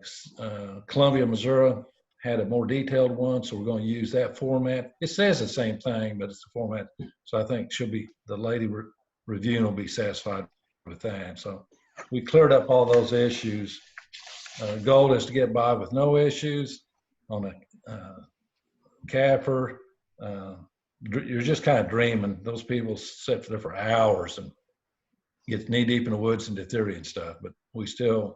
[SPEAKER 14] Columbia, Missouri had a more detailed one, so we're going to use that format. It says the same thing, but it's the format. So I think the lady reviewing will be satisfied with that. So we cleared up all those issues. Goal is to get by with no issues on a CAFR. You're just kind of dreaming. Those people sit there for hours and get knee deep in the woods into theory and stuff, but we still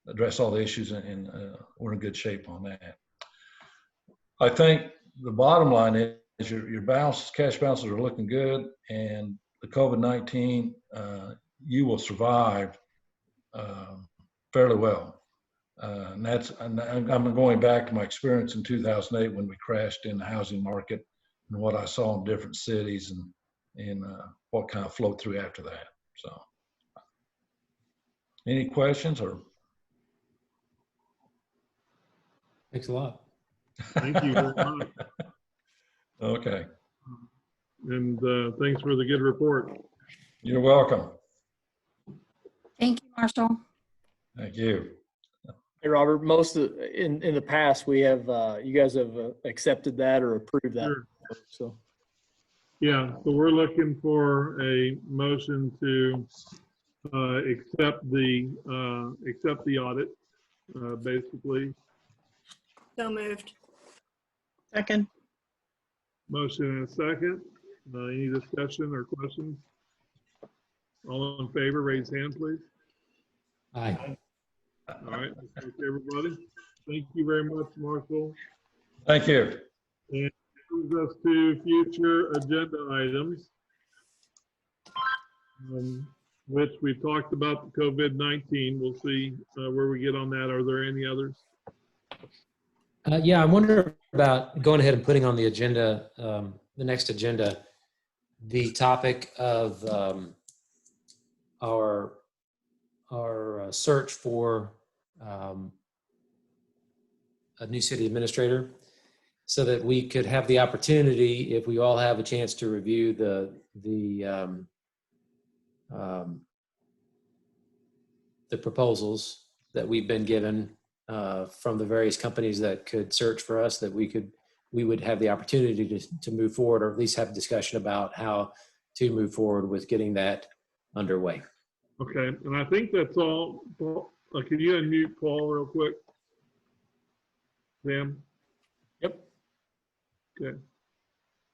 [SPEAKER 14] address all the issues, and we're in good shape on that. I think the bottom line is your balances, cash balances are looking good, and the COVID-19, you will survive fairly well. And I'm going back to my experience in 2008 when we crashed in the housing market and what I saw in different cities and what kind of flowed through after that. So Any questions or?
[SPEAKER 6] Thanks a lot.
[SPEAKER 2] Thank you very much.
[SPEAKER 14] Okay.
[SPEAKER 2] And thanks for the good report.
[SPEAKER 14] You're welcome.
[SPEAKER 3] Thank you, Marshall.
[SPEAKER 14] Thank you.
[SPEAKER 1] Hey, Robert, most of, in the past, we have, you guys have accepted that or approved that.
[SPEAKER 2] Sure.
[SPEAKER 1] So,
[SPEAKER 2] Yeah, so we're looking for a motion to accept the audit, basically.
[SPEAKER 10] So moved.
[SPEAKER 5] Second.
[SPEAKER 2] Motion and a second. Any discussion or questions? All in favor, raise hand, please.
[SPEAKER 6] Aye.
[SPEAKER 2] All right, thank everybody. Thank you very much, Marshall.
[SPEAKER 14] Thank you.
[SPEAKER 2] And that brings us to future agenda items, which we talked about the COVID-19. We'll see where we get on that. Are there any others?
[SPEAKER 6] Yeah, I wonder about going ahead and putting on the agenda, the next agenda, the topic of our search for a new city administrator, so that we could have the opportunity, if we all have a chance to review the proposals that we've been given from the various companies that could search for us, that we would have the opportunity to move forward, or at least have a discussion about how to move forward with getting that underway.
[SPEAKER 2] Okay, and I think that's all. Paul, can you unmute Paul real quick? Sam?
[SPEAKER 1] Yep.
[SPEAKER 2] Okay.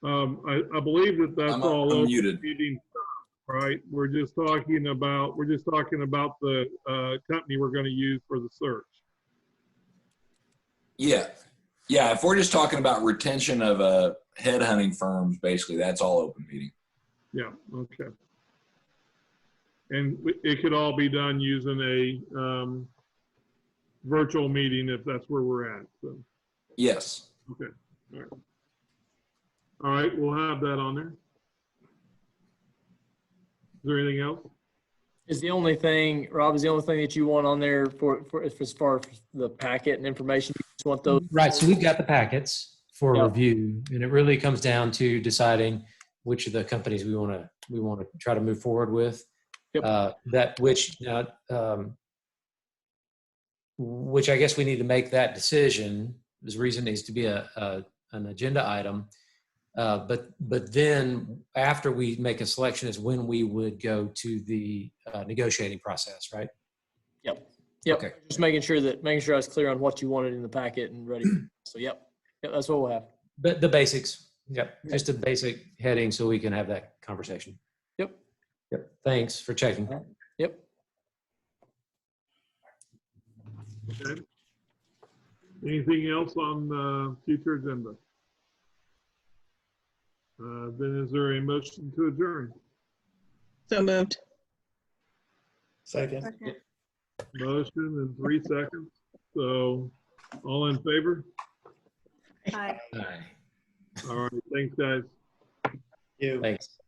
[SPEAKER 2] I believe that that's
[SPEAKER 4] I'm
[SPEAKER 2] all
[SPEAKER 4] unmuted.
[SPEAKER 2] meeting, right? We're just talking about the company we're going to use for the search.
[SPEAKER 4] Yeah. Yeah. If we're just talking about retention of headhunting firms, basically, that's all open meeting.
[SPEAKER 2] Yeah, okay. And it could all be done using a virtual meeting if that's where we're at. So.
[SPEAKER 4] Yes.
[SPEAKER 2] Okay. All right. All right, we'll have that on there. Is there anything else?
[SPEAKER 1] is the only thing, Rob, is the only thing that you want on there for as far as the packet and information? You just want those?
[SPEAKER 6] Right. So we've got the packets for
[SPEAKER 1] Yep.
[SPEAKER 6] review, and it really comes down to deciding which of the companies we want to try to move forward with.
[SPEAKER 1] Yep.
[SPEAKER 6] Which I guess we need to make that decision. There's reason needs to be an agenda item. But then after we make a selection is when we would go to the negotiating process, right?
[SPEAKER 1] Yep.
[SPEAKER 6] Okay.
[SPEAKER 1] Just making sure I was clear on what you wanted in the packet and ready. So yep, that's what we'll have.
[SPEAKER 6] But the basics. Yep. Just a basic heading so we can have that conversation.
[SPEAKER 1] Yep.
[SPEAKER 6] Yep. Thanks for checking.
[SPEAKER 1] Yep.
[SPEAKER 2] Okay. Anything else on the future agenda? Then is there a motion to adjourn?
[SPEAKER 5] So moved.
[SPEAKER 9] Second.
[SPEAKER 2] Motion in 3 seconds. So all in favor?
[SPEAKER 10] Aye.
[SPEAKER 6] Aye.
[SPEAKER 2] All right. Thanks, guys.
[SPEAKER 9] You.
[SPEAKER 6] Thanks.